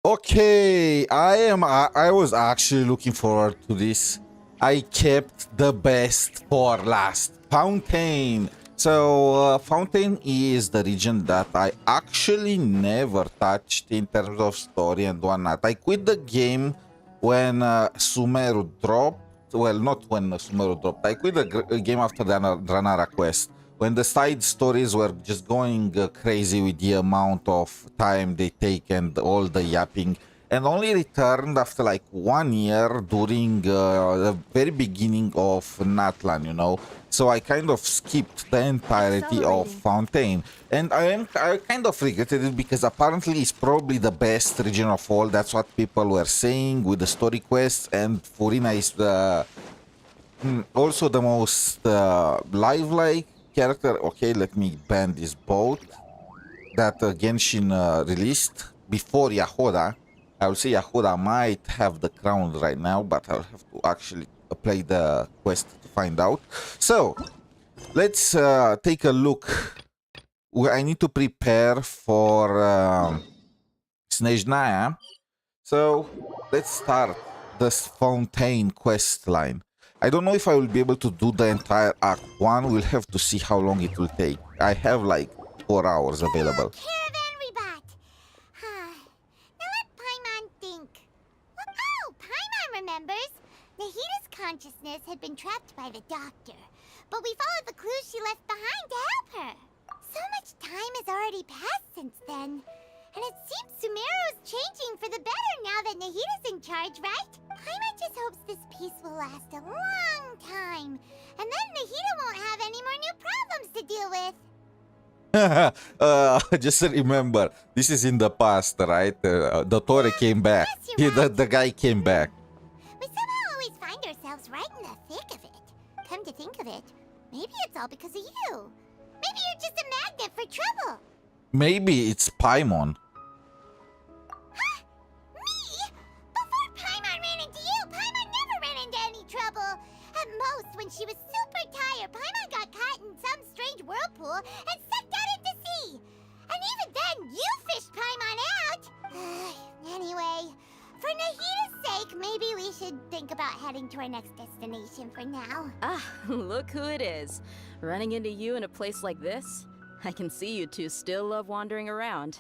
Okay, I was actually looking forward to this. I kept the best for last. Fontaine. So Fontaine is the region that I actually never touched in terms of story and whatnot. I quit the game when Sumeru dropped. Well, not when Sumeru dropped. I quit the game after the Ranara quest, when the side stories were just going crazy with the amount of time they take and all the yapping, and only returned after like 1 year during the very beginning of Natlan, you know. So I kind of skipped the entirety of Fontaine, and I kind of regretted it because apparently it's probably the best region of all. That's what people were saying with the story quests, and Furina is also the most lifelike character. Okay, let me ban this boat that Genshin released before Yahoda. I would say Yahoda might have the crown right now, but I'll have to actually play the quest to find out. So, let's take a look. I need to prepare for snezhnaya. So, let's start this Fontaine quest line. I don't know if I will be able to do the entire Act 1. We'll have to see how long it will take. I have like 4 hours available. Caravan rebot. Now let Paimon think. Oh, Paimon remembers. Nahida's consciousness had been trapped by the doctor, but we followed the clues she left behind to help her. So much time has already passed since then. And it seems Sumeru's changing for the better now that Nahida's in charge, right? Paimon just hopes this peace will last a long time. And then Nahida won't have any more new problems to deal with. Just remember, this is in the past, right? Dottore came back. Yes, The guy came back. We somehow always find ourselves right in the thick of it. Come to think of it, maybe it's all because of you. Maybe you're just a magnet for trouble. Maybe it's Paimon. Huh? Me? Before Paimon ran into you, Paimon never ran into any trouble. At most, when she was super tired, Paimon got caught in some strange whirlpool and sucked out into sea. And even then, you fished Paimon out. Anyway, for Nahida's sake, maybe we should think about heading to our next destination for now. Ah, look who it is. Running into you in a place like this? I can see you two still love wandering around.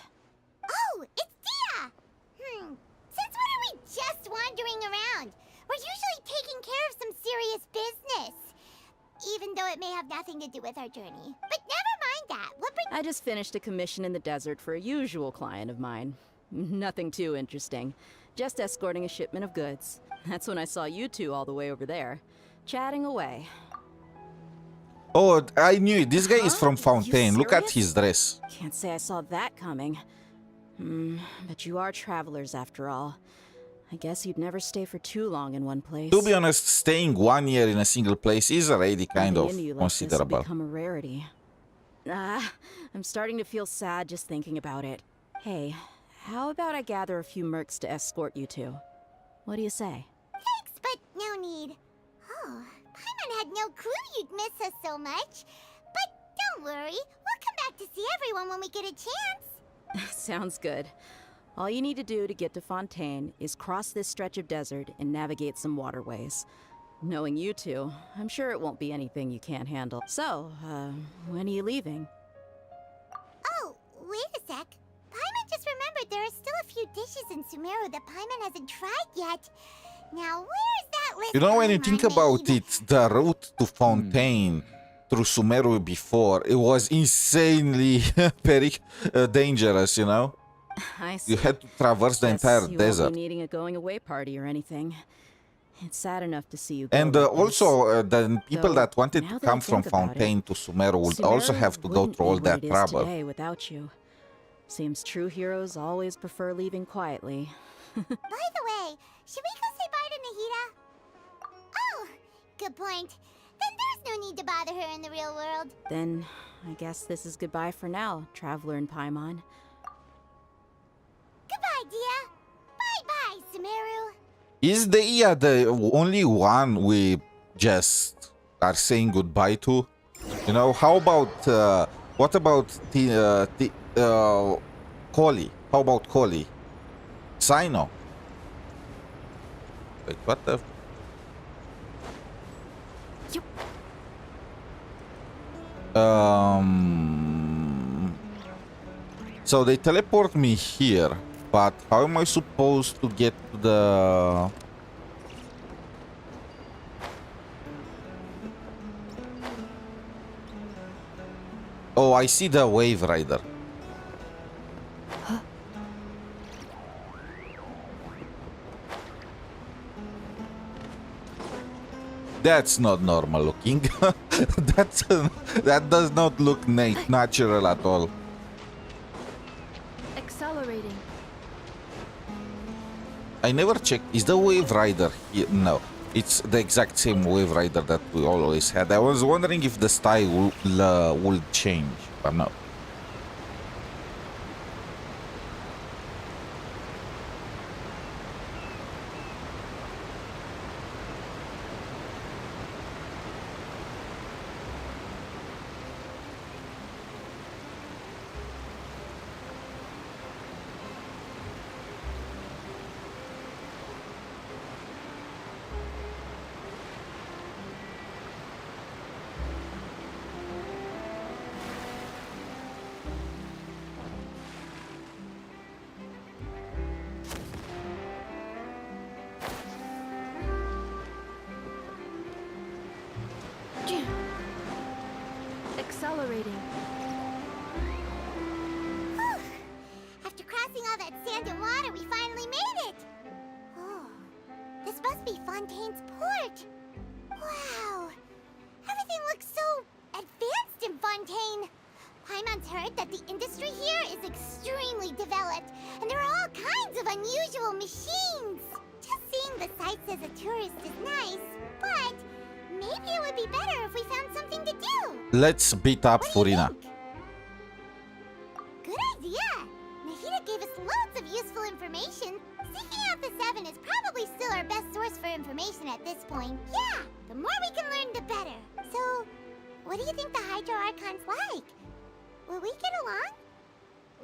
Oh, it's Dia! Since when are we just wandering around? We're usually taking care of some serious business. Even though it may have nothing to do with our journey. But never mind that. What brings— I just finished a commission in the desert for a usual client of mine. Nothing too interesting. Just escorting a shipment of goods. That's when I saw you two all the way over there, chatting away. Oh, I knew it. This guy is from Fontaine. Look at serious? his dress. Can't say I saw that coming. But you are travelers after all. I guess you'd never stay for too long in one place. To be honest, staying 1 year in a single place is already kind of Nothing into you like this will considerable. become a rarity. I'm starting to feel sad just thinking about it. Hey, how about I gather a few mercs to escort you two? What do you say? Thanks, but no need. Oh, Paimon had no clue you'd miss us so much. But don't worry, we'll come back to see everyone when we get a chance. Sounds good. All you need to do to get to Fontaine is cross this stretch of desert and navigate some waterways. Knowing you two, I'm sure it won't be anything you can't handle. So, when are you leaving? Oh, wait a sec. Paimon just remembered there are still a few dishes in Sumeru that Paimon hasn't tried yet. Now, where's that list? You know, when you Paimon think made? about it, the route to Fontaine through Sumeru before, it was insanely very dangerous, you know? I see. You had to traverse the Guess entire you won't desert. be needing a going away party or anything. It's sad enough to see you go And like also, the people Though, that wanted now to that I come from think about Fontaine to Sumeru would this. also Sumeru have to go wouldn't through all be what that it is trouble. today without you. Seems true heroes always prefer leaving quietly. By the way, should we go say bye to Nahida? Oh, good point. Then there's no need to bother her in the real world. Then, I guess this is goodbye for now, Traveler and Paimon. Goodbye, Dia. Bye-bye, Sumeru. Is the only one we just are saying goodbye to? You know, how about what about Collie? How about Collie? Sino. Wait, what the? Yup. So they teleport me here, but how am I supposed to get to the... Oh, I see the Wave Rider. That's not normal looking. That does not look natural at all. Accelerating. I never checked. Is the Wave Rider here? No. It's the exact same Wave Rider that we always had. I was wondering if the style will change, but no. Accelerating. Whew. After crossing all that sand and water, we finally made it! Oh, this must be Fontaine's port. Wow, everything looks so advanced in Fontaine. Paimon's heard that the industry here is extremely developed, and there are all kinds of unusual machines. Just seeing the sights as a tourist is nice, but maybe it would be better if we found something to do. Let's beat up What do you Furina. think? Good idea. Nahida gave us loads of useful information. Seeking out the Seven is probably still our best source for information at this point. Yeah, the more we can learn, the better. So, what do you think the Hydro Archon's like? Will we get along?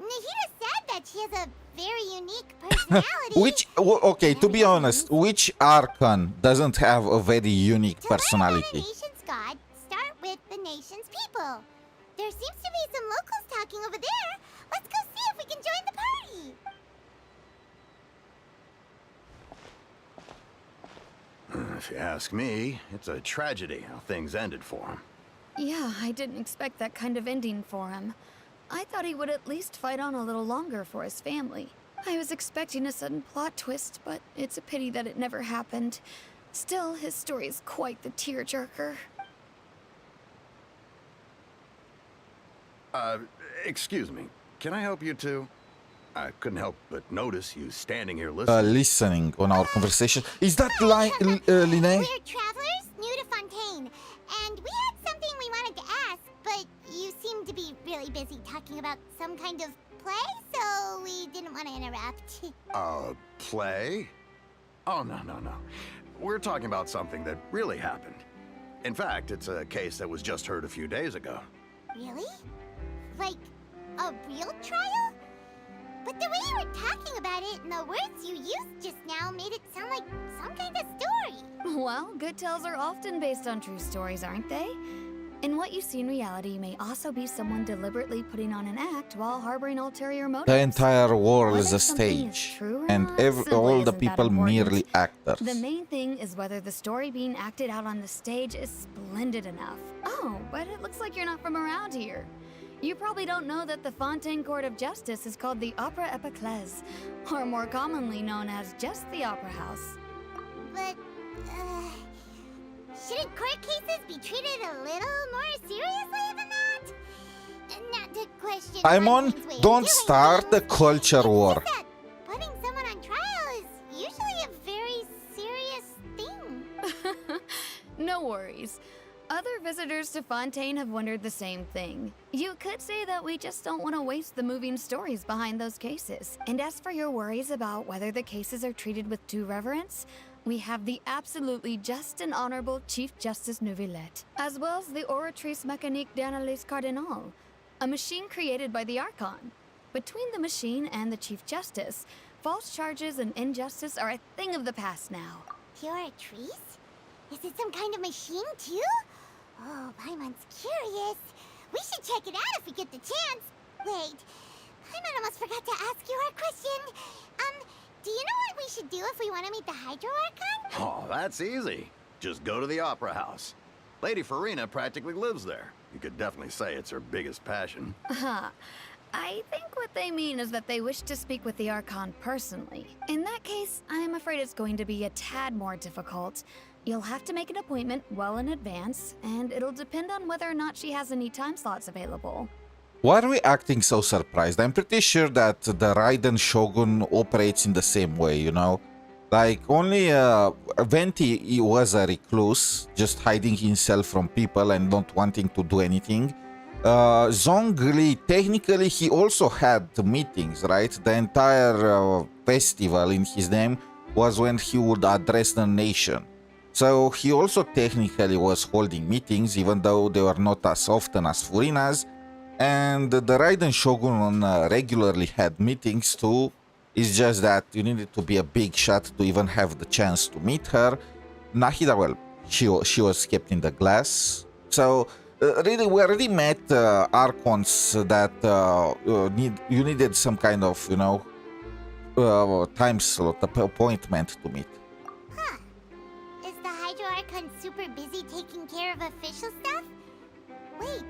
Nahida said that she has a very unique personality. Okay, to be honest, which Archon doesn't have a very unique To learn about a personality? nation's god, start with the nation's people. There seems to be some locals talking over there. Let's go see if we can join the party. If you ask me, it's a tragedy how things ended for him. Yeah, I didn't expect that kind of ending for him. I thought he would at least fight on a little longer for his family. I was expecting a sudden plot twist, but it's a pity that it never happened. Still, his story is quite the tearjerker. Excuse me. Can I help you two? I couldn't help but notice you standing here listening. Listening on our conversation. Is that Linnea? We're travelers new to Fontaine, and we had something we wanted to ask, but you seemed to be really busy talking about some kind of play, so we didn't want to interrupt. Play? Oh, no. We're talking about something that really happened. In fact, it's a case that was just heard a few days ago. Really? Like, a real trial? But the way you were talking about it and the words you used just now made it sound like some kind of story. Well, good tales are often based on true stories, aren't they? And what you see in reality may also be someone deliberately putting on an act while harboring ulterior motives. The entire world is Whether a something is stage, true or and not simply all the isn't that people important. merely actors. The main thing is whether the story being acted out on the stage is splendid enough. Oh, but it looks like you're not from around here. You probably don't know that the Fontaine Court of Justice is called the Opera Epiclese, or more commonly known as just the Opera House. But, shouldn't court cases be treated a little more seriously than that? Not to question Paimon, Fontaine's way of don't doing start the things, culture it's war. just that putting someone on trial is usually a very serious thing. No worries. Other visitors to Fontaine have wondered the same thing. You could say that we just don't want to waste the moving stories behind those cases. And as for your worries about whether the cases are treated with due reverence, we have the absolutely just and honorable Chief Justice Neuvillette, as well as the Oratrice Mécanique d'Analyse Cardinal, a machine created by the Archon. Between the machine and the Chief Justice, False charges and injustice are a thing of the past now. Pure trees? Is it some kind of machine, too? Oh, Paimon's curious. We should check it out if we get the chance. Wait, Paimon almost forgot to ask you our question. Do you know what we should do if we want to meet the Hydro Archon? Oh, that's easy. Just go to the Opera House. Lady Farina practically lives there. You could definitely say it's her biggest passion. Huh. I think what they mean is that they wish to speak with the Archon personally. In that case, I'm afraid it's going to be a tad more difficult. You'll have to make an appointment well in advance, and it'll depend on whether or not she has any time slots available. Why are we acting so surprised? I'm pretty sure that the Raiden Shogun operates in the same way, you know? Like, only Venti he was a recluse, just hiding himself from people and not wanting to do anything. Zhongli, technically, he also had meetings, right? The entire festival in his name was when he would address the nation. So he also technically was holding meetings, even though they were not as often as Furina's. And the Raiden Shogun regularly had meetings too. It's just that you needed to be a big shot to even have the chance to meet her. Nahida, well, she was kept in the glass. So really, we already met Archons that you needed some kind of, you know, time slot, appointment to meet. Huh. Is the Hydro Archon super busy taking care of official stuff? Wait,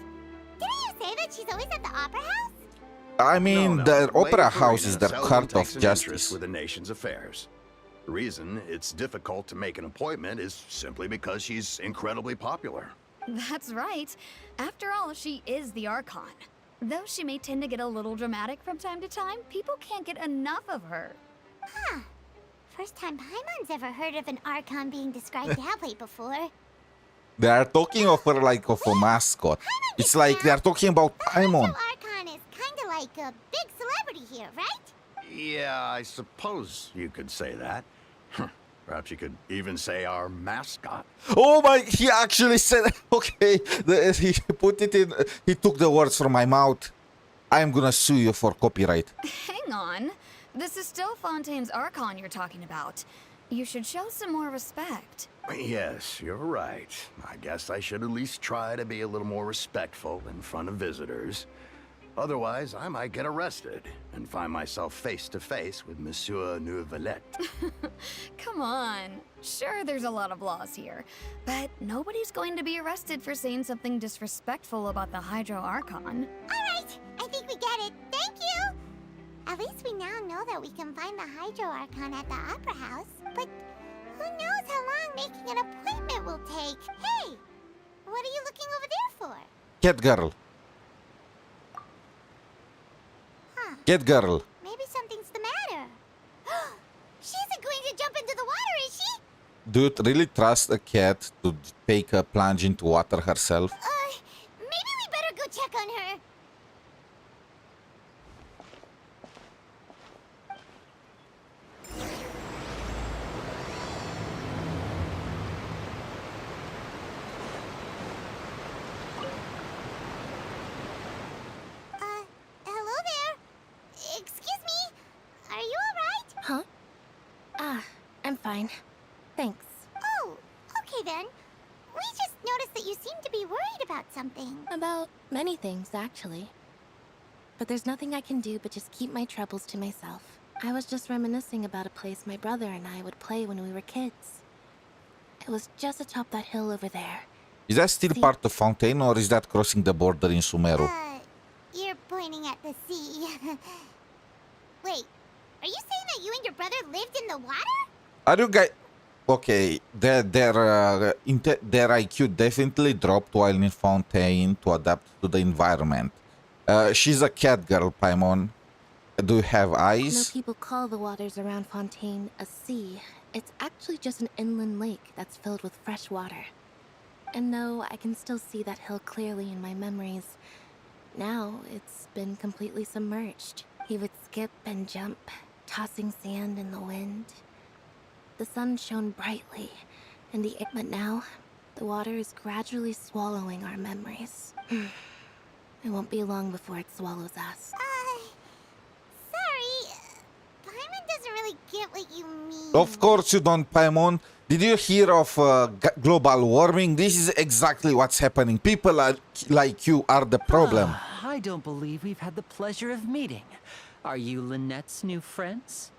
didn't you say that she's always at the Opera House? I mean, No, the Lady Opera Farina House is the seldom heart takes of an interest justice. with the nation's affairs. The reason it's difficult to make an appointment is simply because she's incredibly popular. That's right. After all, she is the Archon. Though she may tend to get a little dramatic from time to time, people can't get enough of her. Huh. First time Paimon's ever heard of an Archon being described that way before. They are talking of her like of a mascot. It's like they are talking about The Hydro Paimon. Archon is kind of like a big celebrity here, right? Yeah, I suppose you could say that. Perhaps you could even say our mascot. Oh my, he actually said, okay, he put it in, he took the words from my mouth. I'm gonna sue you for copyright. Hang on. This is still Fontaine's Archon you're talking about. You should show some more respect. Yes, you're right. I guess I should at least try to be a little more respectful in front of visitors. Otherwise, I might get arrested and find myself face to face with Monsieur Neuvillette. Come on. Sure, there's a lot of laws here, but nobody's going to be arrested for saying something disrespectful about the Hydro Archon. Alright, I think we get it. Thank you! At least we now know that we can find the Hydro Archon at the Opera House. But who knows how long making an appointment will take? Hey! What are you looking over there for? Cat girl. Huh. Cat girl. Maybe something's the matter. She isn't going to jump into the water, is she? Dude, really trust a cat to take a plunge into water herself? Maybe we better go check on her. Hello there. Excuse me. Are you alright? Huh? I'm fine. Thanks. Oh, okay then. We just noticed that you seem to be worried about something. About many things, actually. But there's nothing I can do but just keep my troubles to myself. I was just reminiscing about a place my brother and I would play when we were kids. It was just atop that hill over there. Is that still part of Fontaine or is that crossing the border in Sumeru? You're pointing at the sea. Wait, are you saying that you and your brother lived in the water? Are you guys... Okay, their IQ definitely dropped while in Fontaine to adapt to the environment. She's a cat girl, Paimon. Do you have I know eyes? people call the waters around Fontaine a sea. It's actually just an inland lake that's filled with fresh water. And though I can still see that hill clearly in my memories, now it's been completely submerged. He would skip and jump, tossing sand in the wind. The sun shone brightly, but now the water is gradually swallowing our memories. It won't be long before it swallows us. Sorry. Paimon doesn't get what you mean. Of course you don't, Paimon. Did you hear of global warming? This is exactly what's happening. People like you are the problem. I don't believe we've had the pleasure of meeting. Are you Lynette's new friends?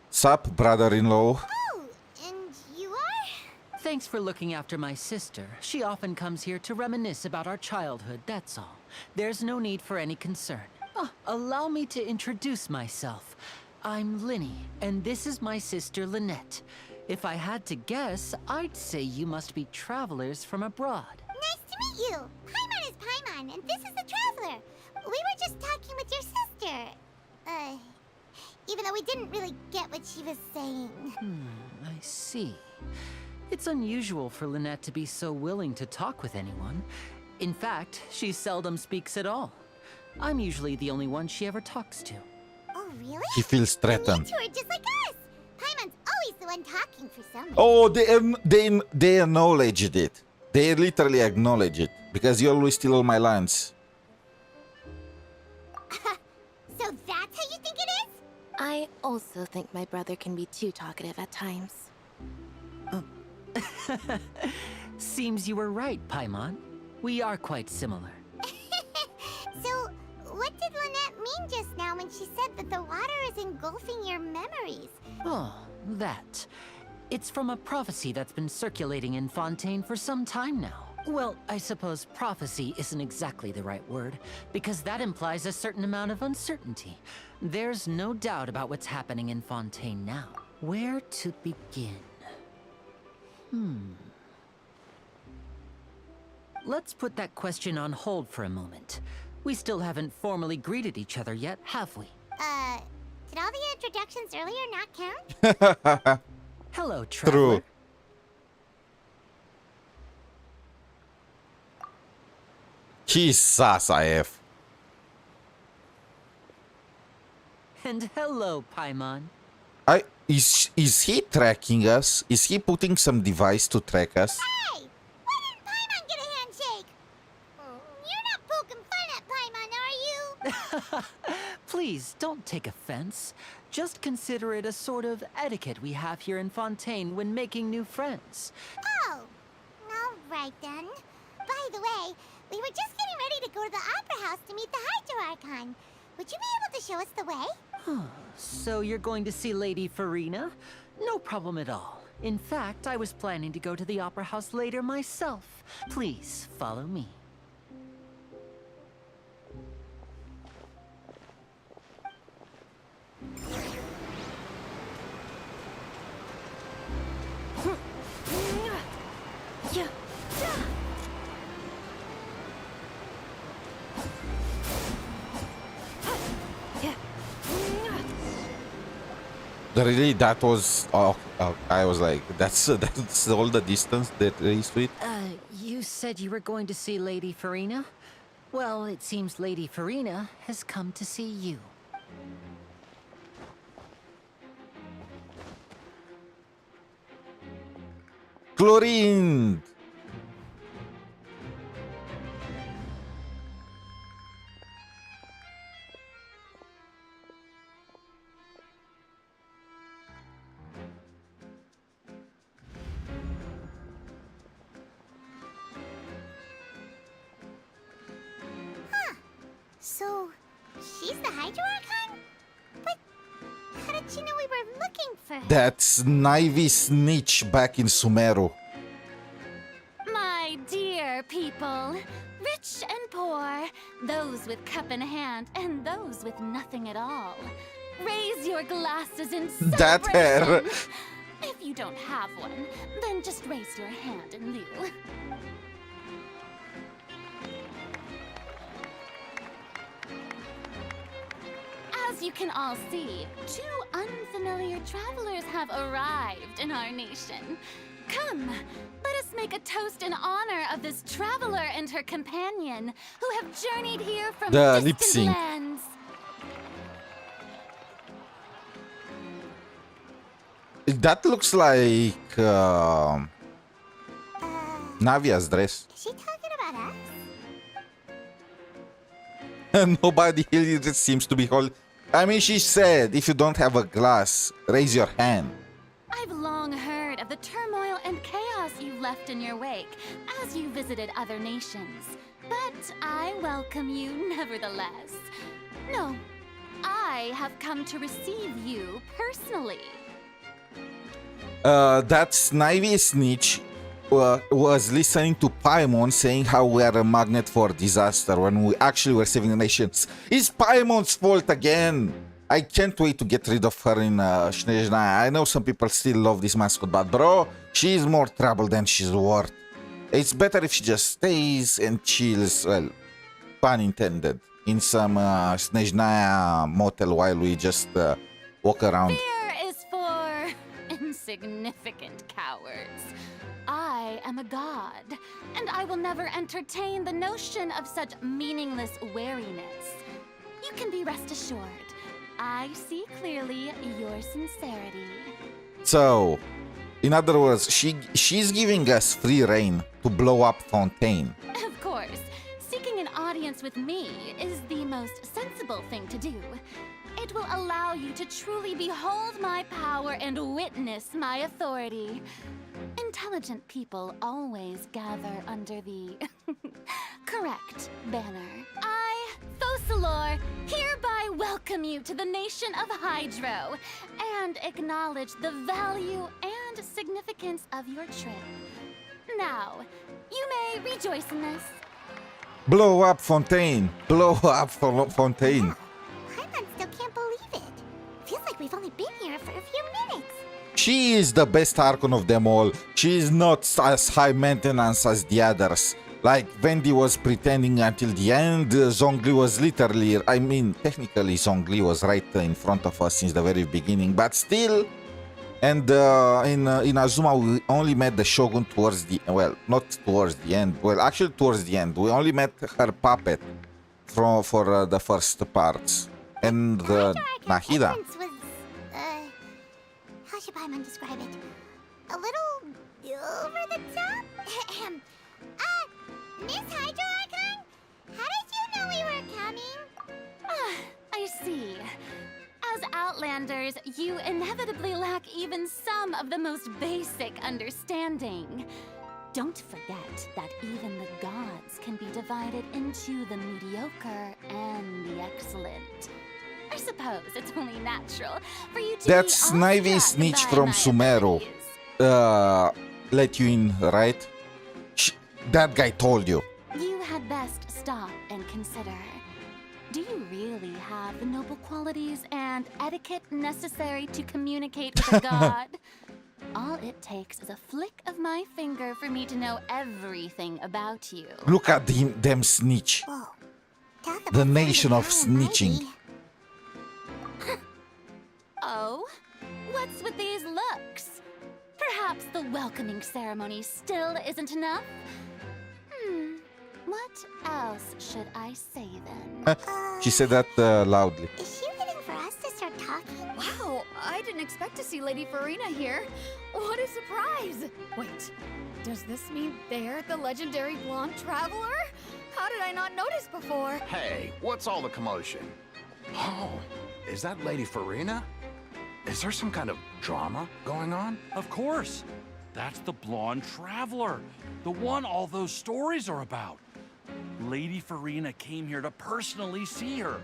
Sup, brother-in-law? Oh, and you are? Thanks for looking after my sister. She often comes here to reminisce about our childhood, that's all. There's no need for any concern. Allow me to introduce myself. I'm Linny, and this is my sister Lynette. If I had to guess, I'd say you must be travelers from abroad. Nice to meet you. Paimon is Paimon, and this is the Traveler. We were just talking with your sister. Even though we didn't really get what she was saying. I see. It's unusual for Lynette to be so willing to talk with anyone. In fact, she seldom speaks at all. I'm usually the only one she ever talks to. Oh, really? He feels threatened. You two are just like us. Paimon's always the one talking for some reason. Oh, they acknowledged it. They literally acknowledge it. Because you always steal all my lines. So that's how you think it is? I also think my brother can be too talkative at times. Seems you were right, Paimon. We are quite similar. So, what did Lynette mean just now when she said that the water is engulfing your memories? Oh, that. It's from a prophecy that's been circulating in Fontaine for some time now. Well, I suppose prophecy isn't exactly the right word, because that implies a certain amount of uncertainty. There's no doubt about what's happening in Fontaine now. Where to begin? Let's put that question on hold for a moment. We still haven't formally greeted each other yet, have we? Did all the introductions earlier not count? Hello, traveler. True. He's sus, IF. And hello, Paimon. Is he tracking us? Is he putting some device to track us? Hey! Why didn't Paimon get a handshake? You're not poking fun at Paimon, are you? Please, don't take offense. Just consider it a sort of etiquette we have here in Fontaine when making new friends. Oh, all right then. By the way, we were just getting ready to go to the Opera House to meet the Hydro Archon. Would you be able to show us the way? So you're going to see Lady Farina? No problem at all. In fact, I was planning to go to the Opera House later myself. Please, follow me. Really, that was... Oh, I was like, that's all the distance that is with? You said you were going to see Lady Farina? Well, it seems Lady Farina has come to see you. Chlorine! So, she's the Hydro Archon? But how did she know we were looking for her? That's Nivy Snitch back in Sumeru. My dear people, rich and poor, those with cup in hand and those with nothing at all, raise your glasses in celebration. That hair. If you don't have one, then just raise your hand in lieu. As you can all see, two unfamiliar travelers have arrived in our nation. Come, let us make a toast in honor of this traveler and her companion who have journeyed here from The lip distant sync. lands. That looks like Navia's dress. Is she talking about us? Nobody here just seems to be I mean, she said, if you don't have a glass, raise your hand. I've long heard of the turmoil and chaos you left in your wake as you visited other nations. But I welcome you nevertheless. No, I have come to receive you personally. That snivy snitch was listening to Paimon saying how we are a magnet for disaster when we actually were saving the nations. It's Paimon's fault again. I can't wait to get rid of her in snezhnaya. I know some people still love this mascot, but bro, she's more trouble than she's worth. It's better if she just stays and chills, well, pun intended, in some snezhnaya motel while we just walk around. Fear is for insignificant cowards. I am a god, and I will never entertain the notion of such meaningless wariness. You can be rest assured, I see clearly your sincerity. So, in other words, she's giving us free reign to blow up Fontaine. Of course, seeking an audience with me is the most sensible thing to do. It will allow you to truly behold my power and witness my authority. Intelligent people always gather under the correct banner. I, Focalor, hereby welcome you to the nation of Hydro and acknowledge the value and significance of your trip. Now, you may rejoice in this. Blow up Fontaine! Blow up Fontaine! Paimon still can't believe it. Feels like we've only been here for a few minutes. She is the best Archon of them all. She is not as high maintenance as the others. Like, Wendy was pretending until the end, Zhongli was literally, I mean, technically Zhongli was right in front of us since the very beginning, but still. And in Azuma, we only met the Shogun towards the, well, not towards the end, well, actually towards the end. We only met her puppet for the first parts. And Nahida. Entrance was, how should Paimon describe it? A little over the top? Miss Hydro Archon? How did you know we were coming? I see. As Outlanders, you inevitably lack even some of the most basic understanding. Don't forget that even the gods can be divided into the mediocre and the excellent. I suppose it's only natural for you to That's be Snivy awestruck Snitch by from my Sumeru. abilities. Let you in, right? That guy told you. You had best stop and consider. Do you really have the noble qualities and etiquette necessary to communicate with a god? All it takes is a flick of my finger for me to know everything about you. Look at them snitch. Whoa. Talk The about nation of sounding snitching. almighty. Oh? What's with these looks? Perhaps the welcoming ceremony still isn't enough? What else should I say then? She said that loudly. Is she waiting for us to start talking? Wow, I didn't expect to see Lady Farina here. What a surprise! Wait, does this mean they're the legendary blonde traveler? How did I not notice before? Hey, what's all the commotion? Oh, is that Lady Farina? Is there some kind of drama going on? Of course. That's the blonde traveler. The one all those stories are about. Lady Farina came here to personally see her.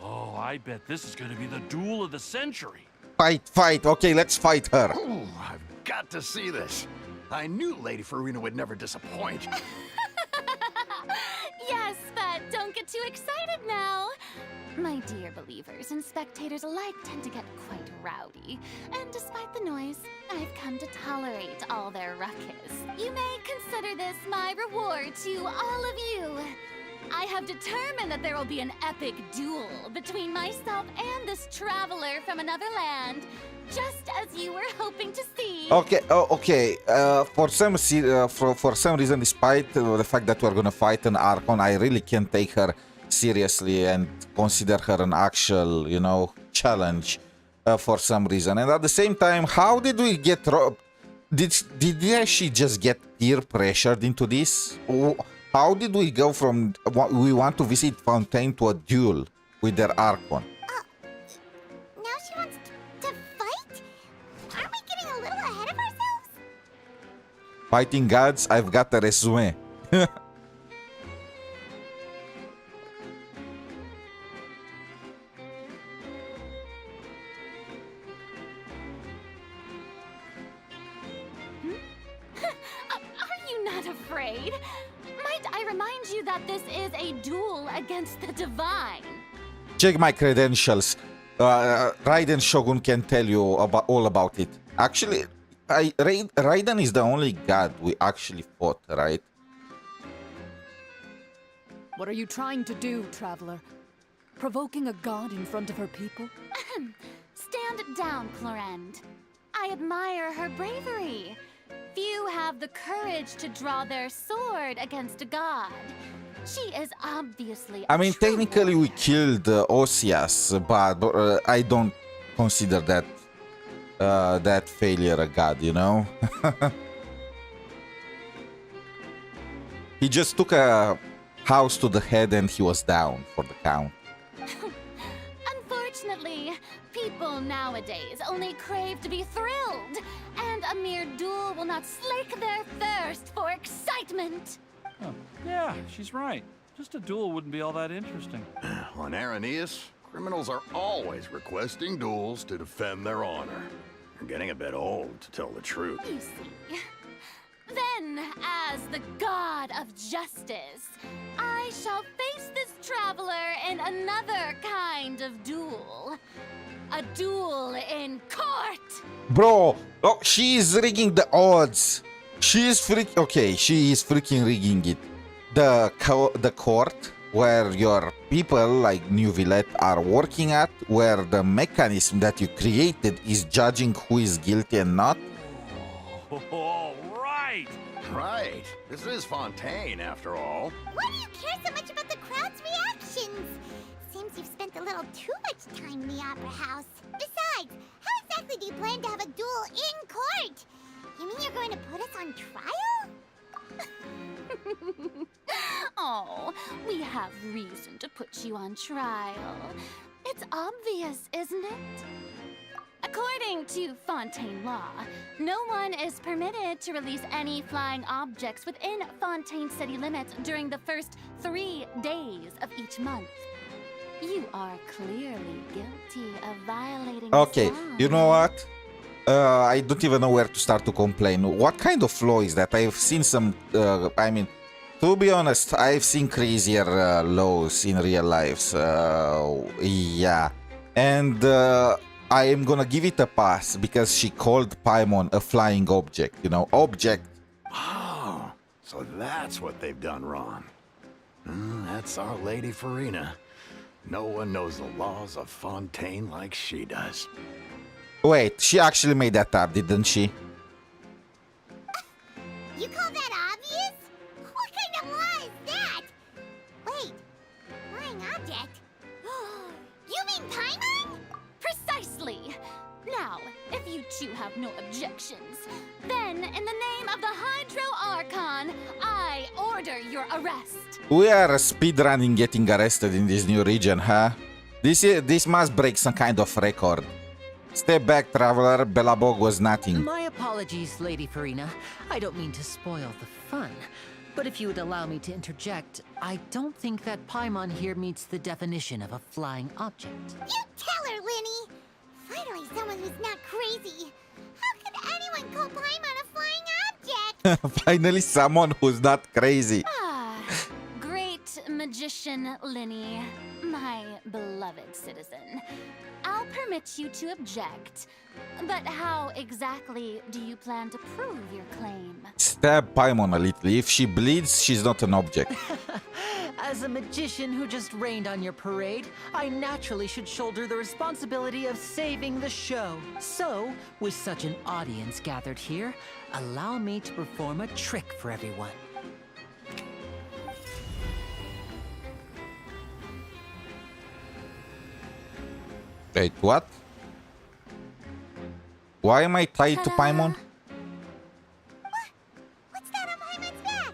Oh, I bet this is going to be the duel of the century. Fight. Okay, let's fight her. Ooh, I've got to see this. I knew Lady Farina would never disappoint. Yes, but don't get too excited now. My dear believers and spectators alike tend to get quite rowdy, and despite the noise, I've come to tolerate all their ruckus. You may consider this my reward to all of you. I have determined that there will be an epic duel between myself and this traveler from another land, just as you were hoping to see. Okay. For some reason, despite the fact that we're gonna fight an Archon, I really can't take her seriously and consider her an actual, challenge for some reason. And at the same time, how did we get did she just get peer pressured into this? How did we go from we want to visit Fontaine to a duel with their Archon? Fighting gods, I've got a resume. Are you not afraid? Might I remind you that this is a duel against the divine? Check my credentials. Raiden Shogun can tell you all about it. Actually, Raiden is the only god we actually fought, right? What are you trying to do, traveler? Provoking a god in front of her people? Stand down, Clorend. I admire her bravery. Few have the courage to draw their sword against a god. She is obviously I mean, technically we killed Osias, but I don't consider that failure a god, you know? He just took a house to the head and he was down for the count. Unfortunately, people nowadays only crave to be thrilled, and a mere duel will not slake their thirst for excitement. Oh, yeah, she's right. Just a duel wouldn't be all that interesting. On Araneus, criminals are always requesting duels to defend their honor. You're getting a bit old, to tell the truth. You see. Then, as the god of justice, I shall face this traveler in another kind of duel. A duel in court! Bro, oh, she is rigging the odds. She is freaking rigging it. The court where your people like New Villette are working at, where the mechanism that you created is judging who is guilty and not. Oh, right! Right. This is Fontaine, after all. Why do you care so much about the crowd's reactions? Seems you've spent a little too much time in the Opera House. Besides, how exactly do you plan to have a duel in court? You mean you're going to put us on trial? Oh, we have reason to put you on trial. It's obvious, isn't it? According to Fontaine law, no one is permitted to release any flying objects within Fontaine city limits during the first 3 days of each month. You are clearly guilty of violating Okay, this law. you know what? I don't even know where to start to complain. What kind of law is that? I've seen some, I mean, to be honest, I've seen crazier laws in real life. Yeah. And I am gonna give it a pass because she called Paimon a flying object, you know, object. Oh, so that's what they've done wrong. That's our Lady Farina. No one knows the laws of Fontaine like she does. Wait, she actually made that up, didn't she? You call that obvious? What kind of law is that? Wait, flying object? You mean Paimon? Precisely! Now, if you two have no objections, then in the name of the Hydro Archon, I order your arrest. We are speedrunning getting arrested in this new region, huh? This must break some kind of record. Step back, traveler. Belabog was nothing. My apologies, Lady Farina. I don't mean to spoil the fun. But if you would allow me to interject, I don't think that Paimon here meets the definition of a flying object. You tell her, Linny! Finally someone who's not crazy. How could anyone call Paimon a flying object? Finally, someone who's not crazy. Great magician Linny, my beloved citizen. I'll permit you to object, but how exactly do you plan to prove your claim? Stab Paimon a little. If she bleeds, she's not an object. As a magician who just rained on your parade, I naturally should shoulder the responsibility of saving the show. So, with such an audience gathered here, allow me to perform a trick for everyone. Wait, what? Why am I tied to Paimon? What's that on Paimon's back?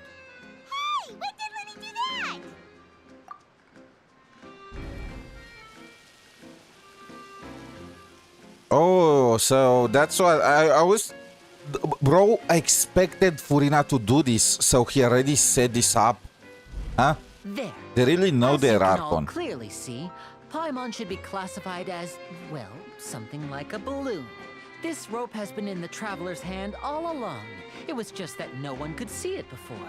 Hey, when did Linny do that? Oh, so that's what I was. bro expected Furina to do this, so he already set this up. Huh? There. They really know As their you can all Archon. clearly see, Paimon should be classified as, well, something like a balloon. This rope has been in the traveler's hand all along. It was just that no one could see it before.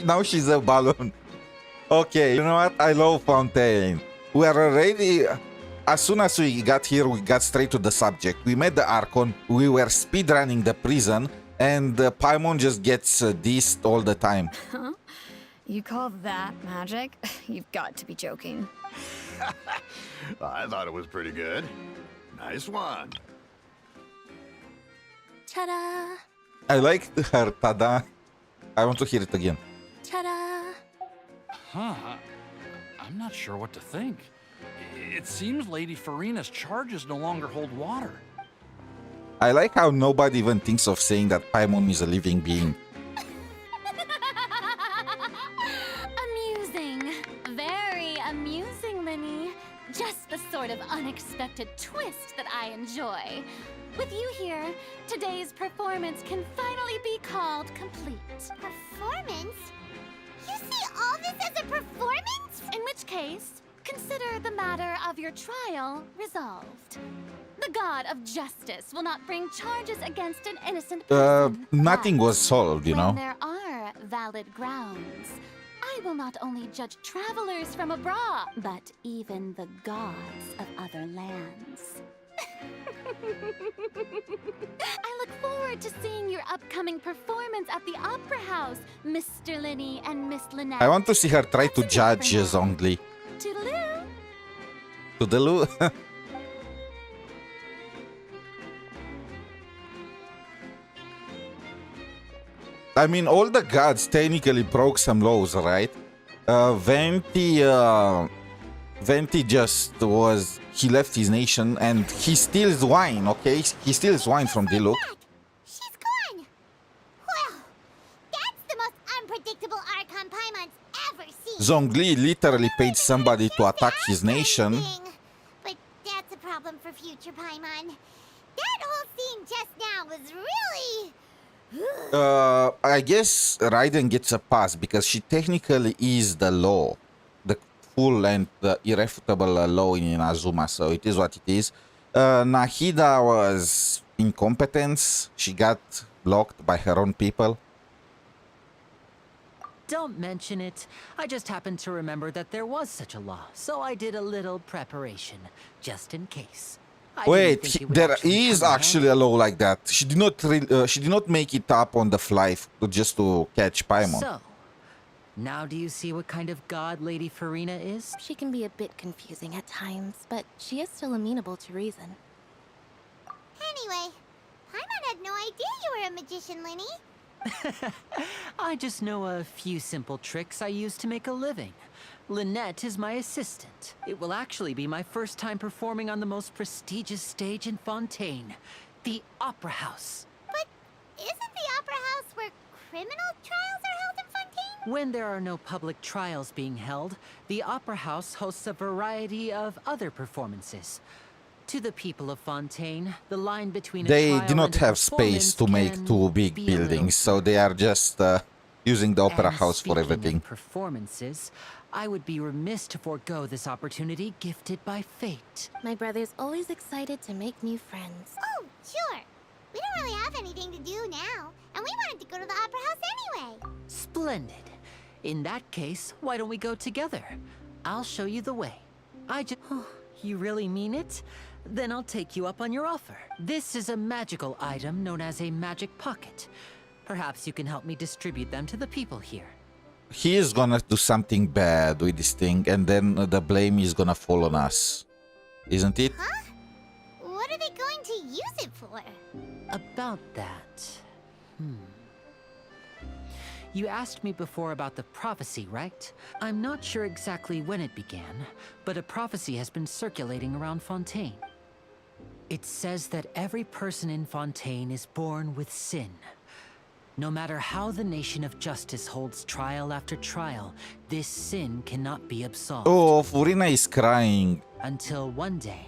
Now she's a balloon. Okay, you know what? I love Fontaine. We are already... As soon as we got here, we got straight to the subject. We met the Archon, we were speedrunning the prison, and Paimon just gets dissed all the time. Huh? You call that magic? You've got to be joking. I thought it was pretty good. Nice one. Ta-da! I like her tada. I want to hear it again. Ta-da! Huh. I'm not sure what to think. It seems Lady Farina's charges no longer hold water. I like how nobody even thinks of saying that Paimon is a living being. Amusing. Very amusing, Linny. Just the sort of unexpected twist that I enjoy. With you here, today's performance can finally be called complete. Performance? You see all this as a performance? In which case, consider the matter of your trial resolved. The god of justice will not bring charges against an innocent person. Nothing but was solved, you know. when there are valid grounds, I will not only judge travelers from abroad, but even the gods of other lands. I look forward to seeing your upcoming performance at the Opera House, Mr. Linny and Miss Lynette. I want to see her try to That's enough judge for now. Zhongli. Toodaloo! Toodaloo. I mean, all the gods technically broke some laws, right? Venti just was... He left his nation and he steals wine, okay? He steals wine from Diluc. She's gone! Well, that's the most unpredictable Archon Paimon's ever seen. Zhongli literally paid somebody to attack his nation. But that's a problem for future Paimon. That whole scene just now was really... I guess Raiden gets a pass because she technically is the law. The full and irrefutable law in Inazuma, so it is what it is. Nahida was incompetence. She got blocked by her own people. Don't mention it. I just happened to remember that there was such a law, so I did a little preparation, just in case. I didn't Wait, think it would there actually is come in actually a law like that. She did not make it up on the fly just to catch Paimon. So, now do you see what kind of god Lady Farina is? She can be a bit confusing at times, but she is still amenable to reason. Anyway, Paimon had no idea you were a magician, Linny. I just know a few simple tricks I use to make a living. Lynette is my assistant. It will actually be my first time performing on the most prestigious stage in Fontaine, the Opera House. But isn't the Opera House where criminal trials are held in Fontaine? When there are no public trials being held, the Opera House hosts a variety of other performances. To the people of Fontaine, the line between a They trial do not and a have space to make performance two can big be a little buildings, so they are just using the opera And house for speaking of everything. performances, I would be remiss to forego this opportunity gifted by fate. My brother's always excited to make new friends. Oh, sure. We don't really have anything to do now, and we wanted to go to the Opera House anyway. Splendid. In that case, why don't we go together? I'll show you the way. You really mean it? Then I'll take you up on your offer. This is a magical item known as a magic pocket. Perhaps you can help me distribute them to the people here. He is gonna do something bad with this thing, and then the blame is gonna fall on us. Isn't it? Huh? What are they going to use it for? About that... You asked me before about the prophecy, right? I'm not sure exactly when it began, but a prophecy has been circulating around Fontaine. It says that every person in Fontaine is born with sin. No matter how the nation of justice holds trial after trial, this sin cannot be absolved. Oh, Furina is crying. Until one day,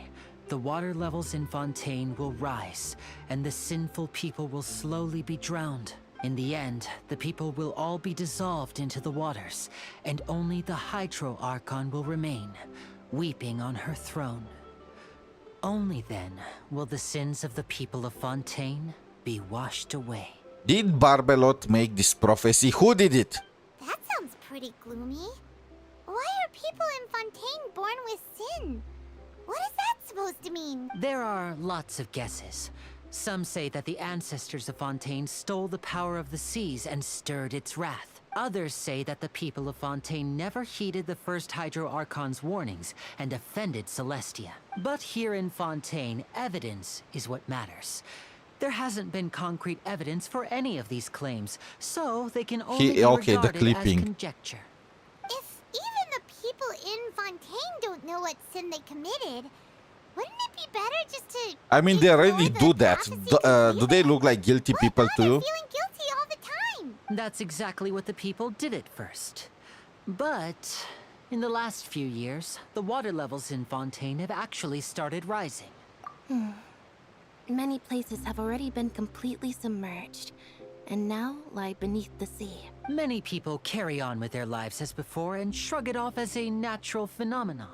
the water levels in Fontaine will rise, and the sinful people will slowly be drowned. In the end, the people will all be dissolved into the waters, and only the Hydro Archon will remain, weeping on her throne. Only then will the sins of the people of Fontaine be washed away. Did Barbelot make this prophecy? Who did it? That sounds pretty gloomy. Why are people in Fontaine born with sin? What is that supposed to mean? There are lots of guesses. Some say that the ancestors of Fontaine stole the power of the seas and stirred its wrath. Others say that the people of Fontaine never heeded the first Hydro Archon's warnings and offended Celestia. But here in Fontaine, evidence is what matters. There hasn't been concrete evidence for any of these claims, so they can only be regarded as conjecture. If even the people in Fontaine don't know what sin they committed, wouldn't it be better just to... I mean, they already ignore do the that. prophecy Do they look like guilty people Why too? bother feeling guilty all the time? That's exactly what the people did at first. But in the last few years, the water levels in Fontaine have actually started rising. Many places have already been completely submerged, and now lie beneath the sea. Many people carry on with their lives as before and shrug it off as a natural phenomenon.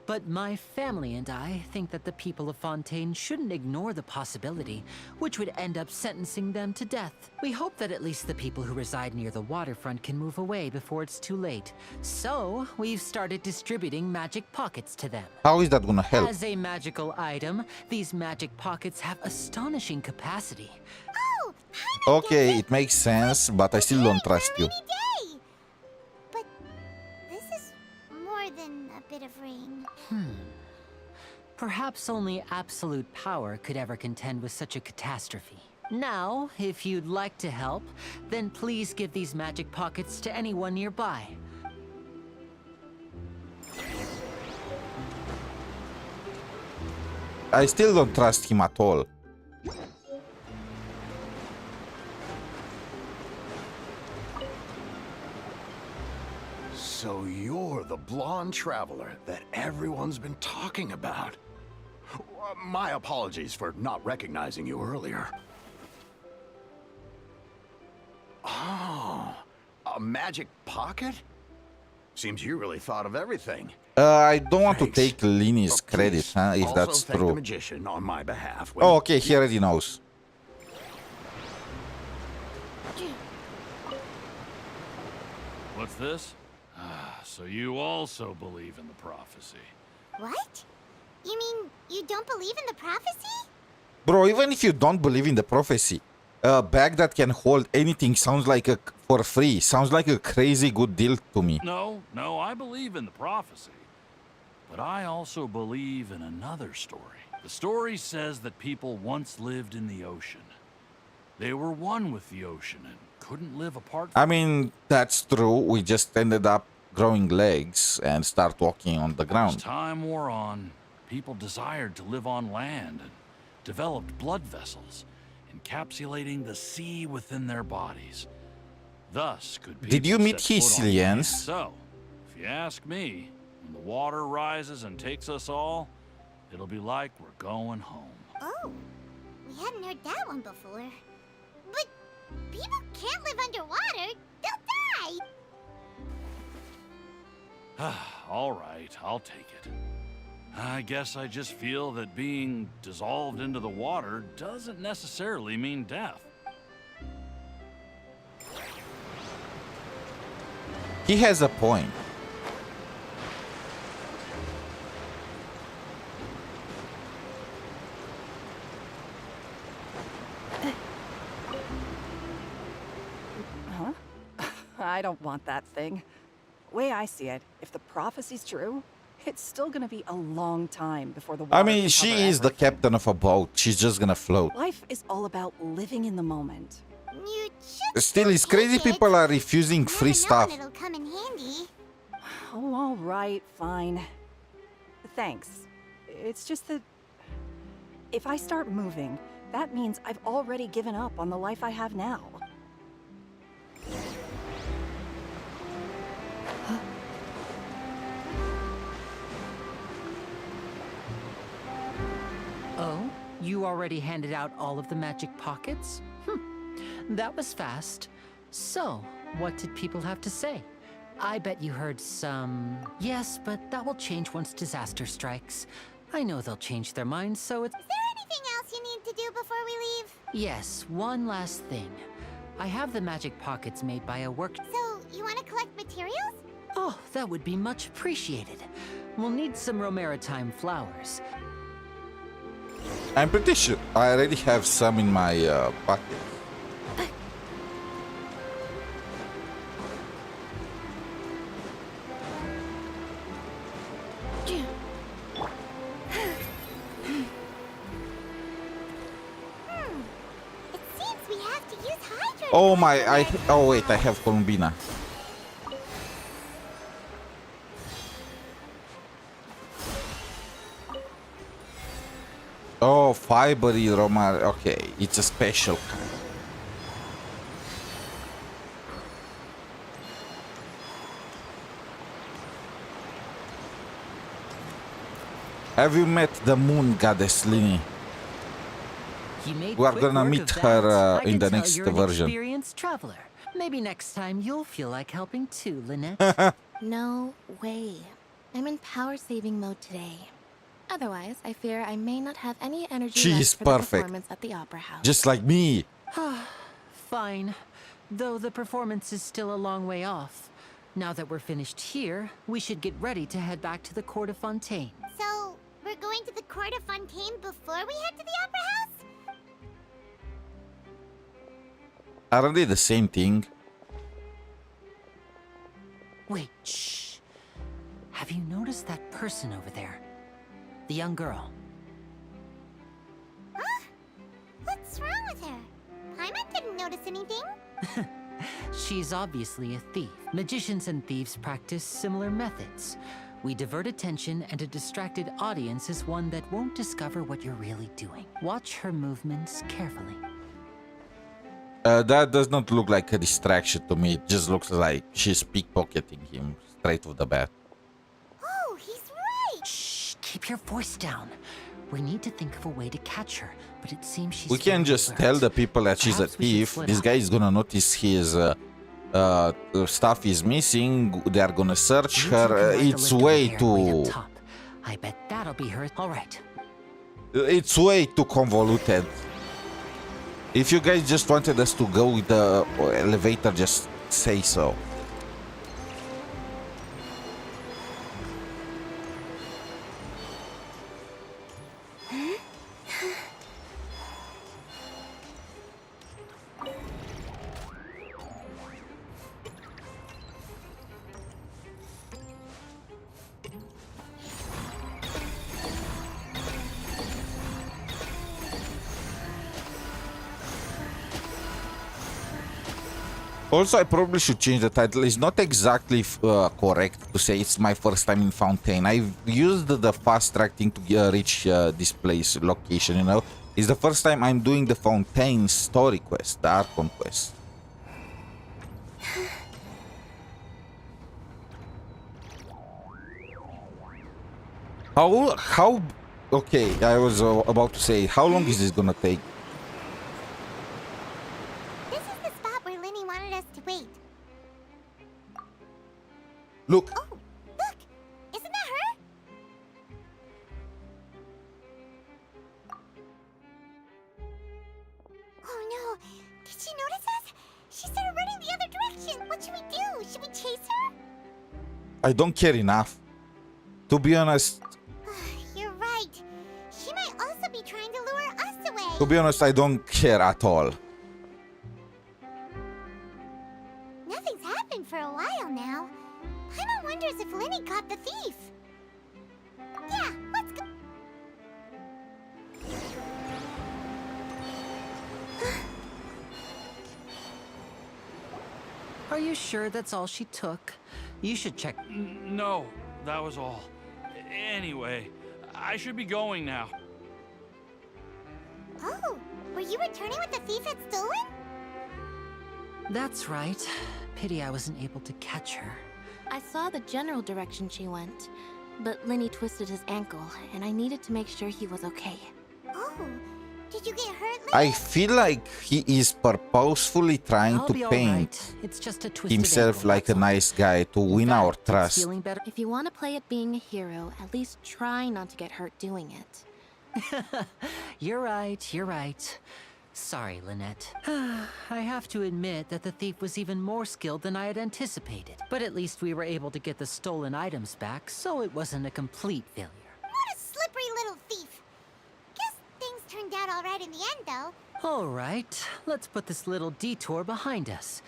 But my family and I think that the people of Fontaine shouldn't ignore the possibility, which would end up sentencing them to death. We hope that at least the people who reside near the waterfront can move away before it's too late. So, we've started distributing magic pockets to them. How is that gonna help? As a magical item, these magic pockets have astonishing capacity. Oh, Okay, it makes sense, but I still don't trust you. day. But this is more than a bit of rain. Perhaps only absolute power could ever contend with such a catastrophe. Now, if you'd like to help, then please give these magic pockets to anyone nearby. I still don't trust him at all. So you're the blonde traveler that everyone's been talking about. My apologies for not recognizing you earlier. Oh, a magic pocket? Seems you really thought of everything. I don't want to Thanks. take Lini's But credit, please, huh, if also that's thank the true. magician on my behalf. when- Oh, okay, he already knows. What's this? So you also believe in the prophecy. What? You mean you don't believe in the prophecy? Bro, even if you don't believe in the prophecy, a bag that can hold anything sounds like for free. Sounds like a crazy good deal to me. No, I believe in the prophecy. But I also believe in another story. The story says that people once lived in the ocean. They were one with the ocean and couldn't live apart from I mean, that's true. We just ended up growing legs and start walking on the As ground. time wore on, people desired to live on land and developed blood vessels, encapsulating the sea within their bodies. Thus could people Did you meet set foot on land. Hysilians? So, if you ask me, when the water rises and takes us all, it'll be like we're going home. Oh, we hadn't heard that one before. But people can't live underwater. They'll die. All right, I'll take it. I guess I just feel that being dissolved into the water doesn't necessarily mean death. He has a point. I don't want that thing. Way I see it, if the prophecy's true, it's still gonna be a long time before the water I mean, can she cover is the everything. captain of a boat. She's just gonna float. Life is all about living in the moment. You should Still, it's crazy take it. people are refusing You free never know stuff. when it'll come in handy. Oh, all right, fine. Thanks. It's just that if I start moving, that means I've already given up on the life I have now. Oh, you already handed out all of the magic pockets? That was fast. So, what did people have to say? I bet you heard some... Yes, but that will change once disaster strikes. I know they'll change their minds, so it's... Is there anything else you need to do before we leave? Yes, one last thing. I have the magic pockets made by a work... So, you want to collect materials? Oh, that would be much appreciated. We'll need some Romaritime flowers. I'm pretty sure I already have some in my pocket. It seems we have to use Hydra. Oh my, oh wait, I have columbina. Oh, fibery Roma. Okay, it's a special kind. Have you met the moon goddess Lini? We are gonna meet her in the next version. Experienced traveler. Maybe next time you'll feel like helping too, Lynette. No way. I'm in power-saving mode today. Otherwise, I fear I may not have any energy She left is for the perfect. performance at the Opera House. Just like me. Fine. Though the performance is still a long way off. Now that we're finished here, we should get ready to head back to the Court of Fontaine. So, we're going to the Court of Fontaine before we head to the Opera House? Aren't they the same thing? Wait, shh. Have you noticed that person over there? The young girl. Huh? What's wrong with her? Paimon didn't notice anything. She's obviously a thief. Magicians and thieves practice similar methods. We divert attention, and a distracted audience is one that won't discover what you're really doing. Watch her movements carefully. That does not look like a distraction to me. It just looks like she's pickpocketing him straight off the bat. Oh, he's right. Shh, keep your voice down. We need to think of a way to catch her, but it seems she's We can very just alert. tell the people that she's a Perhaps we should thief. split This up. guy is gonna notice his stuff is missing. They are gonna search You her. two can ride the It's lift over way there, way up too. top. I bet that'll be her. All right. It's way too convoluted. If you guys just wanted us to go with the elevator, just say so. Also, I probably should change the title. It's not exactly correct to say it's my first time in Fontaine. I've used the fast track thing to reach this place, location, you know. It's the first time I'm doing the Fontaine story quest, the Archon quest. How, okay, I was about to say, how long is this gonna take? This is the spot where Linny wanted us to wait. Look, Oh, look! Isn't that her? Oh no! Did she notice us? She started running the other direction! What should we do? Should we chase her? I don't care enough. To be honest, You're right. She might also be trying to lure us away. to be honest, I don't care at all. Nothing's happened for a while now. Paimon wonders if Linny caught the thief. Yeah, let's go. Are you sure that's all she took? You should check. No, that was all. Anyway, I should be going now. Oh, were you returning what the thief had stolen? That's right. Pity I wasn't able to catch her. I saw the general direction she went, but Linny twisted his ankle, and I needed to make sure he was okay. Ooh, did you get hurt, I Lily? feel like he is purposefully trying I'll to be all paint right. It's just a twisted himself ankle, like a that's all. nice guy to In win fact, our it's trust. feeling better. If you want to play at being a hero, at least try not to get hurt doing it. You're right, you're right. Sorry, Lynette. I have to admit that the thief was even more skilled than I had anticipated. But at least we were able to get the stolen items back, so it wasn't a complete failure. What a slippery little thief. Guess things turned out all right in the end, though. All right, let's put this little detour behind us.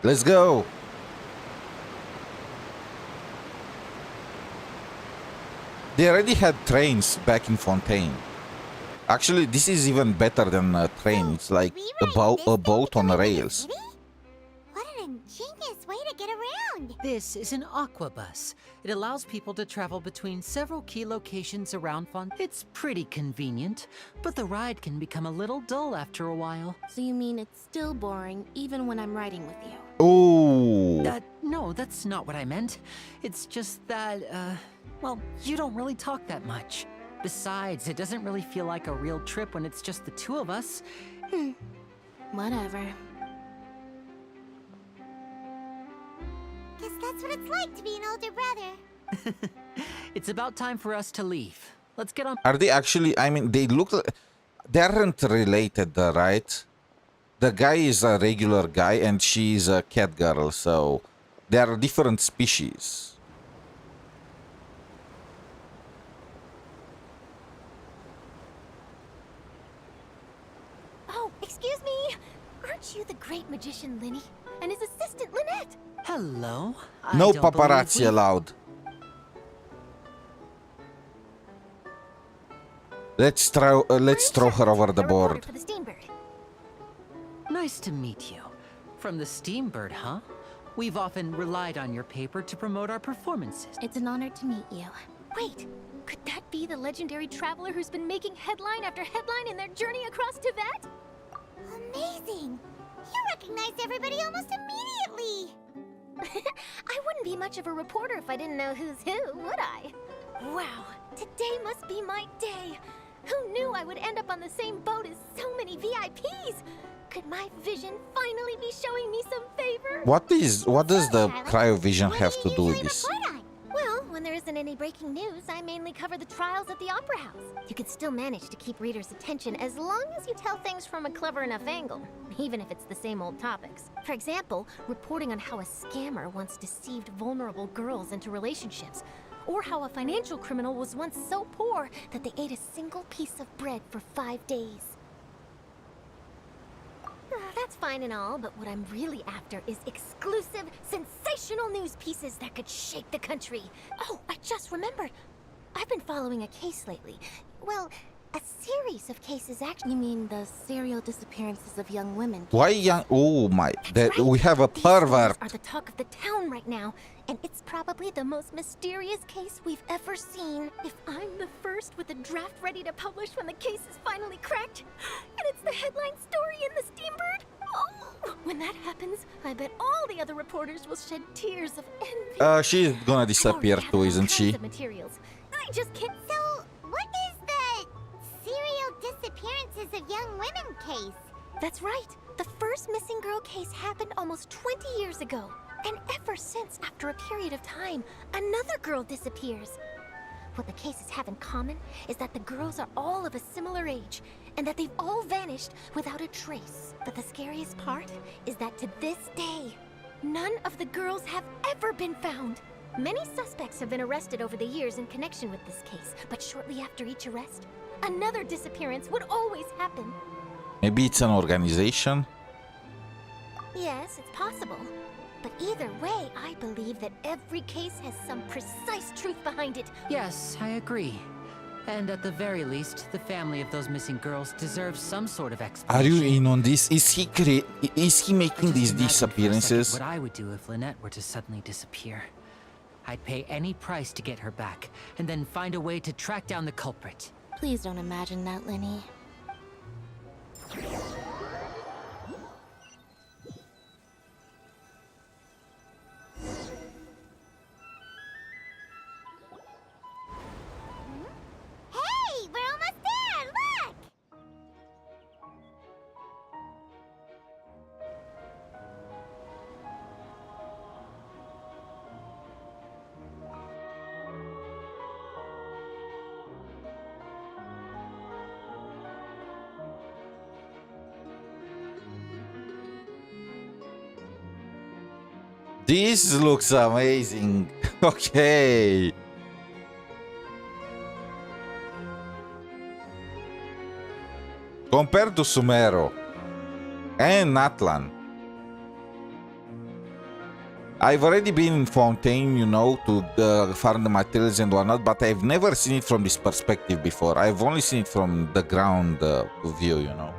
Let's go. They already had trains back in Fontaine. Actually, this is even better than a train. It's like We a, ride this thing boat to on go into the rails. city? What an ingenious way to get around. This is an aquabus. It allows people to travel between several key locations around Fontaine. It's pretty convenient, but the ride can become a little dull after a while. So you mean it's still boring even when I'm riding with you? Oh, No, that's not what I meant. It's just that, well, you don't really talk that much. Besides, it doesn't really feel like a real trip when it's just the two of us. Whatever. Guess that's what it's like to be an older brother. It's about time for us to leave. Let's get on. are they actually? I mean, they look. They aren't related, right? The guy is a regular guy and she's a cat girl, so they are different species. Oh, excuse me. Aren't you the great magician Linny? And his assistant Lynette? Hello. No I don't believe paparazzi we- allowed. Let's throw her over the board. For the Steambird. Nice to meet you. From the Steambird, huh? We've often relied on your paper to promote our performances. It's an honor to meet you. Wait, could that be the legendary traveler who's been making headline after headline in their journey across Tibet? Amazing. You recognized everybody almost immediately. I wouldn't be much of a reporter if I didn't know who's who, would I? Wow, today must be my day. Who knew I would end up on the same boat as so many VIPs? Could my vision finally be showing me some favor? What does the cryovision What have do to you do with usually this? report on? Well, when there isn't any breaking news, I mainly cover the trials at the Opera House. You can still manage to keep readers' attention as long as you tell things from a clever enough angle, even if it's the same old topics. For example, reporting on how a scammer once deceived vulnerable girls into relationships, or how a financial criminal was once so poor that they ate a single piece of bread for 5 days. That's fine and all, but what I'm really after is exclusive, sensational news pieces that could shake the country. Oh, I just remembered. I've been following a case lately. Well, a series of cases actually. You mean the serial disappearances of young women? Why young? Oh my! That Right. we have a These stories pervert. are the talk of the town right now, and it's probably the most mysterious case we've ever seen. If I'm the first with a draft ready to publish when the case is finally cracked, and it's the headline story in the Steambird, oh, when that happens, I bet all the other reporters will shed tears of envy. She's gonna disappear I already too, have all isn't she? kinds of materials. I just can't. So, what is the serial disappearances of young women case? That's right. The first missing girl case happened almost 20 years ago. And ever since, after a period of time, another girl disappears. What the cases have in common is that the girls are all of a similar age, and that they've all vanished without a trace. But the scariest part is that to this day, none of the girls have ever been found. Many suspects have been arrested over the years in connection with this case, but shortly after each arrest, another disappearance would always happen. Maybe it's an organization. Yes, it's possible. But either way, I believe that every case has some precise truth behind it. Yes, I agree. And at the very least, the family of those missing girls deserves some sort of Are explanation. you in on this? Is he making these Just imagine for a second disappearances? what I would do if Lynette were to suddenly disappear. I'd pay any price to get her back, and then find a way to track down the culprit. Please don't imagine that, Linny. This looks amazing. Okay. Compared to Sumero and Natlan, I've already been in Fontaine, you know, to farm the materials and whatnot, but I've never seen it from this perspective before. I've only seen it from the ground view, you know.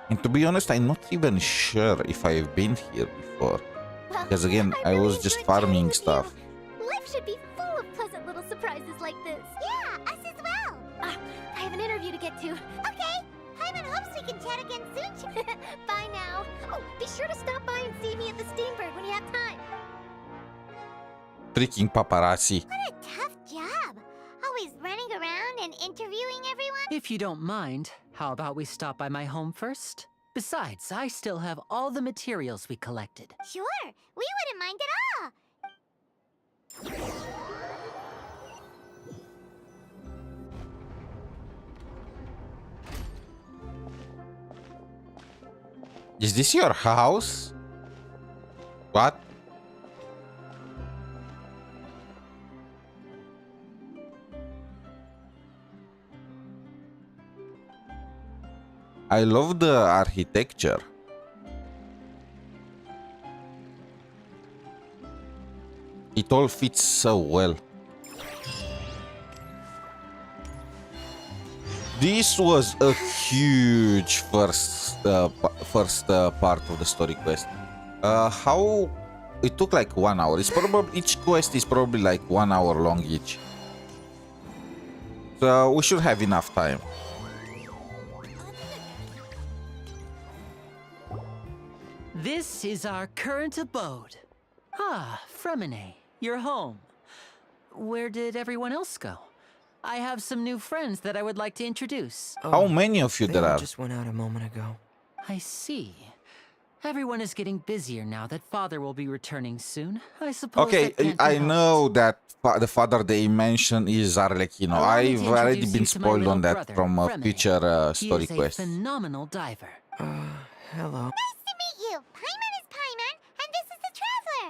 And to be honest, I'm not even sure if I've been here before. Well, Because again, I really was just enjoyed chatting farming with stuff. you. Life should be full of pleasant little surprises like this. Yeah, us as well. I have an interview to get to. Okay, Paimon hopes we can chat again soon. Bye now. Oh, be sure to stop by and see me at the Steambird when you have time. Freaking paparazzi. What a tough job. Always running around and interviewing everyone. If you don't mind, how about we stop by my home first? Besides, I still have all the materials we collected. Sure, we wouldn't mind at all. Is this your house? What? I love the architecture. It all fits so well. This was a huge first part of the story quest. How it took like 1 hour. It's probably each quest is probably like 1 hour long each. So we should have enough time. This is our current abode. Ah, Fremine, you're home. Where did everyone else go? I have some new friends that I would like to introduce. How many of you They there all are? just went out a moment ago. I see. Everyone is getting busier now that Father will be returning soon. I suppose Okay, that can't be I helped. know that the father they mentioned is Arlecchino. Allow me to I've already introduce been you to my spoiled little on that brother, from a Fremine. future He story is a quest. phenomenal diver. Hello. Nice to meet you. Paimon is Paimon, and this is the Traveler.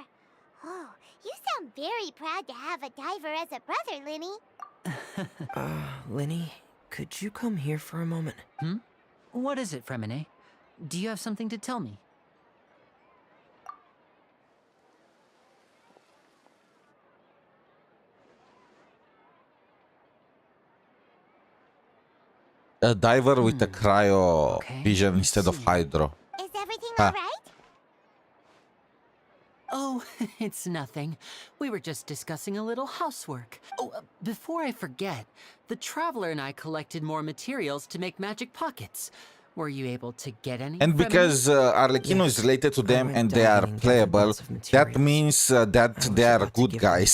Oh, you sound very proud to have a diver as a brother, Linny. Linny, could you come here for a moment? What is it, Fremine? Do you have something to tell me? A diver with a cryo Okay, vision I instead of see. hydro. Is everything Ah. all right? Oh, it's nothing. We were just discussing a little housework. Oh, before I forget, the Traveler and I collected more materials to make magic pockets. Were you able to get any? And Fremine? because Arlecchino is Yes, related to I them went and they are diving and gathered playable, lots of that materials. means that I was they are about to good give them to guys.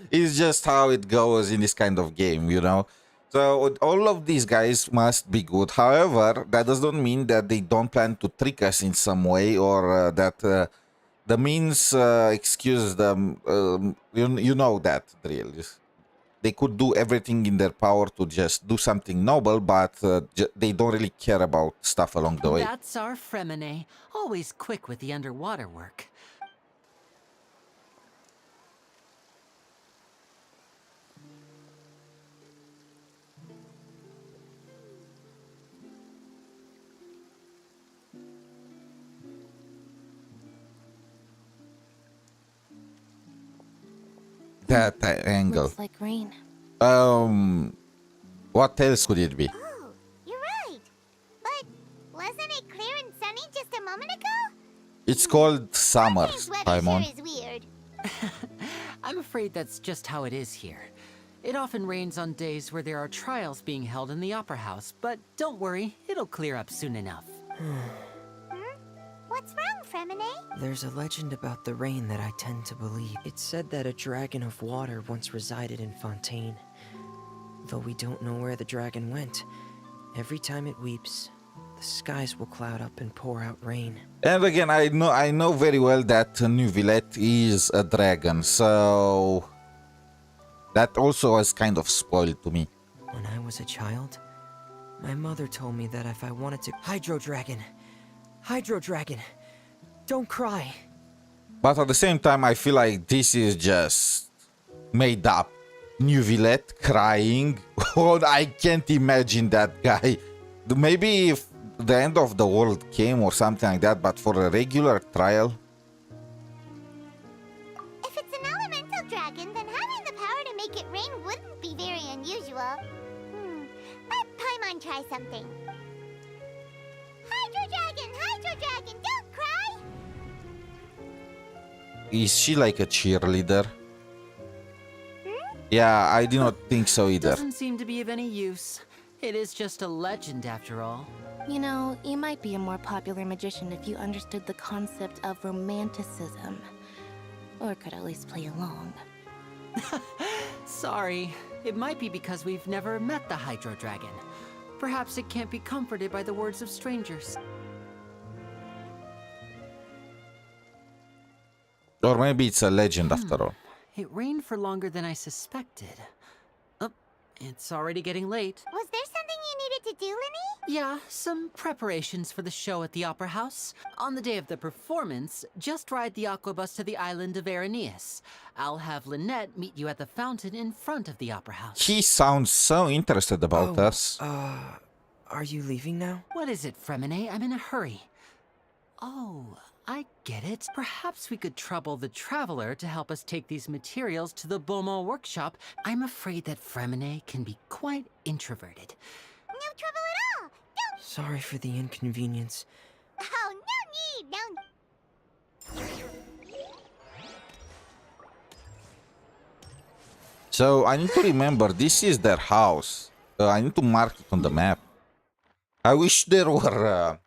It's just how it goes in this kind of game, you know? So all of these guys must be good. However, that does not mean that they don't plan to trick us in some way or that the means excuse them. You know that drill. They could do everything in their power to just do something noble, but they don't really care about stuff along the way. That's our Fremine, always quick with the underwater work. That angle. Looks like rain. What else could it be? Oh, you're right. But wasn't it clear and sunny just a moment ago? It's called summer, This weather Paimon. sure is weird. I'm afraid that's just how it is here. It often rains on days where there are trials being held in the Opera House, but don't worry, it'll clear up soon enough. What's wrong, Fremine? There's a legend about the rain that I tend to believe. It's said that a dragon of water once resided in Fontaine. Though we don't know where the dragon went, every time it weeps, the skies will cloud up and pour out rain. And again, I know very well that Neuvillette is a dragon, so that also was kind of spoiled to me. When I was a child, My mother told me that if I wanted to... Hydro Dragon! Hydro Dragon! Don't cry! But at the same time, I feel like this is just made up. Neuvillette crying. Oh, I can't imagine that guy. Maybe if the end of the world came or something like that, but for a regular trial. If it's an elemental dragon, then having the power to make it rain wouldn't be very unusual. Let Paimon try something. Hydro Dragon, don't cry! Is she like a cheerleader? Yeah, I do not think so either. Doesn't seem to be of any use. It is just a legend after all. You know, you might be a more popular magician if you understood the concept of romanticism. Or could at least play along. Sorry. It might be because we've never met the Hydro Dragon. Perhaps it can't be comforted by the words of strangers. Or maybe it's a legend after all. It rained for longer than I suspected. Oh, it's already getting late. Was there something you needed to do, Linny? Yeah, some preparations for the show at the Opera House. On the day of the performance, just ride the aquabus to the island of Araneus. I'll have Lynette meet you at the fountain in front of the Opera House. He sounds so interested about us. Are you leaving now? What is it, Fremine? I'm in a hurry. Oh, I get it. Perhaps we could trouble the Traveler to help us take these materials to the Beaumont workshop. I'm afraid that Fremine can be quite introverted. No trouble at all! Don't... Sorry for the inconvenience. Oh, no need! So I need to remember, this is their house. I need to mark it on the map. I wish there were...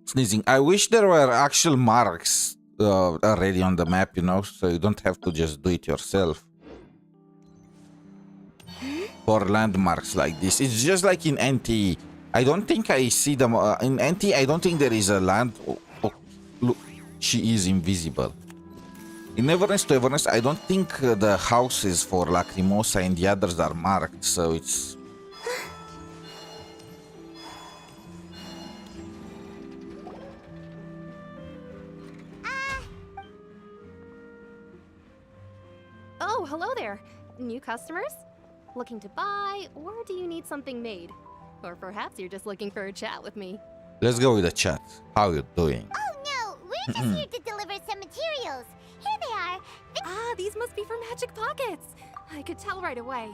Sneezing. I wish there were actual marks already on the map, you know, so you don't have to just do it yourself. For landmarks like this. It's just like in NT. I don't think I see them. In NT, I don't think there is a land... Oh, look, she is invisible. In Everness to Everness, I don't think the houses for Lacrimosa and the others are marked, so it's... Oh, hello there. New customers? Looking to buy, or do you need something made? Or perhaps you're just looking for a chat with me. Let's go with the chat. How you doing? Oh no, we're just here to deliver some materials. Here they are. These must be for Magic Pockets. I could tell right away.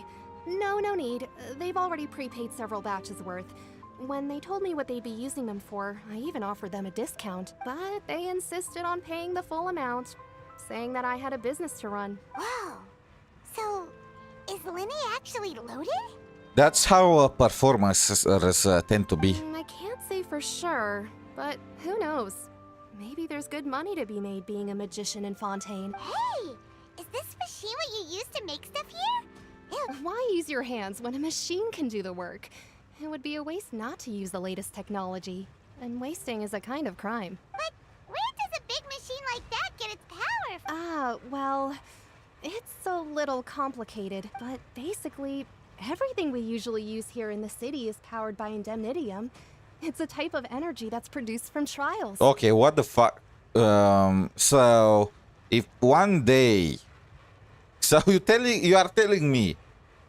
No need. They've already prepaid several batches worth. When they told me what they'd be using them for, I even offered them a discount. But they insisted on paying the full amount, saying that I had a business to run. Whoa. So, is Linny actually loaded? That's how performances tend to be. I can't say for sure, but who knows? Maybe there's good money to be made being a magician in Fontaine. Hey! Is this machine what you use to make stuff here? Ew. Why use your hands when a machine can do the work? It would be a waste not to use the latest technology. And wasting is a kind of crime. But where does a big machine like that get its power from? Well, it's a little complicated, but basically, everything we usually use here in the city is powered by indemnitium. It's a type of energy that's produced from trials. Okay, what the fuck? So if one day, so you are telling me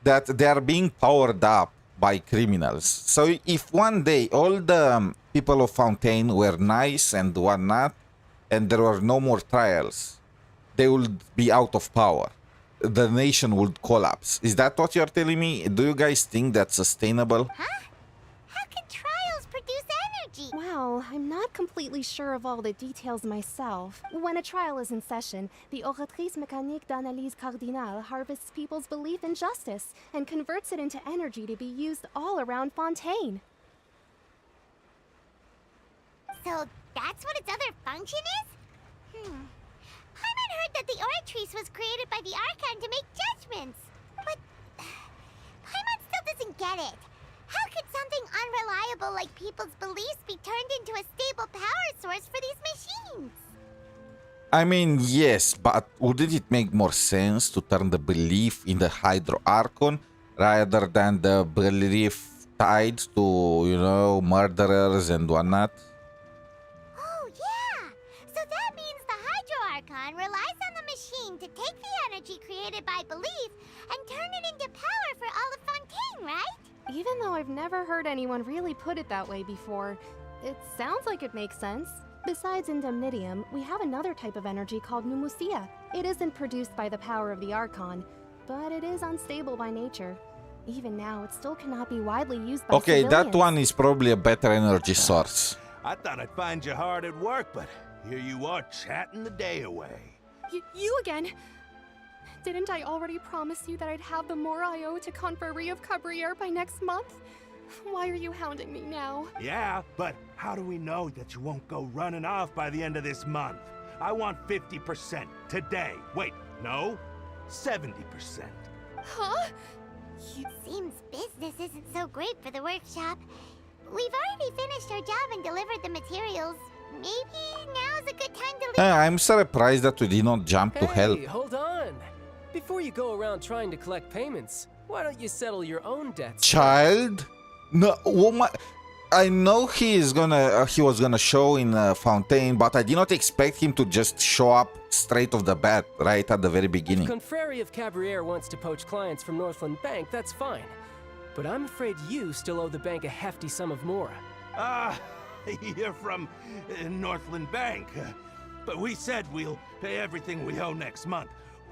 that they are being powered up by criminals. So if one day all the people of Fontaine were nice and whatnot, and there were no more trials, they would be out of power. The nation would collapse. Is that what you're telling me? Do you guys think that's sustainable? Huh? How can trials produce energy? Well, I'm not completely sure of all the details myself. When a trial is in session, the Oratrice Mécanique d'Analyse Cardinale harvests people's belief in justice and converts it into energy to be used all around Fontaine. So that's what its other function is? Paimon heard that the Oratrice was created by the Archon to make judgments. But Paimon still doesn't get it. How could something unreliable like people's beliefs be turned into a stable power source for these machines? I mean, yes, but wouldn't it make more sense to turn the belief in the Hydro Archon rather than the belief tied to, you know, murderers and whatnot. Oh, yeah! So that means the Hydro Archon relies on the machine to take the energy created by belief and turn it into power for all of Fontaine, right? Even though I've never heard anyone really put it that way before, it sounds like it makes sense. Besides indemnitium, we have another type of energy called pneumosia. It isn't produced by the power of the Archon, but it is unstable by nature. Even now, it still cannot be widely used by Okay, civilians. that one is probably a better energy source. I thought I'd find you hard at work, but here you are chatting the day away. You again? Didn't I already promise you that I'd have the more I owe to Confrérie of Cabriere by next month? Why are you hounding me now? Yeah, but how do we know that you won't go running off by the end of this month? I want 50% today. Wait, no, 70%. Huh? Seems business isn't so great for the workshop. We've already finished our job and delivered the materials. Maybe now's a good time to leave. I'm surprised that we did not jump to help. Hey, hold on. Before you go around trying to collect payments, why don't you settle your own debts? Child? No, woman. I know he was gonna show in Fontaine, but I did not expect him to just show up straight off the bat, right at the very beginning. If Confrérie of Cabriere wants to poach clients from Northland Bank, that's fine. But I'm afraid you still owe the bank a hefty sum of mora. You're from Northland Bank. But we said we'll pay everything we owe next month.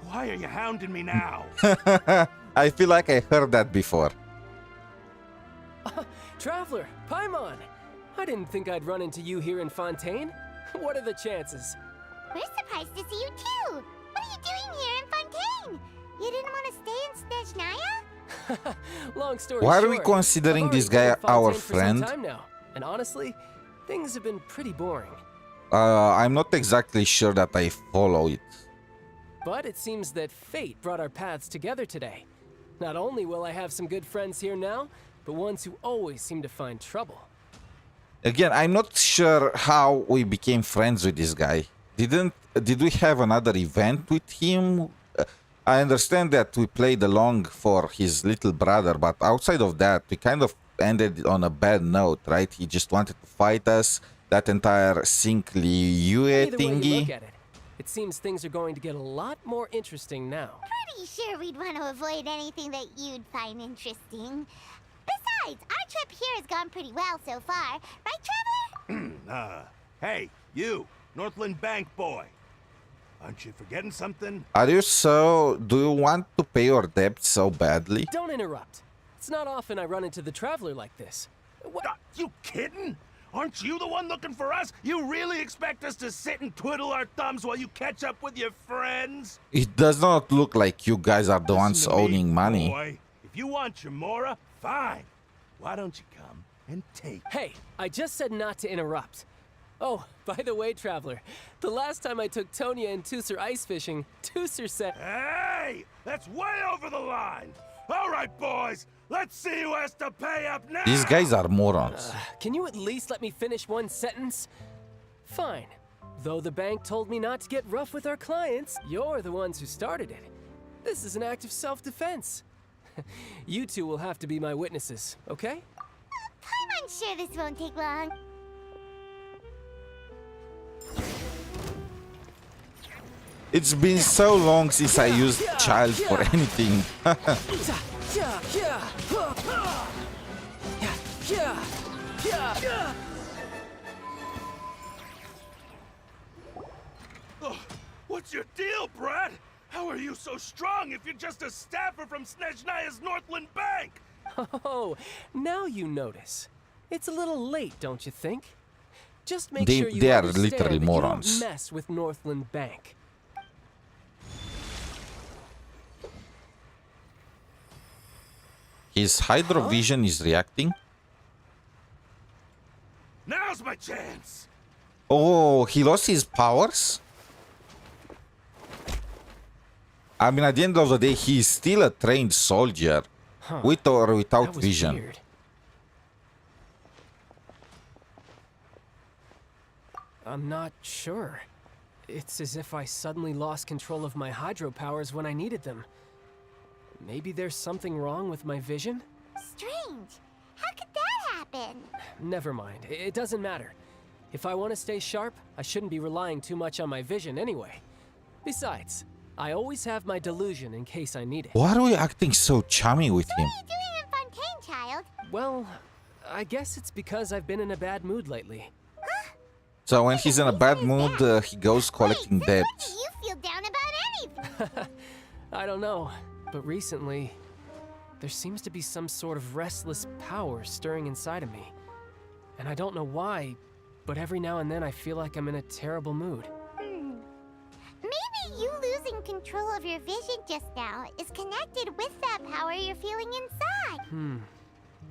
Why are you hounding me now? I feel like I heard that before. Traveler, Paimon! I didn't think I'd run into you here in Fontaine. What are the chances? We're surprised to see you too. What are you doing here in Fontaine? You didn't want to stay in Snezhnaya? Long story Why short, are we considering I've this already guy been in our Fontaine for some friend? time now, and honestly, things have been pretty boring. I'm not exactly sure that I follow it. But it seems that fate brought our paths together today. Not only will I have some good friends here now, but ones who always seem to find trouble. Again, I'm not sure how we became friends with this guy. Did we have another event with him? I understand that we played along for his little brother, but outside of that, we kind of ended on a bad note, right? He just wanted to fight us. That entire Sink Liu Either way you thingy. look at it, it seems things are going to get a lot more interesting now. Pretty sure we'd want to avoid anything that you'd find interesting. Besides, our trip here has gone pretty well so far. Right, Traveler? Hey, you, Northland Bank boy. Aren't you forgetting something? Do you want to pay your debt so badly? Don't interrupt. It's not often I run into the Traveler like this. What? You kidding? Aren't you the one looking for us? You really expect us to sit and twiddle our thumbs while you catch up with your friends? It does not look like you guys are the ones Listen to me, owning money. Boy. If you want your mora, fine. Why don't you come and take? Hey, I just said not to interrupt. Oh, by the way, Traveler, the last time I took Tonya and Tusser ice fishing, Tusser said... Hey! That's way over the line! All right, boys! Let's see who has to pay up now! These guys are morons. Can you at least let me finish one sentence? Fine. Though the bank told me not to get rough with our clients, you're the ones who started it. This is an act of self-defense. You two will have to be my witnesses, okay? I'm sure this won't take long. It's been so long since I used child for anything. Oh, what's your deal, Brad? How are you so strong if you're just a staffer from Snezhnaya's Northland Bank? Oh, now you notice. It's a little late, don't you think? Just make They- sure you they are understand literally that you morons. don't mess with Northland Bank. His hydro vision is reacting. Now's my chance! Oh, he lost his powers? I mean, at the end of the day, he's still a trained soldier. With or without That was vision. weird. I'm not sure. It's as if I suddenly lost control of my hydro powers when I needed them. Maybe there's something wrong with my vision? Strange. How could that happen? Never mind. It doesn't matter. If I want to stay sharp, I shouldn't be relying too much on my vision anyway. Besides, I always have my delusion in case I need it. Why are we acting so chummy with him? What are you doing in Fontaine, child? Well, I guess it's because I've been in a bad mood lately. So when he's in a bad mood, he goes collecting debts. You feel down about anything. I don't know, but recently, there seems to be some sort of restless power stirring inside of me. And I don't know why, but every now and then I feel like I'm in a terrible mood. Maybe you losing control of your vision just now is connected with that power you're feeling inside.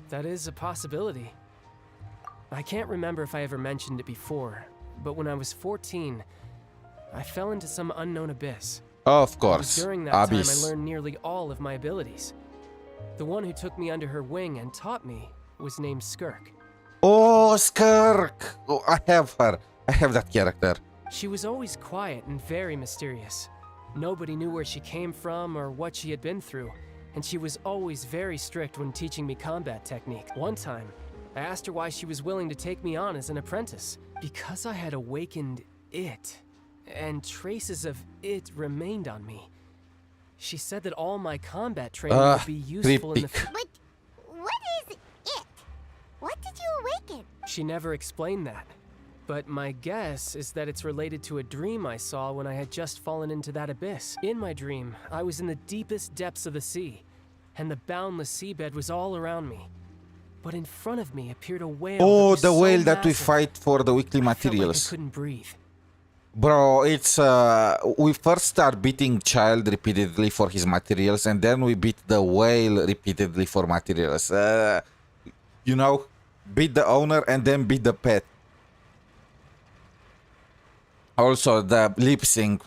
That is a possibility. I can't remember if I ever mentioned it before, but when I was 14, I fell into some unknown abyss. Of course, During that Abyss. time, I learned nearly all of my abilities. The one who took me under her wing and taught me was named Skirk. Oh, Skirk! Oh, I have her. I have that character. She was always quiet and very mysterious. Nobody knew where she came from or what she had been through, and she was always very strict when teaching me combat technique. One time, I asked her why she was willing to take me on as an apprentice. Because I had awakened it, and traces of it remained on me. She said that all my combat training would be useful in the future. But what is it? What did you awaken? She never explained that. But my guess is that it's related to a dream I saw when I had just fallen into that abyss. In my dream, I was in the deepest depths of the sea, and the boundless seabed was all around me. But in front of me appeared a whale. Oh, that the was whale so that we massive, fight for the weekly I felt like I materials. couldn't breathe. Bro, it's we first start beating child repeatedly for his materials, and then we beat the whale repeatedly for materials. You know, beat the owner and then beat the pet. Also, the lip sync.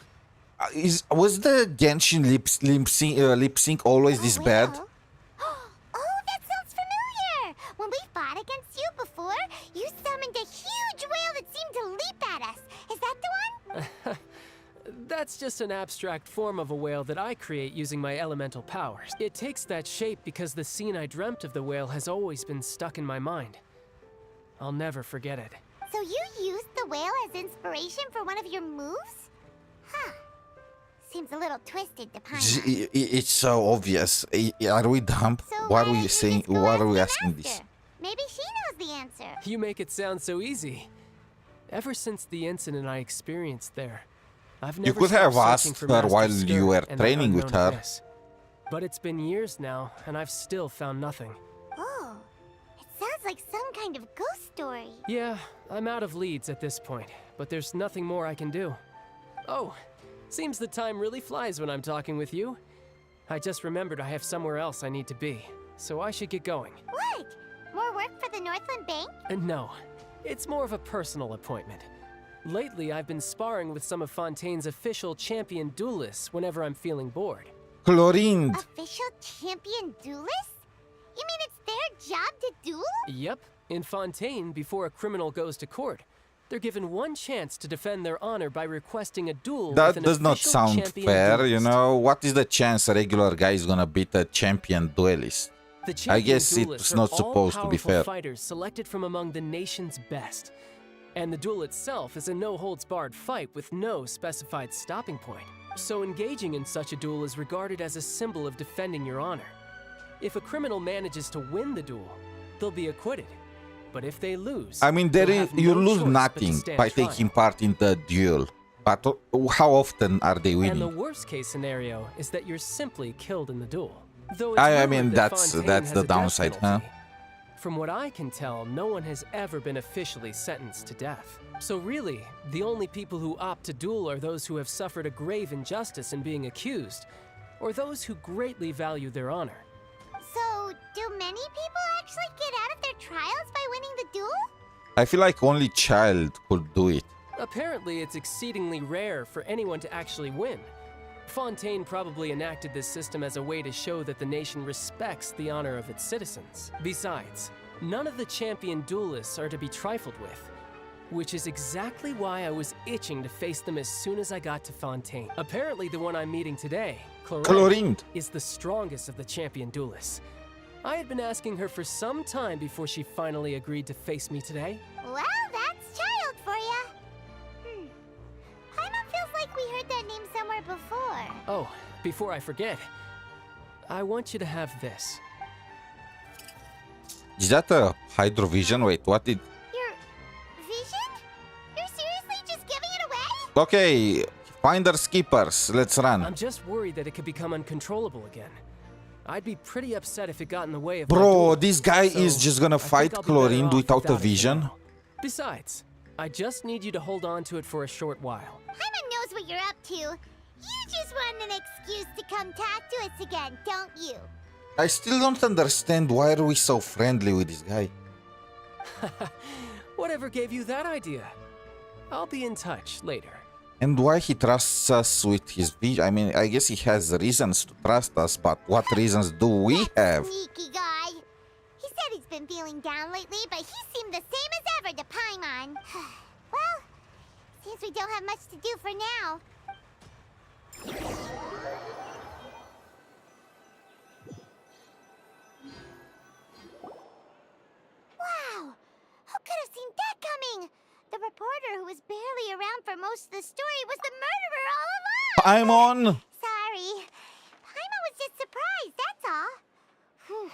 Was the Genshin lip sync always this bad? Oh, that sounds familiar! When we fought against you before, you summoned a huge whale that seemed to leap at us. Is that the one? That's just an abstract form of a whale that I create using my elemental powers. It takes that shape because the scene I dreamt of the whale has always been stuck in my mind. I'll never forget it. So you used the whale as inspiration for one of your moves? Huh. Seems a little twisted to Paimon. It's so obvious. Are we dumb? So Why are why we don't you saying? just go Why ask are we the asking this? master? Maybe she knows the answer. You make it sound so easy. Ever since the incident I experienced there, I've never You could stopped have searching asked for her Master while Skirk you were and that training with unknown her. abyss. But it's been years now, and I've still found nothing. Oh, it sounds like some kind of ghost story. Yeah, I'm out of leads at this point, but there's nothing more I can do. Oh, seems the time really flies when I'm talking with you. I just remembered I have somewhere else I need to be, so I should get going. What? More work for the Northland Bank? No, it's more of a personal appointment. Lately, I've been sparring with some of Fontaine's official champion duelists whenever I'm feeling bored. Chlorine. Official champion duelists? You mean it's their job to duel? Yep, in Fontaine, before a criminal goes to court, they're given one chance to defend their honor by requesting a duel That with an does not official sound champion fair, you duelist. know. What is the chance a regular guy is gonna beat a champion duelist? The I champion guess duelists it's are not supposed to be all-powerful fair. fighters selected from among the nation's best. And the duel itself is a no-holds-barred fight with no specified stopping point. So engaging in such a duel is regarded as a symbol of defending your honor. If a criminal manages to win the duel, they'll be acquitted. But if they lose, I mean, they'll have you no lose choice but to nothing stand by trial. taking part in the duel. But how often are they And the winning? worst-case scenario is that you're simply killed in the duel. Though it's I rumored mean, that that's Fontaine the has a death downside, huh? penalty. From what I can tell, no one has ever been officially sentenced to death. So really, the only people who opt to duel are those who have suffered a grave injustice in being accused, or those who greatly value their honor. So, do many people actually get out of their trials by winning the duel? I feel like only child could do it. Apparently, it's exceedingly rare for anyone to actually win. Fontaine probably enacted this system as a way to show that the nation respects the honor of its citizens. Besides, none of the champion duelists are to be trifled with, which is exactly why I was itching to face them as soon as I got to Fontaine. Apparently, the one I'm meeting today Chlorine is the strongest of the champion duelists. I had been asking her for some time before she finally agreed to face me today. Well, that's child for ya. Paimon feels like we heard that name somewhere before. Oh, before I forget, I want you to have this. Is that a hydrovision? Wait, what did... Your vision? You're seriously just giving it away? Okay, finders keepers, let's run. I'm just worried that it could become uncontrollable again. I'd be pretty upset if it got in the way of my Bro, duel, this guy so is just gonna I think fight I'll be better Chlorine off without a it for vision. now. Besides, I just need you to hold on to it for a short while. Paimon knows what you're up to. You just want an excuse to come talk to us again, don't you? I still don't understand why are we so friendly with this guy. Whatever gave you that idea? I'll be in touch later. And why he trusts us with his vision? I mean, I guess he has reasons to trust us, but what reasons do we have? Sneaky guy. He said he's been feeling down lately, but he seemed the same as ever to Paimon. Well, seems we don't have much to do for now. Wow! Who could have seen that coming? The reporter who was barely around for most of the story was the murderer all along! Paimon! Sorry. Paimon was just surprised, that's all. Whew.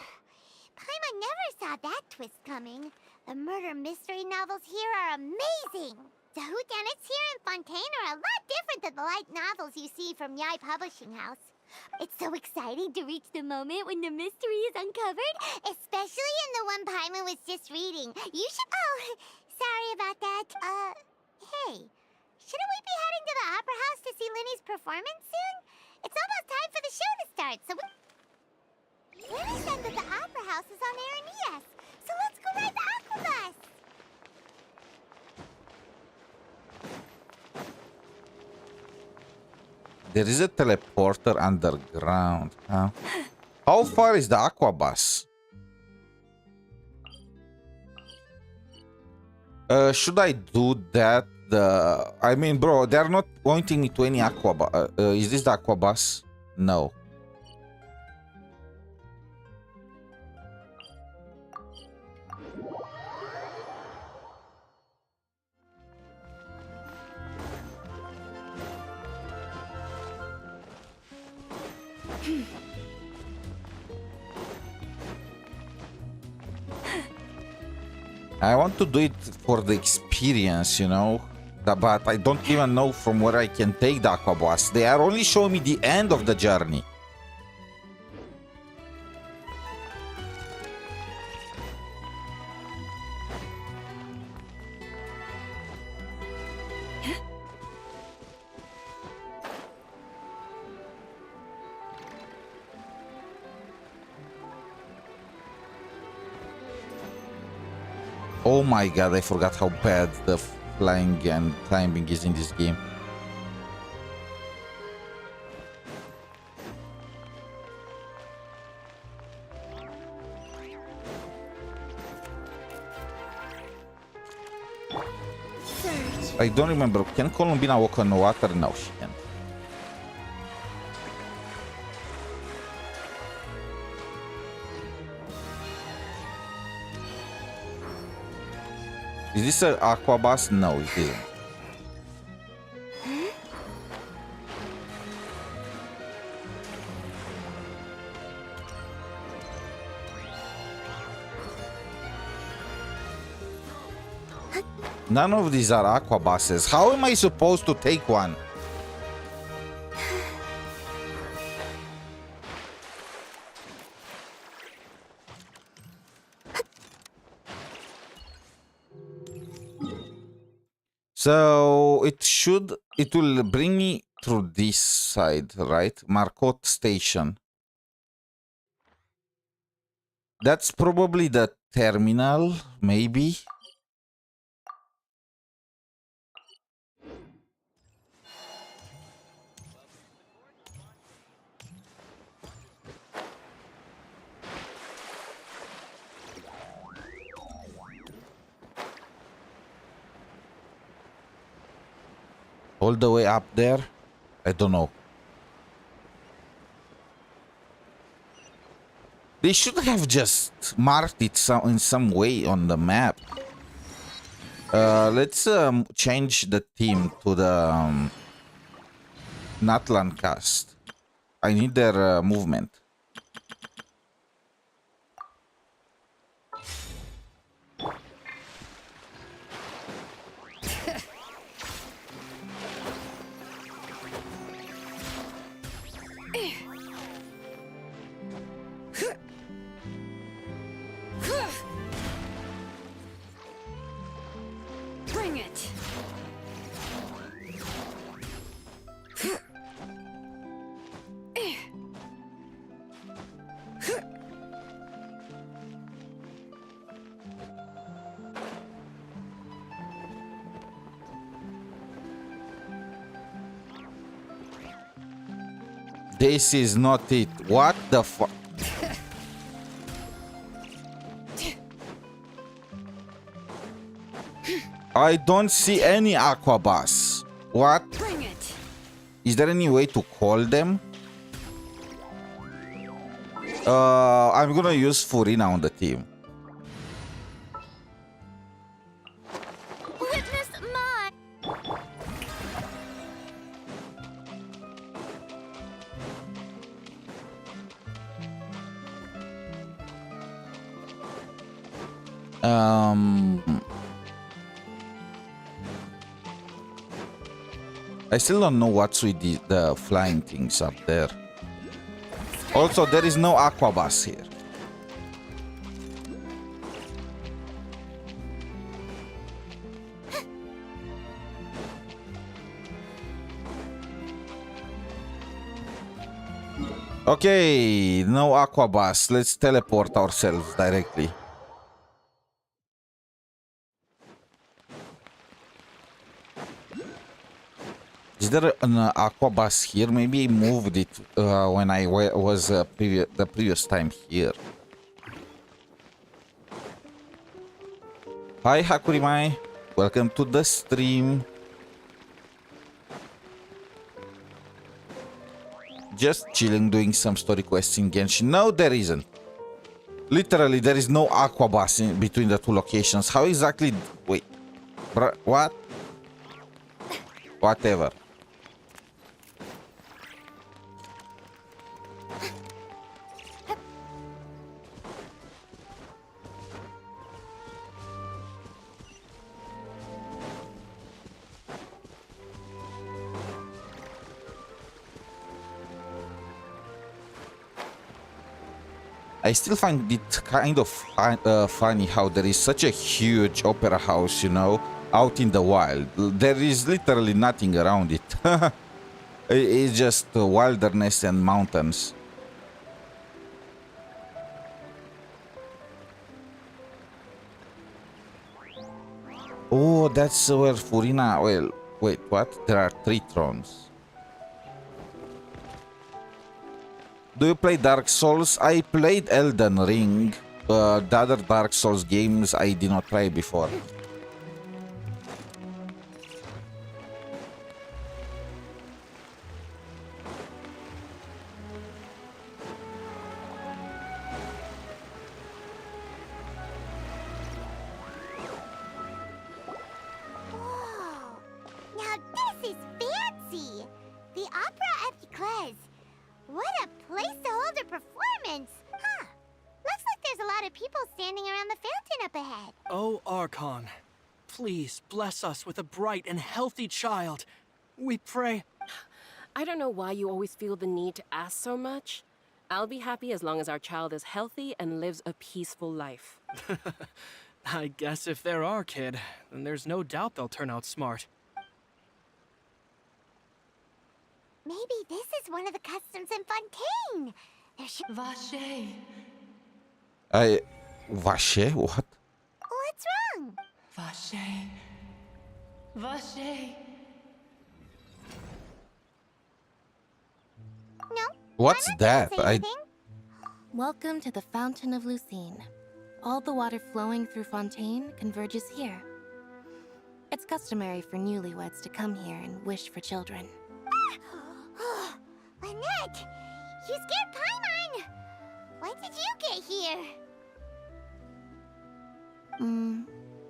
Paimon never saw that twist coming. The murder mystery novels here are amazing! The whodunits here in Fontaine are a lot different than the light novels you see from Yai Publishing House. It's so exciting to reach the moment when the mystery is uncovered, especially in the one Paimon was just reading. You should... Oh, sorry about that. Hey, shouldn't we be heading to the Opera House to see Linny's performance soon? It's almost time for the show to start, so Linny said that the Opera House is on Aranias, so let's go ride the Aquabus! There is a teleporter underground, huh? How far is the Aquabus? Should I do that? I mean, bro, they're not pointing me to any Aquabus. Is this the Aquabus? No. I want to do it for the experience, you know, but I don't even know from where I can take the Aquabus. They are only showing me the end of the journey. Oh my god, I forgot how bad the flying and climbing is in this game. I don't remember. Can Columbina walk on water? No, she can't. Is this an Aquabus? No, it isn't. None of these are Aquabuses. How am I supposed to take one? So it will bring me through this side, right? Marcotte Station. That's probably the terminal, maybe. All the way up there? I don't know. They should have just marked it in some way on the map. Let's change the theme to the Natlan cast. I need their movement. Bring it. This is not it. What the fuck? I don't see any aquabus. What? Bring it. Is there any way to call them? I'm gonna use Furina on the team. Witness mine. I still don't know what's with the flying things up there. Also, there is no aquabus here. Okay, no aquabus. Let's teleport ourselves directly. Is there an aquabus here? Maybe I moved it when I was the previous time here. Hi Hakurimai, welcome to the stream. Just chilling, doing some story quests in Genshin. No, there isn't. Literally, there is no aquabus in between the two locations. How exactly? Wait, what? Whatever. I still find it kind of funny how there is such a huge opera house, you know, out in the wild. There is literally nothing around it. It's just wilderness and mountains. Oh, that's where Furina... Well, wait, what? There are 3 thrones. Do you play Dark Souls? I played Elden Ring. The other Dark Souls games I did not try before. Now this is fancy! The Opera Epiclese. What a place to hold a performance! Huh. Looks like there's a lot of people standing around the fountain up ahead. Oh, Archon, please bless us with a bright and healthy child. We pray. I don't know why you always feel the need to ask so much. I'll be happy as long as our child is healthy and lives a peaceful life. I guess if they're our kid, then there's no doubt they'll turn out smart. Maybe this is one of the customs in Fontaine. There should... Vache. Vache? What? What's wrong? Vache. Vache. No. What's that? Welcome to the Fountain of Lucine. All the water flowing through Fontaine converges here. It's customary for newlyweds to come here and wish for children. Lynette! You scared Paimon! When did you get here?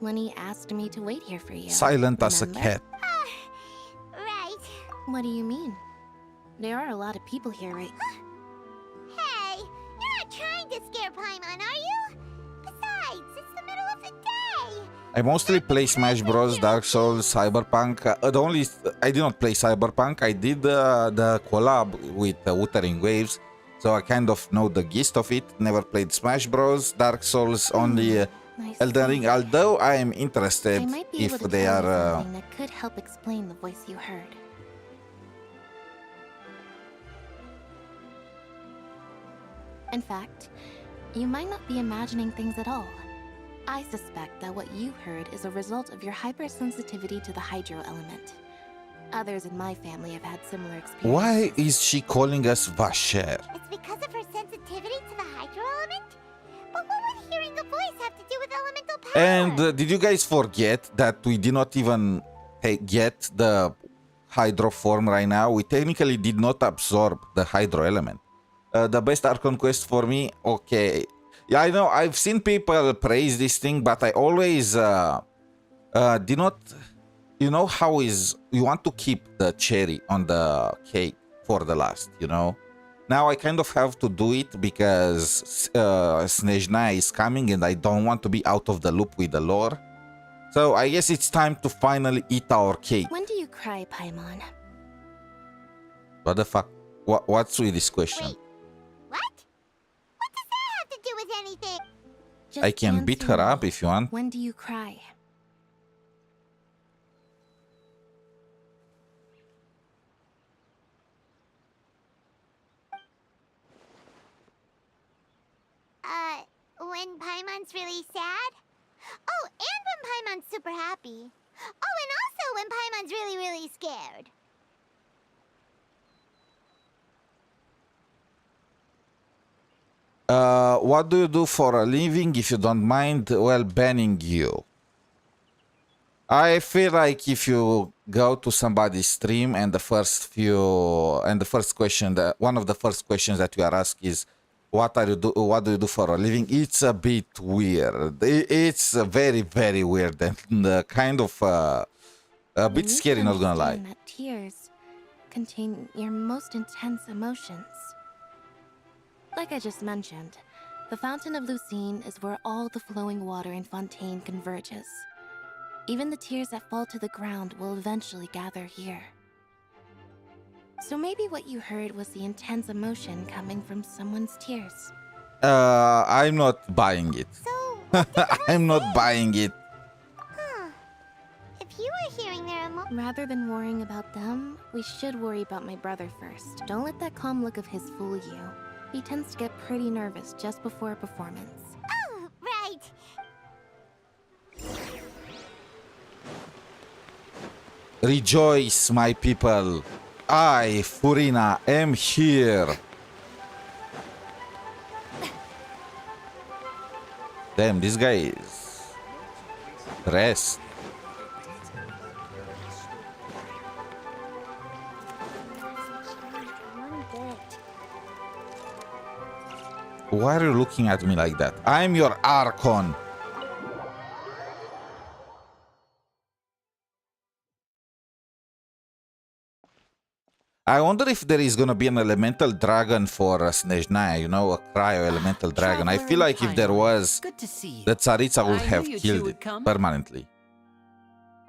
Lenny asked me to wait here for you. Silent as a remember? cat. Right. What do you mean? There are a lot of people here, right? Hey, you're not trying to scare Paimon, are you? Besides, it's the middle of the day. I mostly play Smash Bros, Dark Souls, Cyberpunk. I did not play Cyberpunk. I did the collab with Wuthering Waves, so I kind of know the gist of it. Never played Smash Bros, Dark Souls, only Elden Ring. Although I am interested I might be if able to they tell you are. something that could help explain the voice you heard. In fact, you might not be imagining things at all. I suspect that what you heard is a result of your hypersensitivity to the hydro element. Others in my family have had similar experiences. Why is she calling us Vasher? It's because of her sensitivity to the hydro element? But what would hearing a voice have to do with elemental power? And did you guys forget that we did not even get the hydro form right now? We technically did not absorb the hydro element. The best Archon quest for me, okay. Yeah, I know, I've seen people praise this thing, but I always did not... You know how is... You want to keep the cherry on the cake for the last, you know? Now I kind of have to do it because snezhnaya is coming and I don't want to be out of the loop with the lore. So I guess it's time to finally eat our cake. When do you cry, Paimon? What the fuck? What's with this question? Wait, what? What does that have to do with anything? Just I can beat her answer up me. if you want. When do you cry? When Paimon's really sad? Oh, and when Paimon's super happy. Oh, and also when Paimon's really, really scared. What do you do for a living? If you don't mind, well, banning you. I feel like if you go to somebody's stream and the first question, one of the first questions that you are asked is, what do you do for a living? It's a bit weird. It's very, very weird and kind of a bit scary, not gonna lie. That tears contain your most intense emotions. Like I just mentioned, the Fountain of Lucine is where all the flowing water in Fontaine converges. Even the tears that fall to the ground will eventually gather here. So maybe what you heard was the intense emotion coming from someone's tears. I'm not buying it. So, I'm not buying it. Huh. If you were hearing their Rather than worrying about them, we should worry about my brother first. Don't let that calm look of his fool you. He tends to get pretty nervous just before a performance. Oh, right. Rejoice, my people. I, Furina, am here. Damn, this guy is dressed. Why are you looking at me like that? I'm your Archon. I wonder if there is gonna be an elemental dragon for snezhnaya, you know, a cryo-elemental dragon. I feel like if there was, the Tsaritsa would have killed it permanently.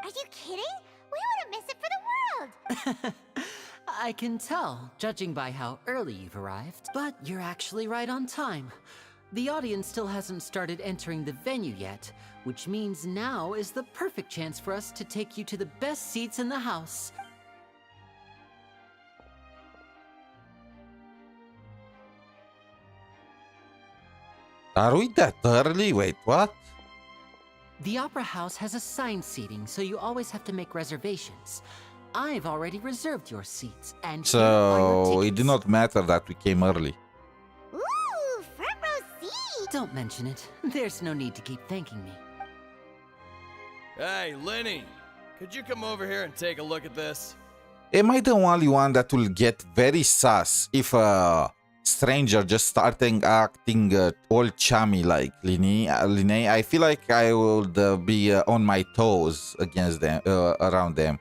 Are you kidding? We wouldn't miss it for the world. I can tell, judging by how early you've arrived. But you're actually right on time. The audience still hasn't started entering the venue yet, which means now is the perfect chance for us to take you to the best seats in the house. Are we that early? Wait, what? The Opera House has assigned seating, so you always have to make reservations. I've already reserved your seats, and So it did not matter that we came early. Ooh, front row seat. Don't mention it. There's no need to keep thanking me. Hey, Lenny, could you come over here and take a look at this? Am I the only one that will get very sus if stranger just starting acting all chummy like Linné, I feel like I would be on my toes against them, around them.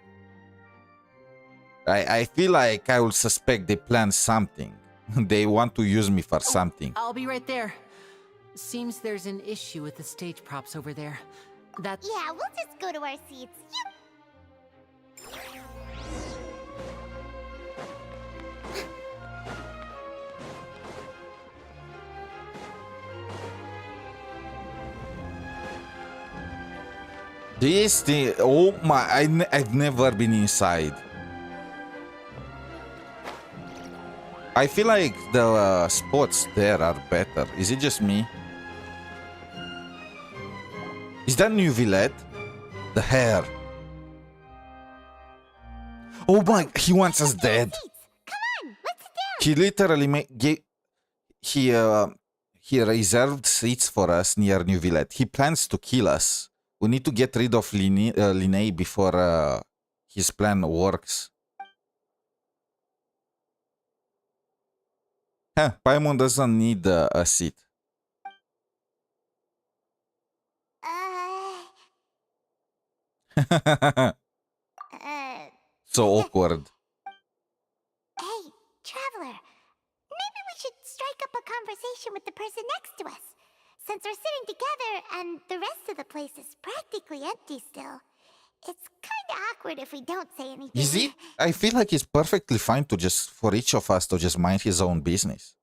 I feel like I will suspect they plan something. They want to use me for something. I'll be right there. Seems there's an issue with the stage props over there. That's... Yeah, we'll just go to our seats. This thing, oh my, I've never been inside. I feel like the spots there are better. Is it just me? Is that New Villette? The hair. Oh my, he wants us dead. He literally he reserved seats for us near New Villette. He plans to kill us. We need to get rid of Linné before his plan works. Huh, Paimon doesn't need a seat. So awkward. Hey, traveler. Maybe we should strike up a conversation with the person next to us. Since we're sitting together and the rest of the place is practically empty still, it's kind of awkward if we don't say anything. Is it? I feel like it's perfectly fine to just, for each of us to just mind his own business.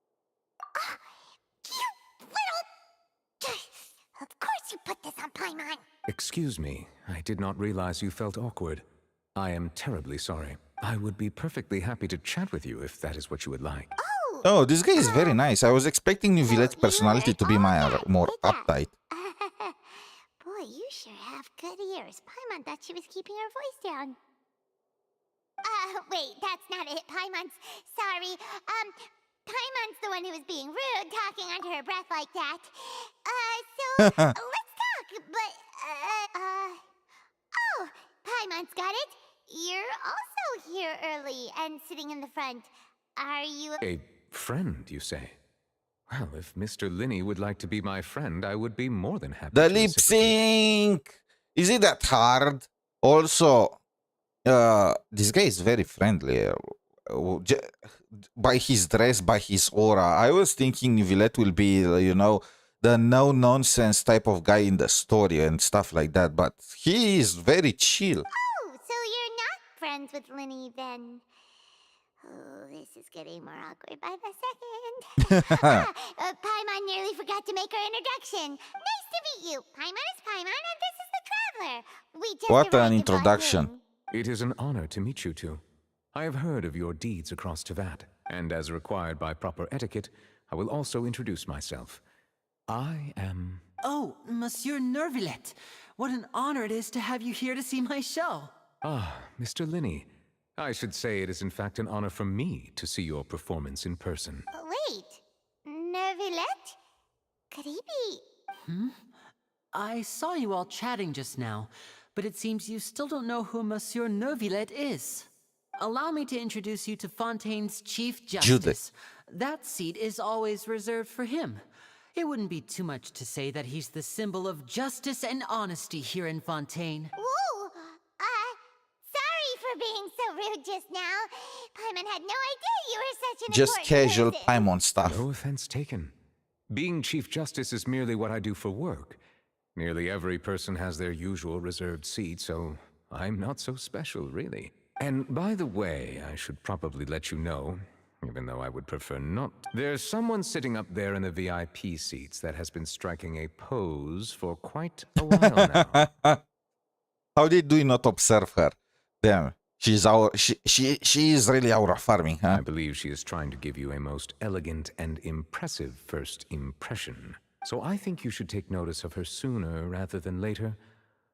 Of course you put this on Paimon. Excuse me, I did not realize you felt awkward. I am terribly sorry. I would be perfectly happy to chat with you if that is what you would like. Oh, this guy is very nice. I was expecting New Villette's personality to be more uptight. Boy, you sure have good ears. Paimon thought she was keeping her voice down. Wait, that's not it. Paimon's sorry. Paimon's the one who was being rude, talking under her breath like that. So let's talk, but, oh, Paimon's got it. You're also here early and sitting in the front. Are you a friend, you say? Well, if Mr. Linné would like to be my friend, I would be more than happy The to lip reciprocate. sync! Is it that hard? Also, this guy is very friendly. By his dress, by his aura. I was thinking Villette will be, you know, the no-nonsense type of guy in the story and stuff like that, but he is very chill. Oh, so you're not friends with Linné then? Oh, this is getting more awkward by the second. Paimon nearly forgot to make her introduction. Nice to meet you. Paimon is Paimon, and this is the Traveler. We just What an arrived in introduction. Blancheur. It is an honor to meet you two. I have heard of your deeds across Tevat, and as required by proper etiquette, I will also introduce myself. I am... Oh, Monsieur Noirceur. What an honor it is to have you here to see my show. Ah, Mr. Linné. I should say it is in fact an honor for me to see your performance in person. Wait, Noirceur? Could he be... I saw you all chatting just now, but it seems you still don't know who Monsieur Noirceur is. Allow me to introduce you to Fontaine's Chief Justice. Judith. That seat is always reserved for him. It wouldn't be too much to say that he's the symbol of justice and honesty here in Fontaine. Whoa! Sorry for being so rude just now. Paimon had no idea you were such an Just important casual person. Paimon stuff. No offense taken. Being Chief Justice is merely what I do for work. Nearly every person has their usual reserved seat, so I'm not so special, really. And by the way, I should probably let you know, even though I would prefer not. There's someone sitting up there in the VIP seats that has been striking a pose for quite a while now. How did we not observe her? Damn, she is really aura farming, huh? I believe she is trying to give you a most elegant and impressive first impression. So I think you should take notice of her sooner rather than later.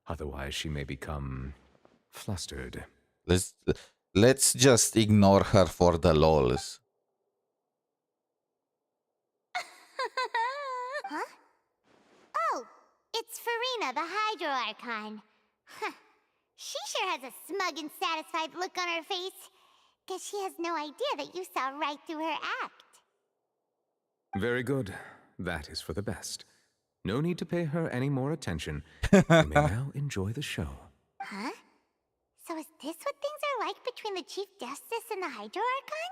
Otherwise, she may become flustered. Let's just ignore her for the lols. Huh? Oh, it's Farina, the Hydro Archon. Huh. She sure has a smug and satisfied look on her face. Guess she has no idea that you saw right through her act. Very good. That is for the best. No need to pay her any more attention. You may now enjoy the show. Huh? So is this what things are like between the Chief Justice and the Hydro Archon?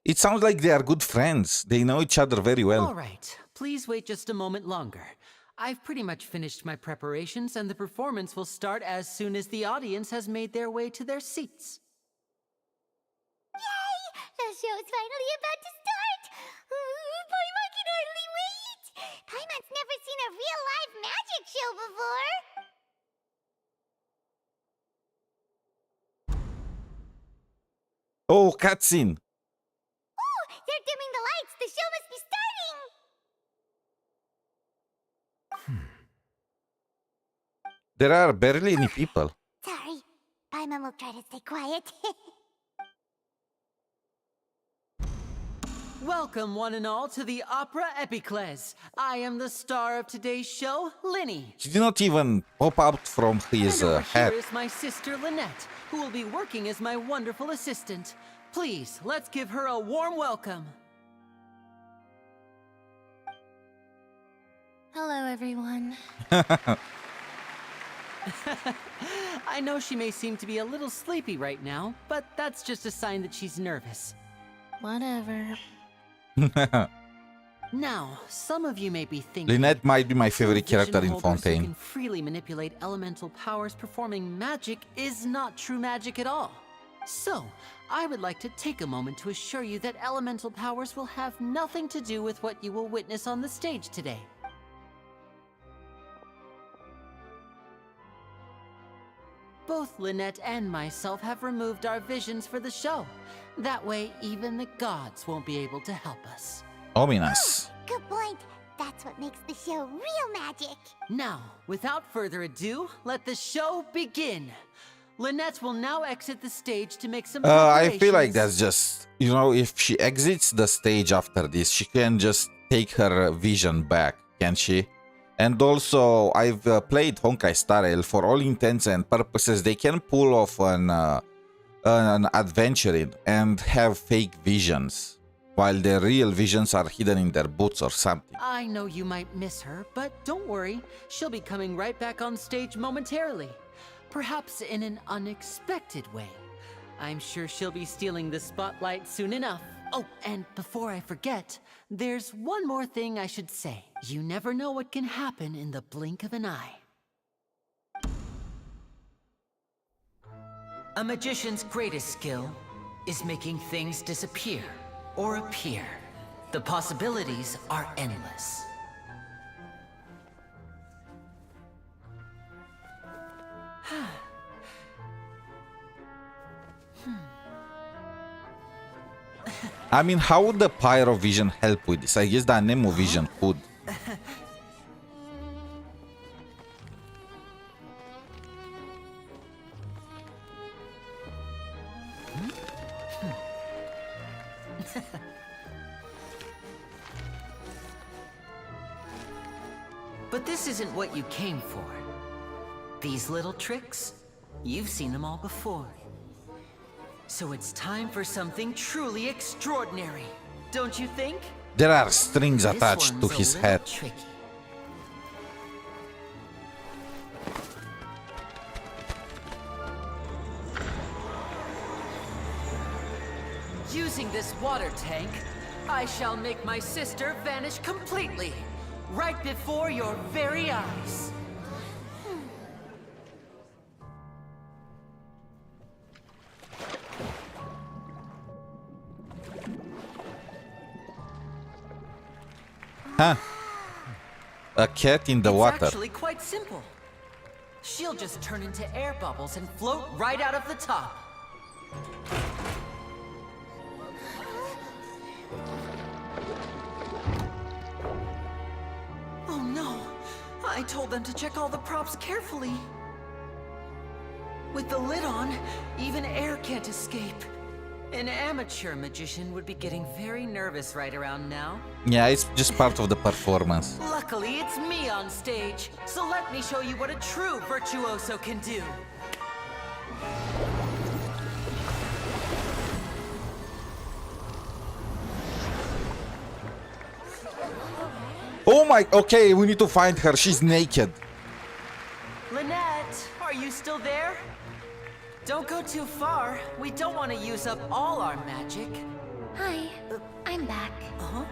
It sounds like they are good friends. They know each other very well. All right, please wait just a moment longer. I've pretty much finished my preparations, and the performance will start as soon as the audience has made their way to their seats. Yay! The show's finally about to start! Paimon can hardly wait! Paimon's never seen a real live magic show before! Oh, cutscene. Oh, they're dimming the lights! The show must be starting! There are barely any people. Sorry. Paimon will try to stay quiet. Welcome, one and all, to the Opera Epiclese. I am the star of today's show, Linny. He did not even pop out from his And over hat. here is my sister, Lynette, who will be working as my wonderful assistant. Please, let's give her a warm welcome. Hello, everyone. I know she may seem to be a little sleepy right now, but that's just a sign that she's nervous. Whatever. Now, some of you may be thinking... Lynette might be my favorite vision character in holders who Fontaine. can freely manipulate elemental powers performing magic is not true magic at all. So, I would like to take a moment to assure you that elemental powers will have nothing to do with what you will witness on the stage today. Both Lynette and myself have removed our visions for the show. That way, even the gods won't be able to help us. Ominous. Good point. That's what makes the show real magic. Now, without further ado, let the show begin. Lynette will now exit the stage to make some I feel like preparations. that's just, you know, if she exits the stage after this, she can just take her vision back, can she? And also, I've played Honkai Star Rail. For all intents and purposes, they can pull off an adventuring and have fake visions, while their real visions are hidden in their boots or something. I know you might miss her, but don't worry. She'll be coming right back on stage momentarily. Perhaps in an unexpected way. I'm sure she'll be stealing the spotlight soon enough. Oh, and before I forget, there's one more thing I should say. You never know what can happen in the blink of an eye. A magician's greatest skill is making things disappear or appear. The possibilities are endless. I mean, how would the Pyro Vision help with this? I guess the Anemo Vision could. But this isn't what you came for. These little tricks, you've seen them all before. So it's time for something truly extraordinary, don't you think? There are strings This attached to one's a his little head. tricky. Using this water tank, I shall make my sister vanish completely, right before your very eyes. Huh. A cat in the It's water. actually quite simple. She'll just turn into air bubbles and float right out of the top. Oh no! I told them to check all the props carefully. With the lid on, even air can't escape. An amateur magician would be getting very nervous right around now. Yeah, it's just part of the performance. Luckily, it's me on stage, so let me show you what a true virtuoso can do. Oh my... Okay, we need to find her. She's naked. Lynette, are you still there? Don't go too far. We don't want to use up all our magic. Hi, I'm back. Uh-huh.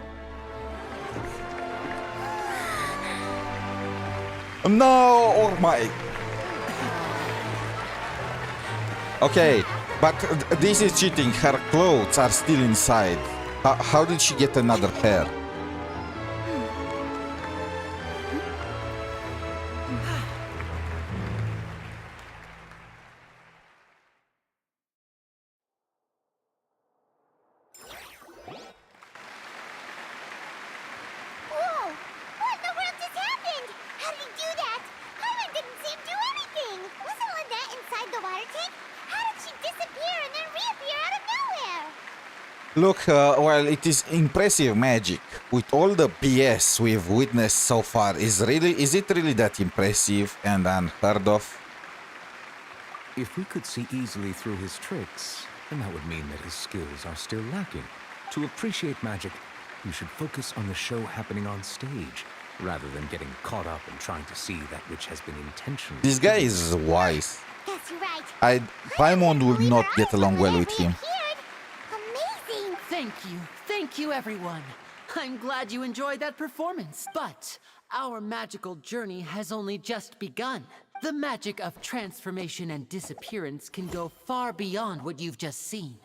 No! Oh my... Okay, but this is cheating. Her clothes are still inside. How did she get another pair? Whoa! What in the world just happened? How did he do that? Paimon didn't seem to do anything. Wasn't Lynette inside the water tank? How did she disappear and then reappear out of nowhere? Look, well, it is impressive magic. With all the BS we've witnessed so far, is it really that impressive and unheard of? If we could see easily through his tricks, then that would mean that his skills are still lacking. To appreciate magic, you should focus on the show happening on stage, rather than getting caught up in trying to see that which has been intentionally... This guy is wise. Guess you're right. Paimon would not get along well with him. Amazing! Thank you, everyone. I'm glad you enjoyed that performance. But our magical journey has only just begun. The magic of transformation and disappearance can go far beyond what you've just seen.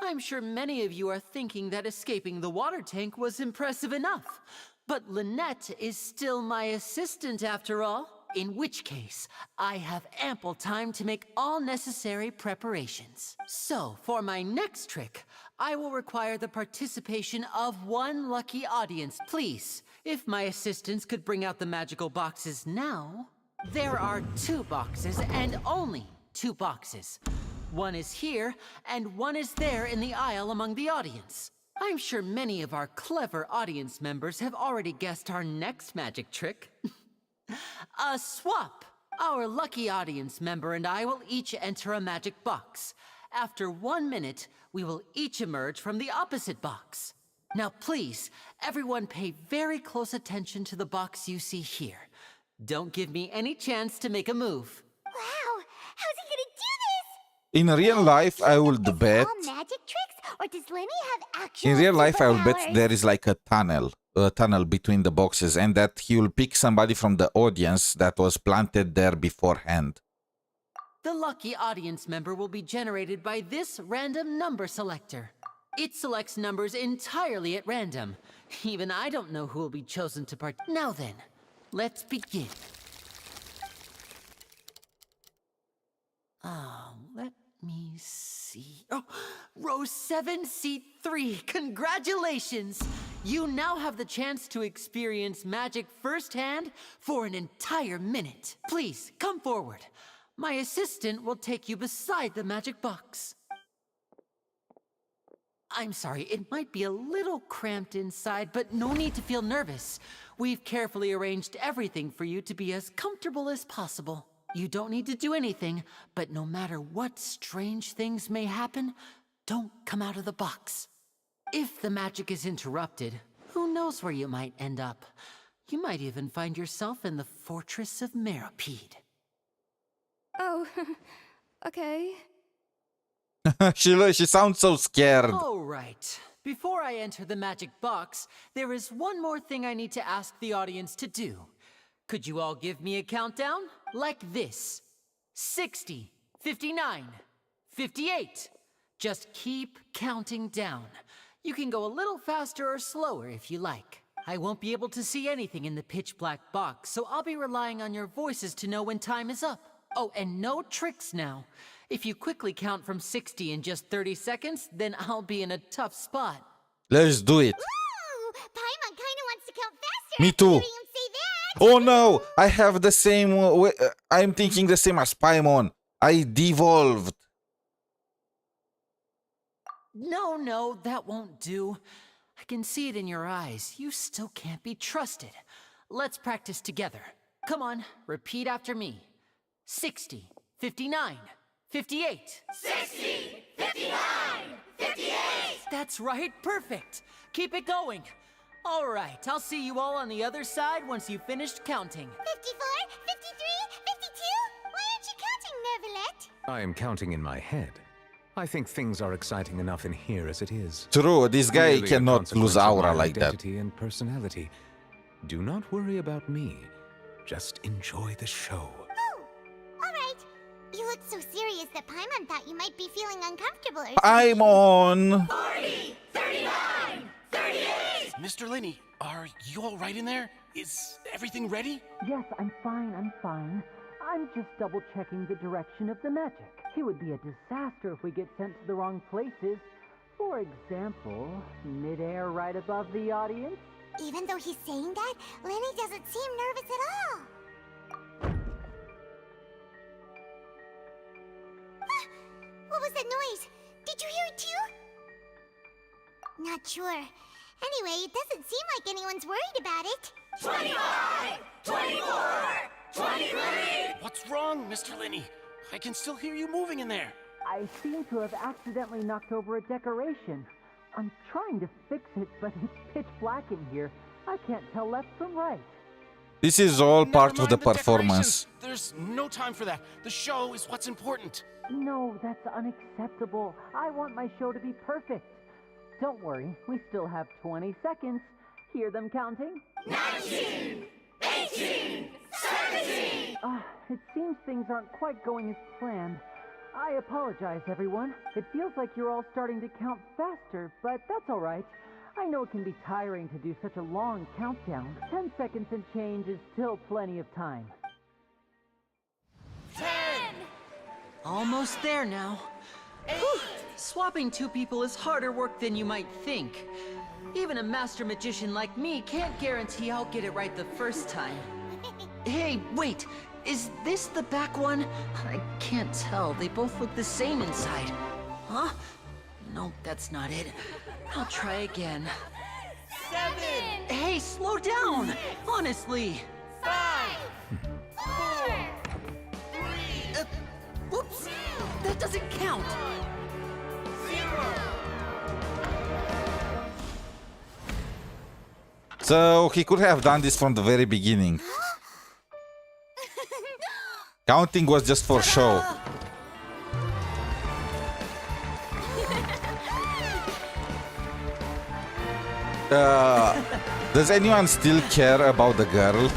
I'm sure many of you are thinking that escaping the water tank was impressive enough. But Lynette is still my assistant after all. In which case, I have ample time to make all necessary preparations. So, for my next trick, I will require the participation of one lucky audience. Please, if my assistants could bring out the magical boxes now. There are 2 boxes and only 2 boxes. One is here, and one is there in the aisle among the audience. I'm sure many of our clever audience members have already guessed our next magic trick. A swap! Our lucky audience member and I will each enter a magic box. After 1 minute, we will each emerge from the opposite box. Now please, everyone pay very close attention to the box you see here. Don't give me any chance to make a move. Wow! How's he gonna do this? In real life, I would bet... All magic tricks? Or does Lenny have actual In real life, I will bet superpowers? there is like a tunnel between the boxes, and that he will pick somebody from the audience that was planted there beforehand. The lucky audience member will be generated by this random number selector. It selects numbers entirely at random. Even I don't know who will be chosen to part. Now then, let's begin. Let me see. Oh, row 7, seat 3. Congratulations! You now have the chance to experience magic firsthand for an entire minute. Please, come forward. My assistant will take you beside the magic box. I'm sorry, it might be a little cramped inside, but no need to feel nervous. We've carefully arranged everything for you to be as comfortable as possible. You don't need to do anything, but no matter what strange things may happen, don't come out of the box. If the magic is interrupted, who knows where you might end up? You might even find yourself in the Fortress of Meropide. Oh, okay. She sounds so scared. All right. Before I enter the magic box, there is one more thing I need to ask the audience to do. Could you all give me a countdown? Like this. 60, 59, 58. Just keep counting down. You can go a little faster or slower if you like. I won't be able to see anything in the pitch black box, so I'll be relying on your voices to know when time is up. Oh, and no tricks now. If you quickly count from 60 in just 30 seconds, then I'll be in a tough spot. Let's do it. Ooh, Paimon kinda wants to count faster. Me too. Hearing him say that. Oh no, I have the same I'm thinking the same as Paimon. I devolved. No, that won't do. I can see it in your eyes. You still can't be trusted. Let's practice together. Come on, repeat after me. 60, 59, 58. 60, 59, 58! That's right, perfect. Keep it going. All right, I'll see you all on the other side once you've finished counting. 54, 53, 52? Why aren't you counting, Nervalet? I am counting in my head. I think things are exciting enough in here as it is. True, this guy Merely a cannot consequence lose of aura my like that. identity and personality. Do not worry about me. Just enjoy the show. Oh, all right. You look so serious that Paimon thought you might be feeling uncomfortable or I'm on. 40, 39, 38. Mr. Linney, are you all right in there? Is everything ready? Yes, I'm fine, I'm fine. I'm just double-checking the direction of the magic. It would be a disaster if we get sent to the wrong places. For example, mid-air right above the audience. Even though he's saying that, Lenny doesn't seem nervous at all. What was that noise? Did you hear it too? Not sure. Anyway, it doesn't seem like anyone's worried about it. 25! 24! 23! What's wrong, Mr. Linney? I can still hear you moving in there. I seem to have accidentally knocked over a decoration. I'm trying to fix it, but it's pitch black in here. I can't tell left from right. This is all part of the Never mind performance. decorations. There's no time for that. The show is what's important. No, that's unacceptable. I want my show to be perfect. Don't worry, we still have 20 seconds. Hear them counting? 19, 18, 17. It seems things aren't quite going as planned. I apologize, everyone. It feels like you're all starting to count faster, but that's all right. I know it can be tiring to do such a long countdown. 10 seconds and change is still plenty of time. 10! Almost there now. Whew. Swapping two people is harder work than you might think. Even a master magician like me can't guarantee I'll get it right the first time. Hey, wait! Is this the back one? I can't tell. They both look the same inside. Huh? No, that's not it. I'll try again. 7! Hey, slow down! Honestly! 5! 4! 3! Whoops! That doesn't count! 0! So he could have done this from the very beginning. Counting was just for show. Does anyone still care about the girl?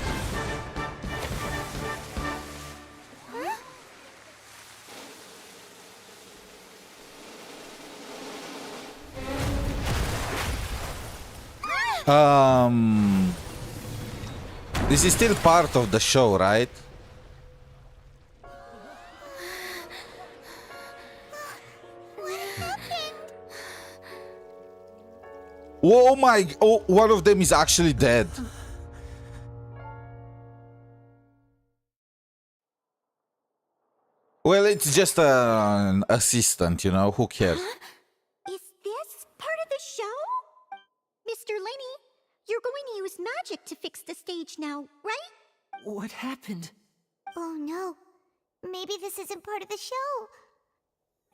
This is still part of the show, right? Oh my! Oh, one of them is actually dead. Well, it's just an assistant, you know. Who cares? Is this part of the show? Mr. Linney, you're going to use magic to fix the stage now, right? What happened? Oh no. Maybe this isn't part of the show.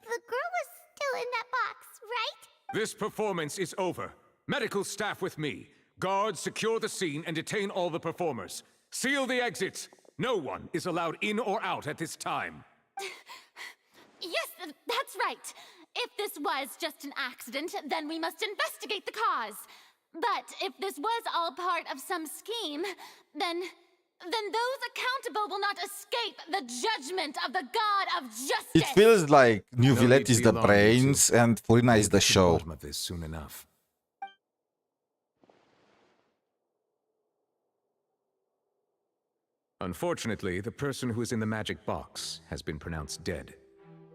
The girl was still in that box, right? This performance is over. Medical staff with me. Guards, secure the scene and detain all the performers. Seal the exits. No one is allowed in or out at this time. Yes, that's right. If this was just an accident, then we must investigate the cause. But if this was all part of some scheme, then those accountable will not escape the judgment of the God of justice. It feels like New Villette is the brains and Furina is the show. Of this soon enough. Unfortunately, the person who is in the magic box has been pronounced dead.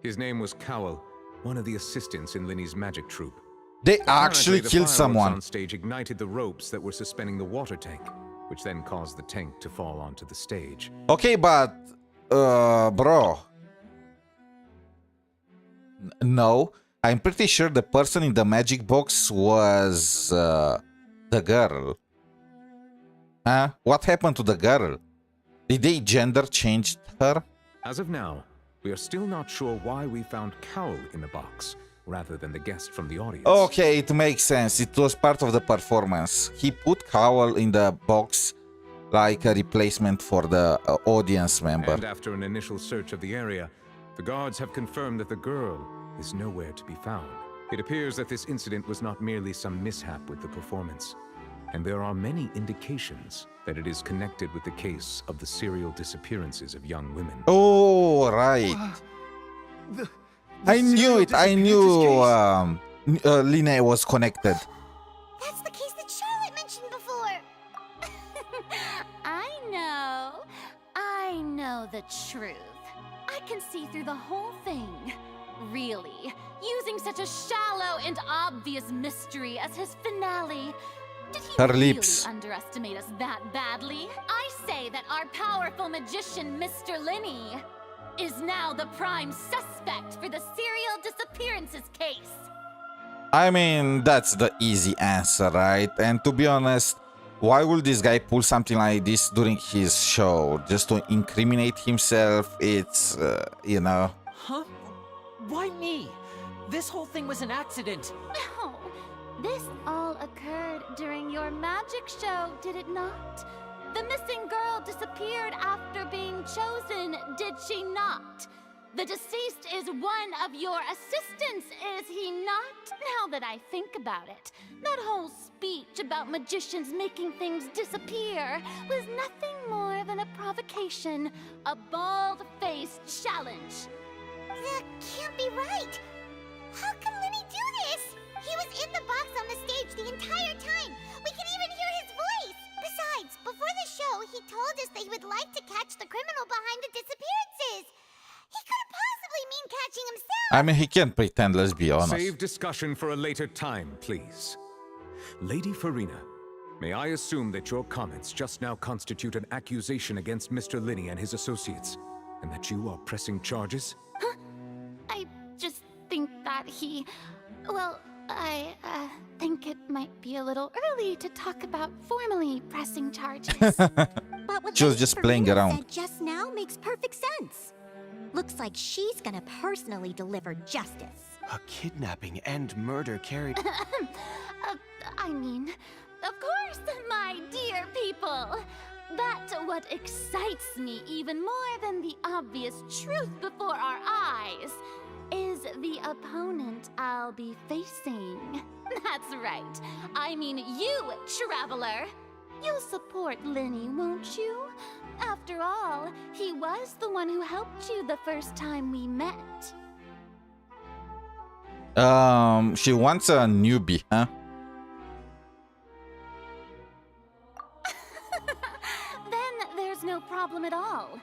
His name was Cowell, one of the assistants in Linney's magic troupe. They actually the killed fireworks someone. on stage ignited the ropes that were suspending the water tank, which then caused the tank to fall onto the stage. Okay, but bro. No, I'm pretty sure the person in the magic box was the girl. Huh? What happened to the girl? Did they gender changed her? As of now, we are still not sure why we found Cowell in the box, rather than the guest from the audience. Okay, it makes sense. It was part of the performance. He put Cowell in the box like a replacement for the audience member. And after an initial search of the area, the guards have confirmed that the girl is nowhere to be found. It appears that this incident was not merely some mishap with the performance, and there are many indications that it is connected with the case of the serial disappearances of young women. Oh, right. I knew it. I knew Line was connected. That's the case that Charlotte mentioned before. I know the truth. I can see through the whole thing. Really, using such a shallow and obvious mystery as his finale. Did he Her really lips. underestimate us that badly? I say that our powerful magician, Mr. Linney, is now the prime suspect for the serial disappearances case. I mean, that's the easy answer, right? And to be honest, why would this guy pull something like this during his show? Just to incriminate himself? It's, you know. Huh? Why me? This whole thing was an accident. No, this all occurred during your magic show, did it not? The missing girl disappeared after being chosen, did she not? The deceased is one of your assistants, is he not? Now that I think about it, that whole speech about magicians making things disappear was nothing more than a provocation, a bald-faced challenge. That can't be right. How can Linny do this? He was in the box on the stage the entire time. We can even hear his voice. Besides, before the show, he told us that he would like to catch the criminal behind the disappearances. He couldn't possibly mean catching himself. I mean, he can't pretend, let's be honest. Save discussion for a later time, please. Lady Farina, may I assume that your comments just now constitute an accusation against Mr. Linney and his associates, and that you are pressing charges? I just think that he... Well, I think it might be a little early to talk about formally pressing charges. But what She was Lady just playing Farina around. said just now makes perfect sense. Looks like she's gonna personally deliver justice. A kidnapping and murder carried... I mean, of course, my dear people. But what excites me even more than the obvious truth before our eyes is the opponent I'll be facing. That's right. I mean you, Traveler. You'll support Linny, won't you? After all, he was the one who helped you the first time we met. She wants a newbie, huh? Then there's no problem at all.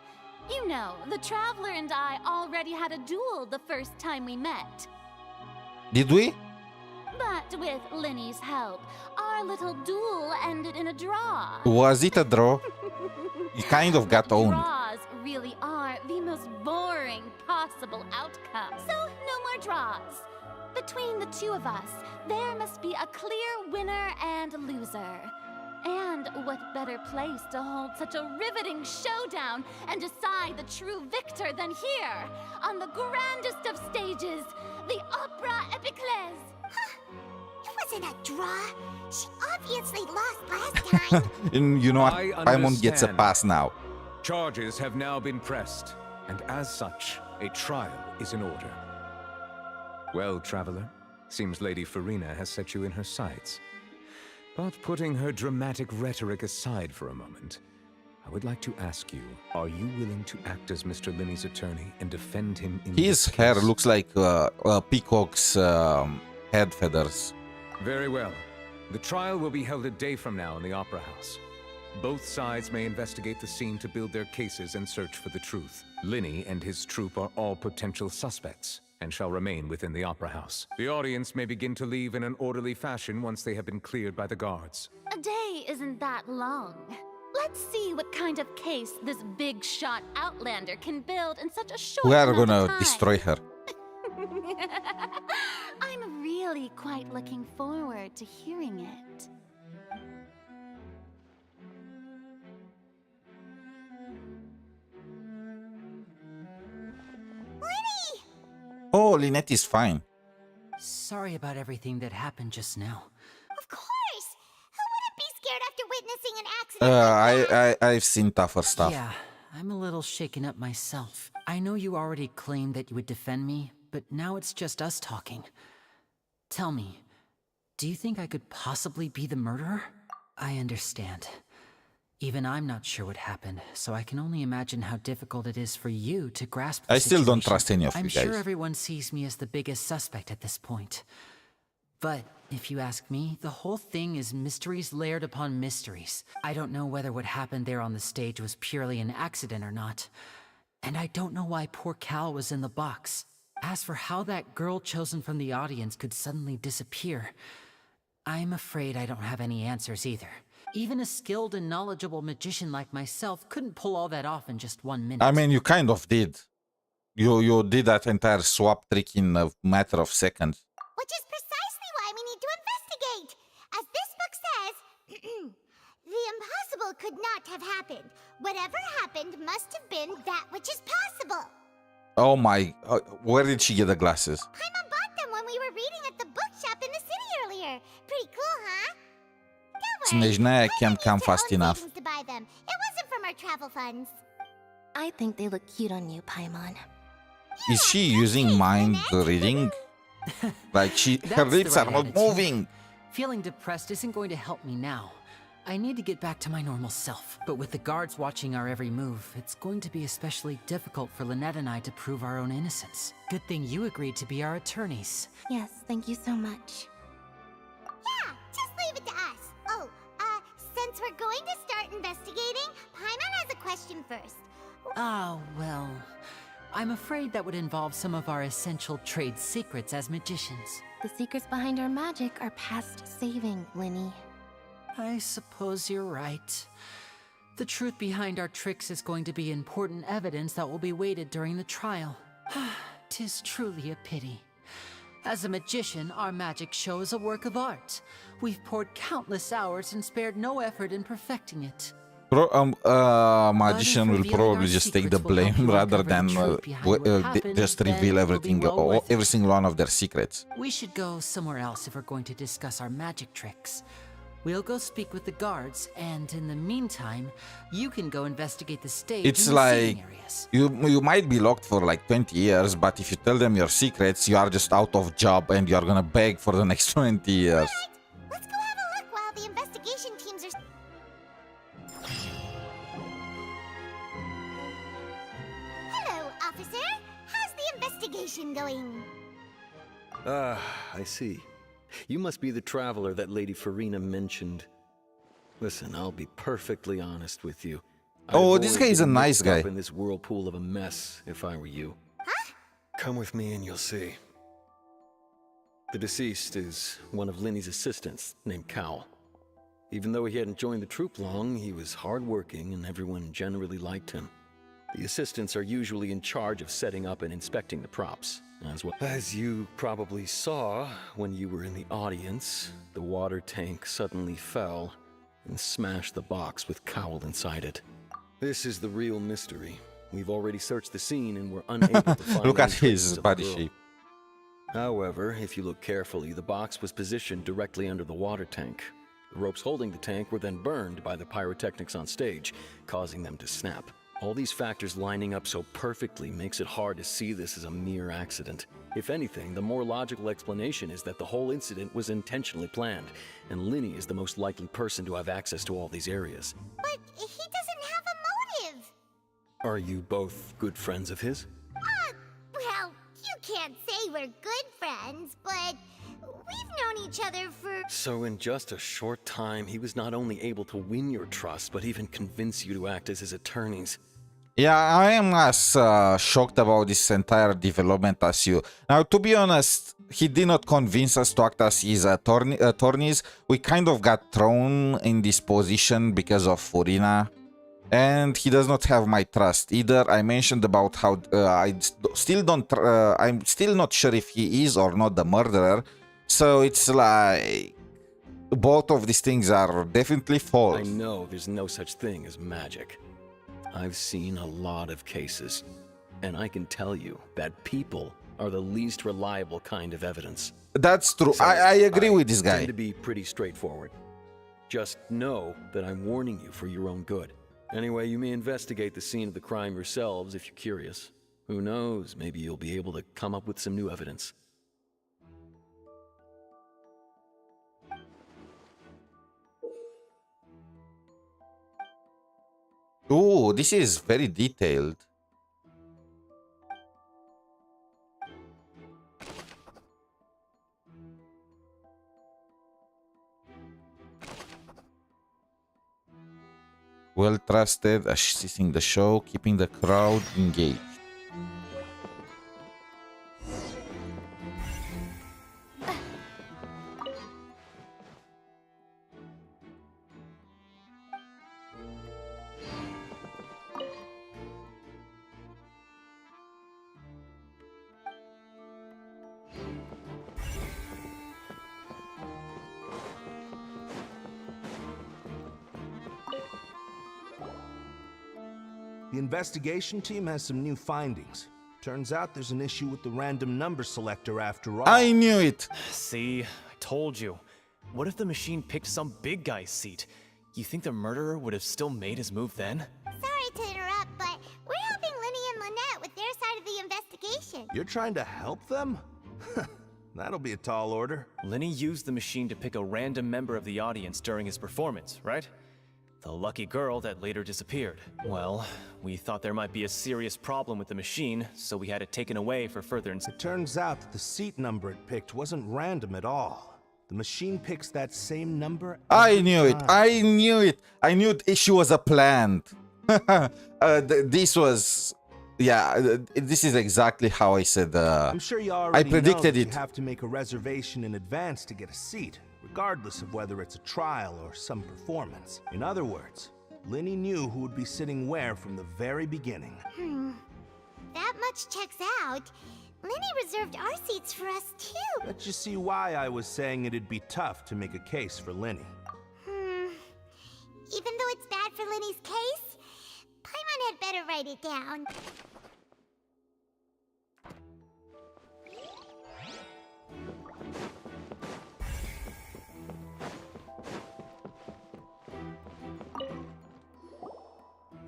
You know, the Traveler and I already had a duel the first time we met. Did we? But with Linny's help, our little duel ended in a draw. Was it a draw? You kind of got owned. Draws really are the most boring possible outcome. So, no more draws. Between the two of us, there must be a clear winner and loser. And what better place to hold such a riveting showdown and decide the true victor than here, on the grandest of stages, the Opera Epiclese. It wasn't a draw. She obviously lost last time. And you know what? I Paimon gets a understand. pass now. Charges have now been pressed, and as such, a trial is in order. Well, Traveler, seems Lady Farina has set you in her sights. But putting her dramatic rhetoric aside for a moment, I would like to ask you, are you willing to act as Mr. Linney's attorney and defend him in His this hair case? looks like a peacock's head feathers. Very well. The trial will be held a day from now in the Opera House. Both sides may investigate the scene to build their cases and search for the truth. Linney and his troupe are all potential suspects and shall remain within the Opera House. The audience may begin to leave in an orderly fashion once they have been cleared by the guards. A day isn't that long. Let's see what kind of case this big shot Outlander can build in such a short We are amount of gonna time. destroy her. I'm really quite looking forward to hearing it. Oh, Lynette is fine. sorry about everything that happened just now. Of course! Who wouldn't be scared after witnessing an accident? I've seen tougher stuff. Yeah, I'm a little shaken up myself. I know you already claimed that you would defend me, but now it's just us talking. Tell me, do you think I could possibly be the murderer? I understand. Even I'm not sure what happened, so I can only imagine how difficult it is for you to grasp the I still don't situation. trust any of you I'm guys. sure everyone sees me as the biggest suspect at this point. But if you ask me, the whole thing is mysteries layered upon mysteries. I don't know whether what happened there on the stage was purely an accident or not. And I don't know why poor Cal was in the box. As for how that girl chosen from the audience could suddenly disappear, I'm afraid I don't have any answers either. Even a skilled and knowledgeable magician like myself couldn't pull all that off in just 1 minute. I mean, you kind of did. You did that entire swap trick in a matter of seconds. Which is precisely why we need to investigate. As this book says, the impossible could not have happened. Whatever happened must have been that which is possible. Oh my... where did she get the glasses? Paimon bought them when we were reading at the bookshop in the city earlier. Pretty cool, huh? Snezhnaya can't come fast enough. To buy them. It wasn't from our travel funds. I think they look cute on you, Paimon. Is she using mind reading? Like her lips are not moving. Feeling depressed isn't going to help me now. I need to get back to my normal self. But with the guards watching our every move, it's going to be especially difficult for Lynette and I to prove our own innocence. Good thing you agreed to be our attorneys. Yes, thank you so much. Yeah, just leave it to us. Oh, since we're going to start investigating, Paimon has a question first. Oh, well, I'm afraid that would involve some of our essential trade secrets as magicians. The secrets behind our magic are past saving, Linny. I suppose you're right. The truth behind our tricks is going to be important evidence that will be weighted during the trial. 'Tis truly a pity. As a magician, our magic show is a work of art. We've poured countless hours and spared no effort in perfecting it. Magician will probably just take the blame rather than just reveal everything, every single one of their secrets. We should go somewhere else if we're going to discuss our magic tricks. We'll go speak with the guards, and in the meantime, you can go investigate the stage. It's and the like seating areas. you might be locked for like 20 years, but if you tell them your secrets, you are just out of job and you're gonna beg for the next 20 years. Let's go have a look while the investigation teams are... Hello, officer. How's the investigation going? I see. You must be the traveler that Lady Farina mentioned. Listen, I'll be perfectly honest with you. Oh, this guy is a nice guy. In this whirlpool of a mess, if I were you. Huh? Come with me and you'll see. The deceased is one of Linny's assistants, named Cal. Even though he hadn't joined the troupe long, he was hardworking and everyone generally liked him. The assistants are usually in charge of setting up and inspecting the props. As you probably saw when you were in the audience, the water tank suddenly fell and smashed the box with Cowl inside it. This is the real mystery. We've already searched the scene and were unable to find Look at any his traces of body the girl. shape. However, if you look carefully, the box was positioned directly under the water tank. The ropes holding the tank were then burned by the pyrotechnics on stage, causing them to snap. All these factors lining up so perfectly makes it hard to see this as a mere accident. If anything, the more logical explanation is that the whole incident was intentionally planned, and Linny is the most likely person to have access to all these areas. But he doesn't have a motive. Are you both good friends of his? Well, you can't say we're good friends, but we've known each other for... So in just a short time, he was not only able to win your trust, but even convince you to act as his attorneys. Yeah, I am as shocked about this entire development as you. Now, to be honest, he did not convince us to act as his attorneys. We kind of got thrown in this position because of Farina. And he does not have my trust either. I mentioned about how I'm still not sure if he is or not the murderer. So it's like both of these things are definitely false. I know there's no such thing as magic. I've seen a lot of cases, and I can tell you that people are the least reliable kind of evidence. That's true. So, I agree with this guy. Tend to be pretty straightforward. Just know that I'm warning you for your own good. Anyway, you may investigate the scene of the crime yourselves if you're curious. Who knows, maybe you'll be able to come up with some new evidence. Oh, this is very detailed. Well trusted, assisting the show, keeping the crowd engaged. The investigation team has some new findings. Turns out there's an issue with the random number selector after all. I knew it. See, I told you. What if the machine picked some big guy's seat? You think the murderer would have still made his move then? Sorry to interrupt, but we're helping Linny and Lynette with their side of the investigation. You're trying to help them? That'll be a tall order. Linny used the machine to pick a random member of the audience during his performance, right? The lucky girl that later disappeared. Well, we thought there might be a serious problem with the machine, so we had it taken away for further It turns out that the seat number it picked wasn't random at all. The machine picks that same number. I knew it. I knew it. I knew she was a plant. This was, yeah. This is exactly how I said. I'm sure you already I predicted know it. that you have to make a reservation in advance to get a seat, regardless of whether it's a trial or some performance. In other words, Linny knew who would be sitting where from the very beginning. That much checks out. Linny reserved our seats for us too. Let you see why I was saying it'd be tough to make a case for Linny. Even though it's bad for Linny's case, Paimon had better write it down.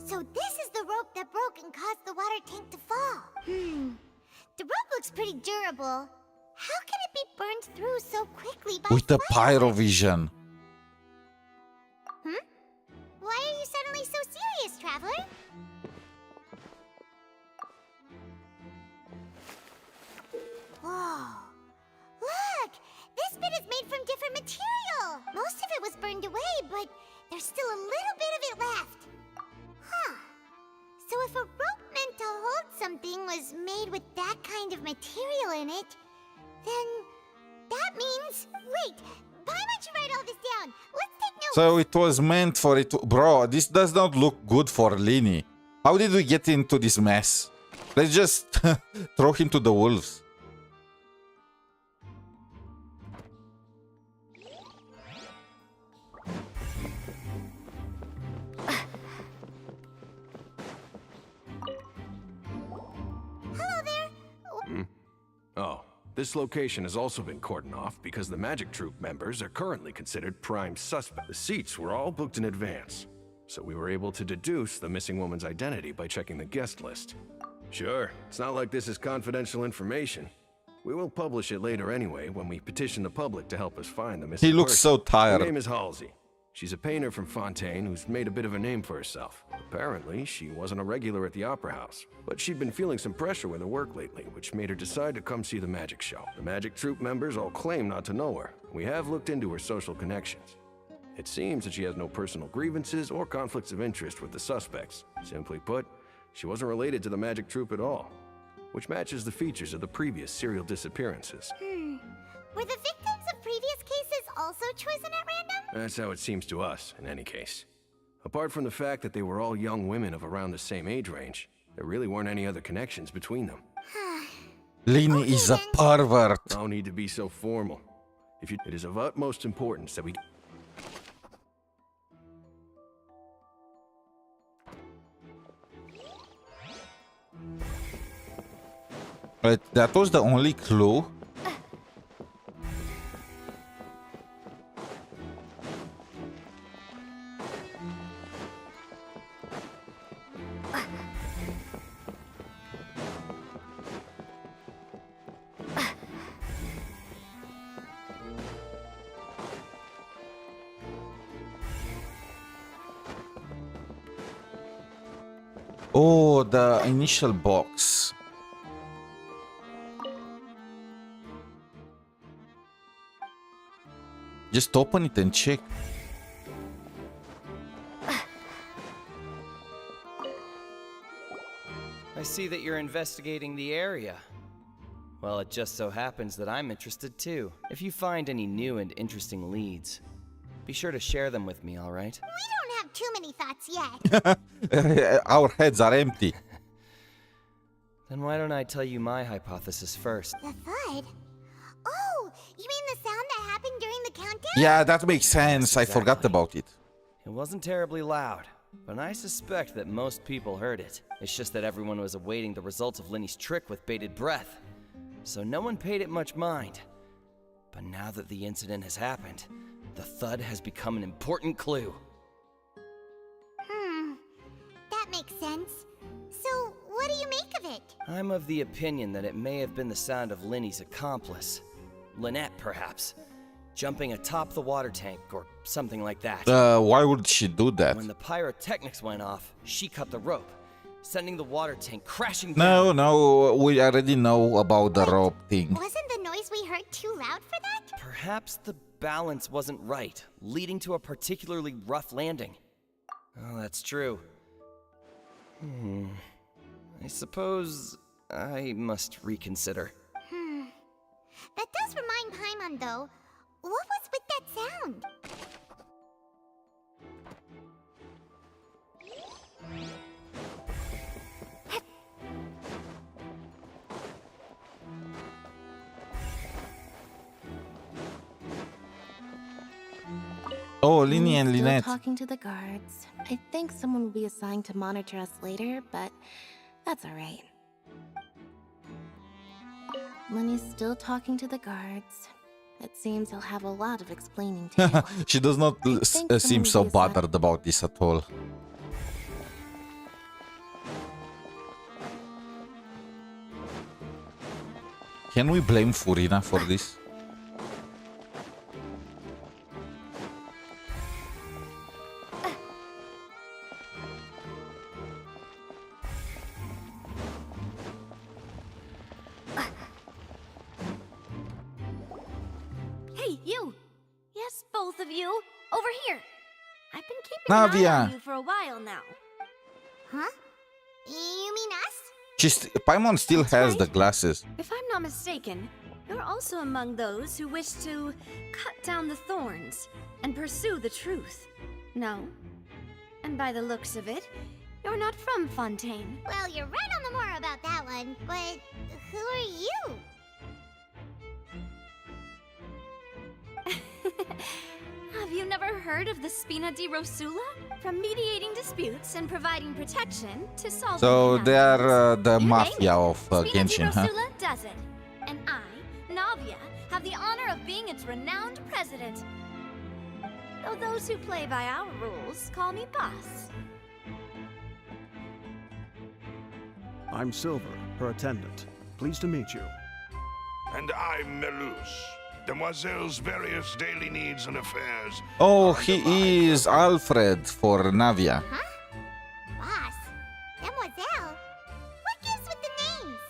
So this is the rope that broke and caused the water tank to fall. The rope looks pretty durable. How can it be burned through so quickly by With the pyrovision. Why are you suddenly so serious, Traveler? Whoa. Look! This bit is made from different material. Most of it was burned away, but there's still a little bit of it left. So if a rope meant to hold something was made with that kind of material in it, then that means... Wait, why don't you write all this down? Let's take notes. So it was meant for it to... Bro, this does not look good for Linny. How did we get into this mess? Let's just throw him to the wolves. Oh, this location has also been cordoned off because the Magic Troop members are currently considered prime suspects. The seats were all booked in advance, so we were able to deduce the missing woman's identity by checking the guest list. Sure, it's not like this is confidential information. We will publish it later anyway when we petition the public to help us find the missing He looks person. so tired. Her name is Halsey. She's a painter from Fontaine who's made a bit of a name for herself. Apparently, she wasn't a regular at the Opera House, but she'd been feeling some pressure with her work lately, which made her decide to come see the magic show. The Magic Troop members all claim not to know her. We have looked into her social connections. It seems that she has no personal grievances or conflicts of interest with the suspects. Simply put, she wasn't related to the Magic Troop at all, which matches the features of the previous serial disappearances. Were the victims of previous cases also chosen at random? That's how it seems to us, in any case. Apart from the fact that they were all young women of around the same age range, there really weren't any other connections between them. Linny is a pervert. No need to be so formal. It is of utmost importance that we... But that was the only clue? Oh, the initial box. Just open it and check. I see that you're investigating the area. Well, it just so happens that I'm interested too. If you find any new and interesting leads, be sure to share them with me, all right? We don't have too many thoughts yet. Our heads are empty. Then why don't I tell you my hypothesis first? The thud? Oh, you mean the sound that happened during the countdown? Yeah, that makes sense. I forgot about it. It wasn't terribly loud, but I suspect that most people heard it. It's just that everyone was awaiting the results of Linny's trick with bated breath, so no one paid it much mind. But now that the incident has happened, the thud has become an important clue. That makes sense. So, what do you make of it? I'm of the opinion that it may have been the sound of Linny's accomplice. Lynette, perhaps. Jumping atop the water tank or something like that. Why would she do that? When the pyrotechnics went off, she cut the rope, sending the water tank crashing down. No, we already know about the rope thing. Wasn't the noise we heard too loud for that? Perhaps the balance wasn't right, leading to a particularly rough landing. Oh, that's true. I suppose I must reconsider. That does remind Paimon, though. What was with that sound? Oh, Linny and Still Lynette. talking to the guards. I think someone will be assigned to monitor us later, but that's alright. Linny's still talking to the guards. It seems he'll have a lot of explaining to do. She does not seem so bothered about this at all. Can we blame Furina for this? Hey, you! Yes, both of you! Over here! I've been keeping an eye Navia. on you for a while now. Huh? You mean us? Paimon still has the glasses. If I'm not mistaken, you're also among those who wish to cut down the thorns and pursue the truth. No? And by the looks of it, you're not from Fontaine. Well, you're right on the more about that one, but who are you? Have you never heard of the Spina di Rosula? From mediating disputes and providing protection to solve. So they are the mafia of Genshin, huh? Rosula does it, and I, Navia, have the honor of being its renowned president. Though those who play by our rules call me boss. I'm Silver, her attendant. Pleased to meet you. And I'm Melus. Demoiselle's various daily needs and affairs. Oh, he is Alfred for Navia. Boss? Demoiselle? What gives with the names?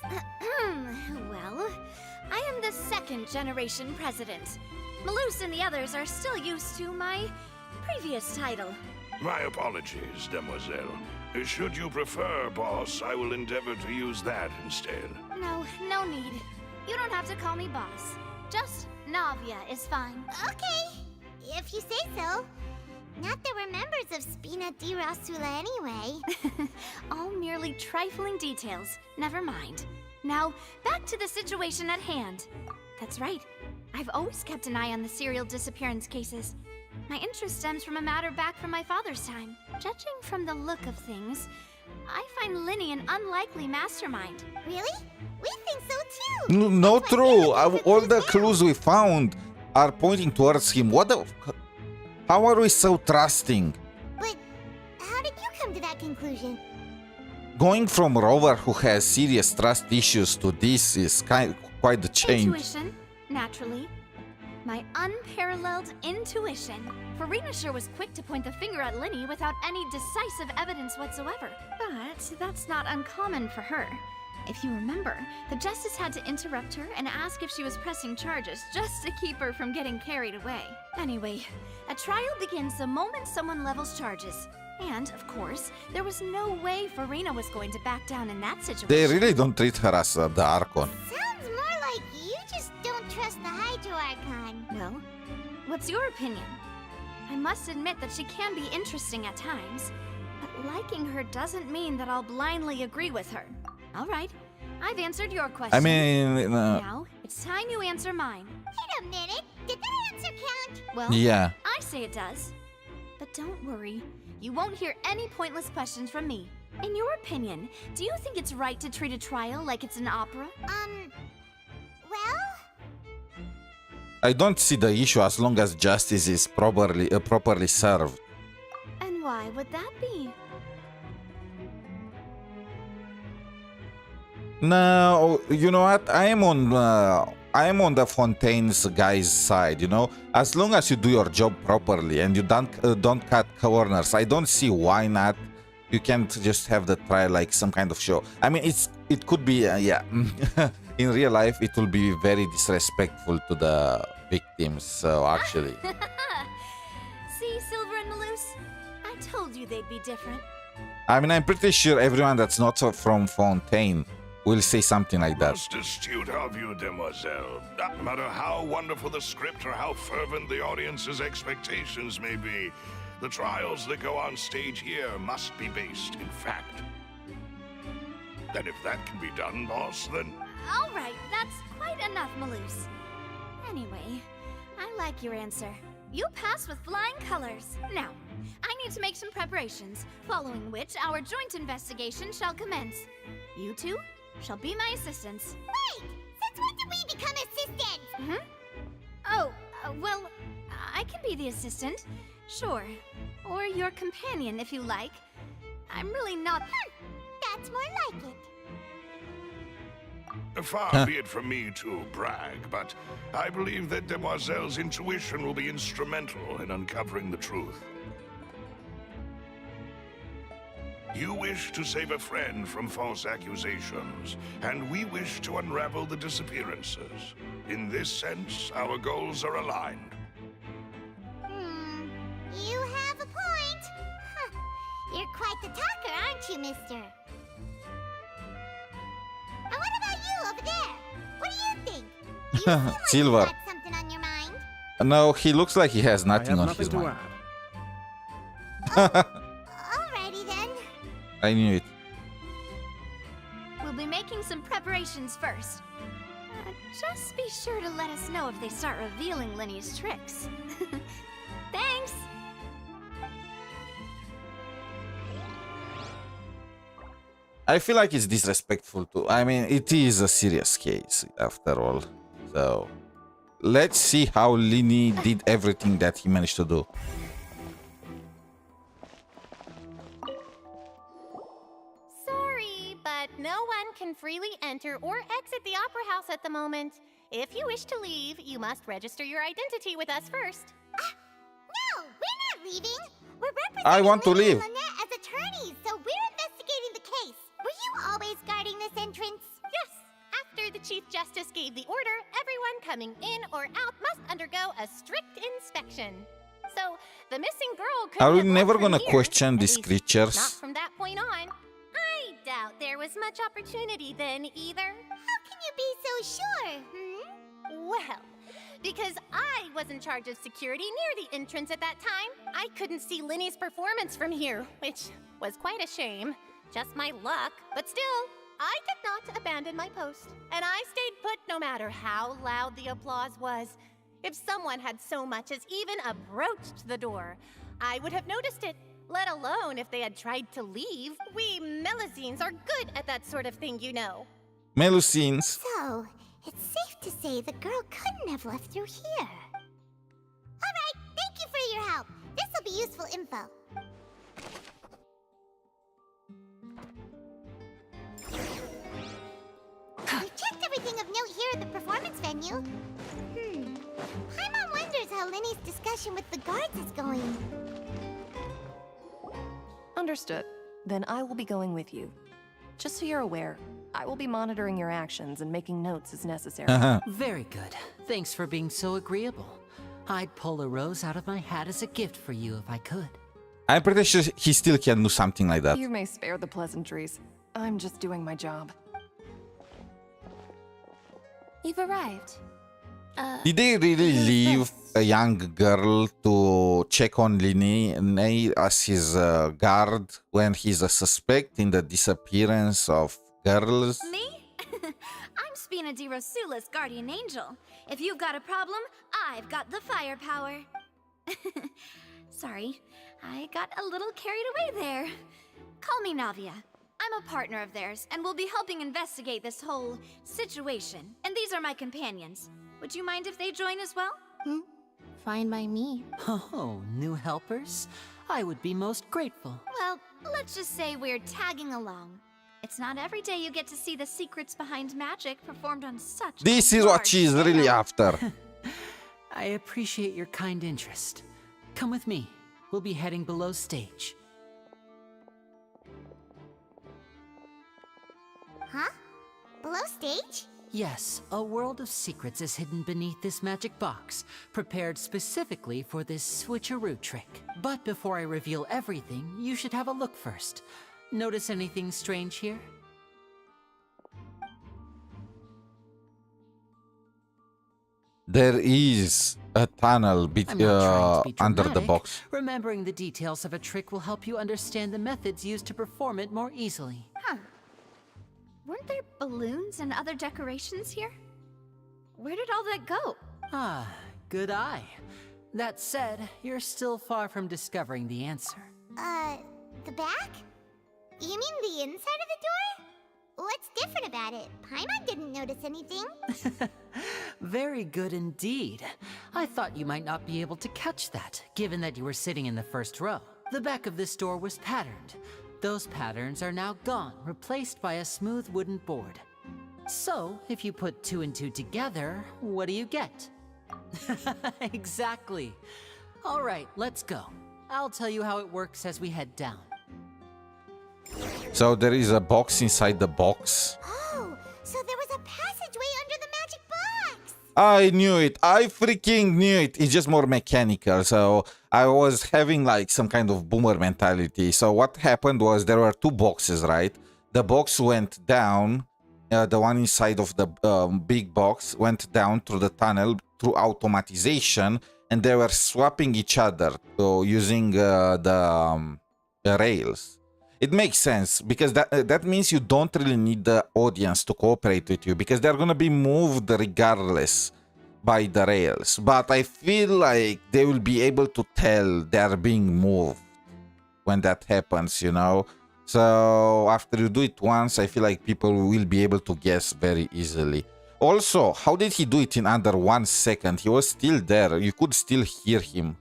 Well, I am the second generation president. Malus and the others are still used to my previous title. My apologies, Demoiselle. Should you prefer, boss, I will endeavor to use that instead. No need. You don't have to call me boss. Just Navia is fine. Okay, if you say so. Not that we're members of Spina di Rosula anyway. All merely trifling details. Never mind. Now, back to the situation at hand. That's right. I've always kept an eye on the serial disappearance cases. My interest stems from a matter back from my father's time. Judging from the look of things, I find Linny an unlikely mastermind. Really? We think so too. No, true. All the clues we found are pointing towards him. What the? How are we so trusting? But how did you come to that conclusion? Going from Rover, who has serious trust issues, to this is quite the change. Intuition, naturally. My unparalleled intuition. Remembrance was quick to point the finger at Linny without any decisive evidence whatsoever. But that's not uncommon for her. If you remember, the Justice had to interrupt her and ask if she was pressing charges just to keep her from getting carried away. Anyway, a trial begins the moment someone levels charges. And, of course, there was no way Farina was going to back down in that situation. They really don't treat her as the Archon. Sounds more like you just don't trust the Hydro Archon. Well, what's your opinion? I must admit that she can be interesting at times, but liking her doesn't mean that I'll blindly agree with her. All right, I've answered your question. I mean... Now, it's time you answer mine. Wait a minute, did that answer count? Well, yeah. I say it does. But don't worry, you won't hear any pointless questions from me. In your opinion, do you think it's right to treat a trial like it's an opera? Well? I don't see the issue as long as justice is properly served. And why would that be? No, you know what? I am on the Fontaine's guy's side. You know, as long as you do your job properly and you don't cut corners, I don't see why not. You can't just have the trial like some kind of show. I mean, it could be yeah. In real life, it will be very disrespectful to the victims. So actually, see, Silver and Maloose, I told you they'd be different. I mean, I'm pretty sure everyone that's not from Fontaine will say something like that. Most astute of you, demoiselle. No matter how wonderful the script or how fervent the audience's expectations may be, the trials that go on stage here must be based in fact. And if that can be done, boss, then... All right, that's quite enough, Maloose. Anyway, I like your answer. You passed with flying colors. Now, I need to make some preparations, following which our joint investigation shall commence. You two shall be my assistants. Wait! Since when did we become assistants? Oh, well, I can be the assistant. Sure. Or your companion, if you like. I'm really not... That's more like it. Far be it from me to brag, but I believe that Demoiselle's intuition will be instrumental in uncovering the truth. You wish to save a friend from false accusations, and we wish to unravel the disappearances. In this sense, our goals are aligned. You have a point. Huh. You're quite the talker, aren't you, mister? And what about you over there? What do you think? You seem like Silver. you got something on your mind. No, he looks like he has nothing on his mind. Alrighty then. I knew it. We'll be making some preparations first. Just be sure to let us know if they start revealing Linny's tricks. Thanks! I feel like it's disrespectful too. I mean, it is a serious case after all. So, let's see how Linny did everything that he managed to do. Sorry, but no one can freely enter or exit the Opera House at the moment. If you wish to leave, you must register your identity with us first. No, we're not leaving. We're representing I want to Linny leave. and Lynette as attorneys, so we're investigating the case. Were you always guarding this entrance? Yes. After the Chief Justice gave the order, everyone coming in or out must undergo a strict inspection. So, the missing girl could Are we have never walked from gonna here, question at these least creatures? Not from that point on. I doubt there was much opportunity then either. How can you be so sure, Well, because I was in charge of security near the entrance at that time, I couldn't see Linny's performance from here, which was quite a shame. Just my luck, but still, I did not abandon my post. And I stayed put no matter how loud the applause was. If someone had so much as even approached the door, I would have noticed it. let alone if they had tried to leave. We Melusines are good at that sort of thing, you know. Melusines. So, it's safe to say the girl couldn't have left through here. Alright, thank you for your help. This'll be useful info. We've checked everything of note here at the performance venue. Paimon wonders how Linny's discussion with the guards is going. Understood. Then I will be going with you. Just so you're aware, I will be monitoring your actions and making notes as necessary. Very good. Thanks for being so agreeable. I'd pull a rose out of my hat as a gift for you if I could. I'm pretty sure he still can do something like that. You may spare the pleasantries. I'm just doing my job. You've arrived. Did they really leave a young girl to check on Linny as his guard when he's a suspect in the disappearance of girls? Me? I'm Spina di Rosula's guardian angel. If you've got a problem, I've got the firepower. Sorry, I got a little carried away there. Call me Navia. I'm a partner of theirs, and will be helping investigate this whole situation. And these are my companions. Would you mind if they join as well? Fine by me. Oh, new helpers? I would be most grateful. Well, let's just say we're tagging along. It's not every day you get to see the secrets behind magic performed on such This is what she's really after. I appreciate your kind interest. Come with me. We'll be heading below stage. Huh? Below stage? Yes, a world of secrets is hidden beneath this magic box, prepared specifically for this switcheroo trick. But before I reveal everything, you should have a look first. Notice anything strange here? There is a tunnel I'm not trying to be under the dramatic. box. Remembering the details of a trick will help you understand the methods used to perform it more easily. Huh. Weren't there balloons and other decorations here? Where did all that go? Ah, good eye. That said, you're still far from discovering the answer. The back? You mean the inside of the door? What's different about it? Paimon didn't notice anything. Very good indeed. I thought you might not be able to catch that, given that you were sitting in the first row. The back of this door was patterned. Those patterns are now gone, replaced by a smooth wooden board. So, if you put 2 and 2 together, what do you get? Exactly. All right, let's go. I'll tell you how it works as we head down. So there is a box inside the box. Oh, so there was a passageway under the magic box! I knew it. I freaking knew it. It's just more mechanical. So I was having like some kind of boomer mentality. So what happened was there were 2 boxes, right? The box went down. The one inside of the big box went down through the tunnel through automatization, and they were swapping each other using the rails. It makes sense because that means you don't really need the audience to cooperate with you because they're gonna be moved regardless by the rails. But I feel like they will be able to tell they're being moved when that happens, you know? So after you do it once, I feel like people will be able to guess very easily. Also, how did he do it in under 1 second? He was still there. You could still hear him.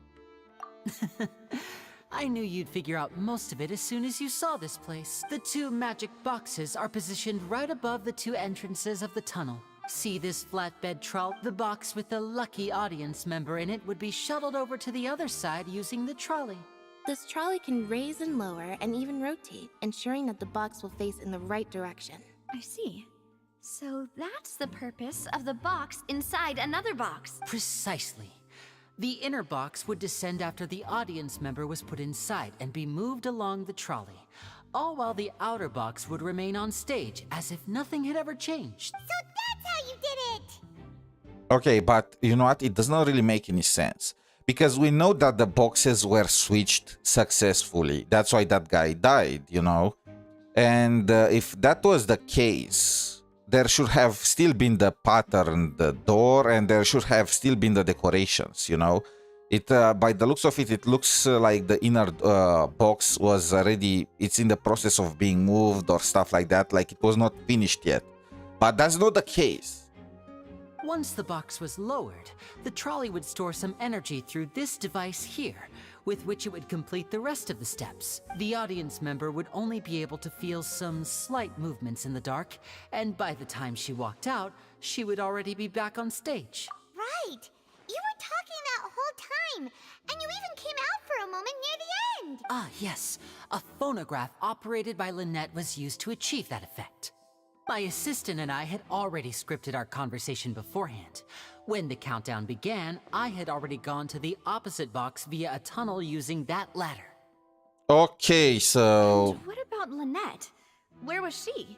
I knew you'd figure out most of it as soon as you saw this place. The 2 magic boxes are positioned right above the 2 entrances of the tunnel. See this flatbed trolley? The box with the lucky audience member in it would be shuttled over to the other side using the trolley. This trolley can raise and lower and even rotate, ensuring that the box will face in the right direction. I see. So that's the purpose of the box inside another box. Precisely. The inner box would descend after the audience member was put inside and be moved along the trolley, all while the outer box would remain on stage as if nothing had ever changed. So that's how you did it! Okay, but you know what? It does not really make any sense. Because we know that the boxes were switched successfully. That's why that guy died, you know? And if that was the case, there should have still been the pattern, the door, and there should have still been the decorations, you know? It by the looks of it, it looks like the inner box was already. It's in the process of being moved or stuff like that. Like it was not finished yet. But that's not the case. Once the box was lowered, the trolley would store some energy through this device here, with which it would complete the rest of the steps. The audience member would only be able to feel some slight movements in the dark, and by the time she walked out, she would already be back on stage. Right! You were talking that whole time, and you even came out for a moment near the end! Ah, yes. A phonograph operated by Lynette was used to achieve that effect. My assistant and I had already scripted our conversation beforehand. When the countdown began, I had already gone to the opposite box via a tunnel using that ladder. Okay, so... And what about Lynette? Where was she?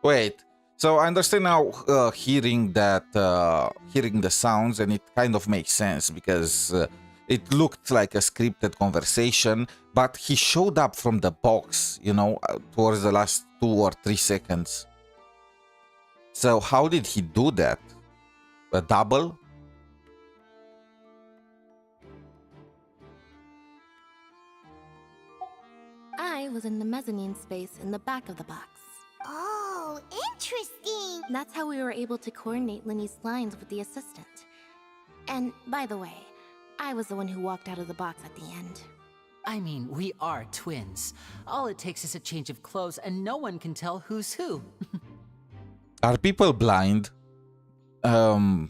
Wait. So I understand now hearing that, hearing the sounds, and it kind of makes sense because it looked like a scripted conversation, but he showed up from the box, you know, towards the last 2 or 3 seconds. So how did he do that? A double? I was in the mezzanine space in the back of the box. Oh, interesting! That's how we were able to coordinate Linny's lines with the assistant. And by the way, I was the one who walked out of the box at the end. I mean, we are twins. All it takes is a change of clothes and no one can tell who's who. Are people blind? How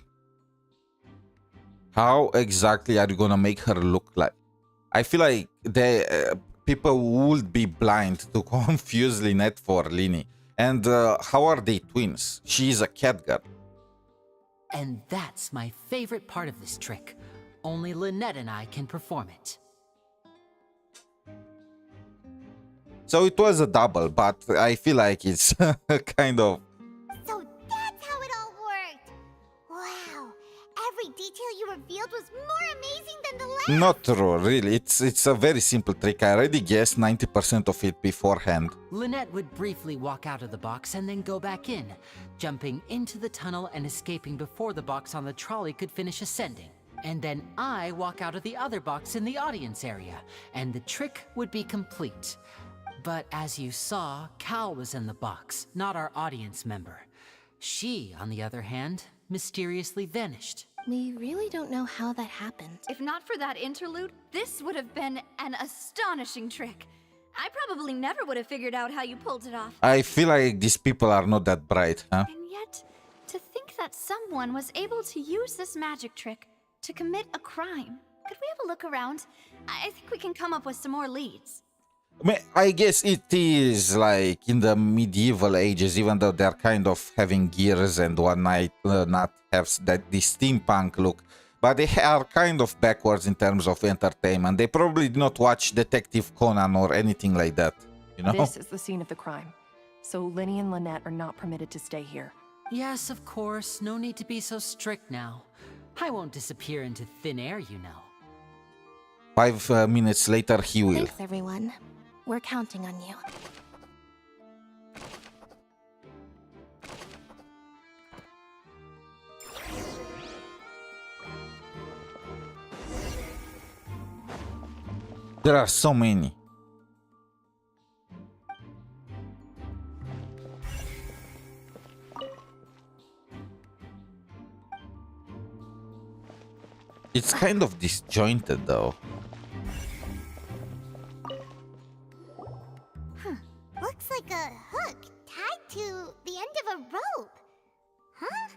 exactly are you gonna make her look like? I feel like people would be blind to confuse Lynette for Linny. And how are they twins? She's a cat girl. And that's my favorite part of this trick. Only Lynette and I can perform it. So it was a double, but I feel like it's kind of... So that's how it all worked! Wow! Every detail you revealed was more amazing than the last! Not true, really. It's a very simple trick. I already guessed 90% of it beforehand. Lynette would briefly walk out of the box and then go back in, jumping into the tunnel and escaping before the box on the trolley could finish ascending. And then I walk out of the other box in the audience area, and the trick would be complete. But as you saw, Cal was in the box, not our audience member. She, on the other hand, mysteriously vanished. We really don't know how that happened. If not for that interlude, this would have been an astonishing trick. I probably never would have figured out how you pulled it off. I feel like these people are not that bright, huh? And yet, to think that someone was able to use this magic trick to commit a crime. Could we have a look around? I think we can come up with some more leads. I guess it is like in the medieval ages, even though they're kind of having gears and whatnot, not have this steampunk look, but they are kind of backwards in terms of entertainment. They probably did not watch Detective Conan or anything like that, you know? This is the scene of the crime, so Linny and Lynette are not permitted to stay here. Yes, of course. No need to be so strict now. I won't disappear into thin air, you know. 5 minutes later, he will. Thanks, everyone. We're counting on you. There are so many. It's kind of disjointed though. Looks like a hook tied to the end of a rope. Huh?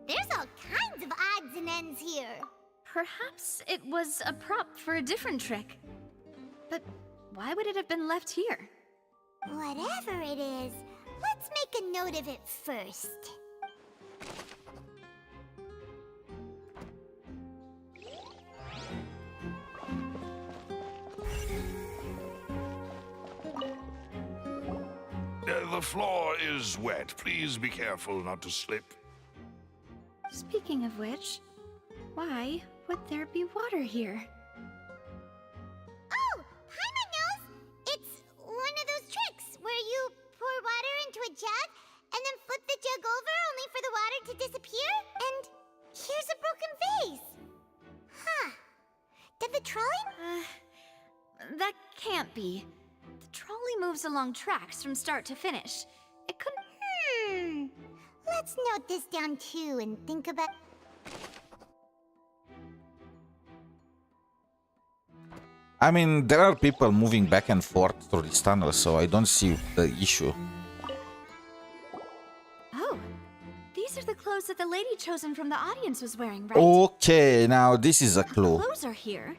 There's all kinds of odds and ends here. Perhaps it was a prop for a different trick. But why would it have been left here? Whatever it is, let's make a note of it first. The floor is wet. Please be careful not to slip. Speaking of which, why would there be water here? Oh, Paimon knows! It's one of those tricks where you pour water into a jug and then flip the jug over only for the water to disappear. And here's a broken vase. Huh. trolley? That can't be. The trolley moves along tracks from start to finish. It couldn't... Let's note this down too and think about... I mean, there are people moving back and forth through this tunnel, so I don't see the issue. Oh, these are the clothes that the lady chosen from the audience was wearing, right? Okay, now this is a clue. The clothes are here,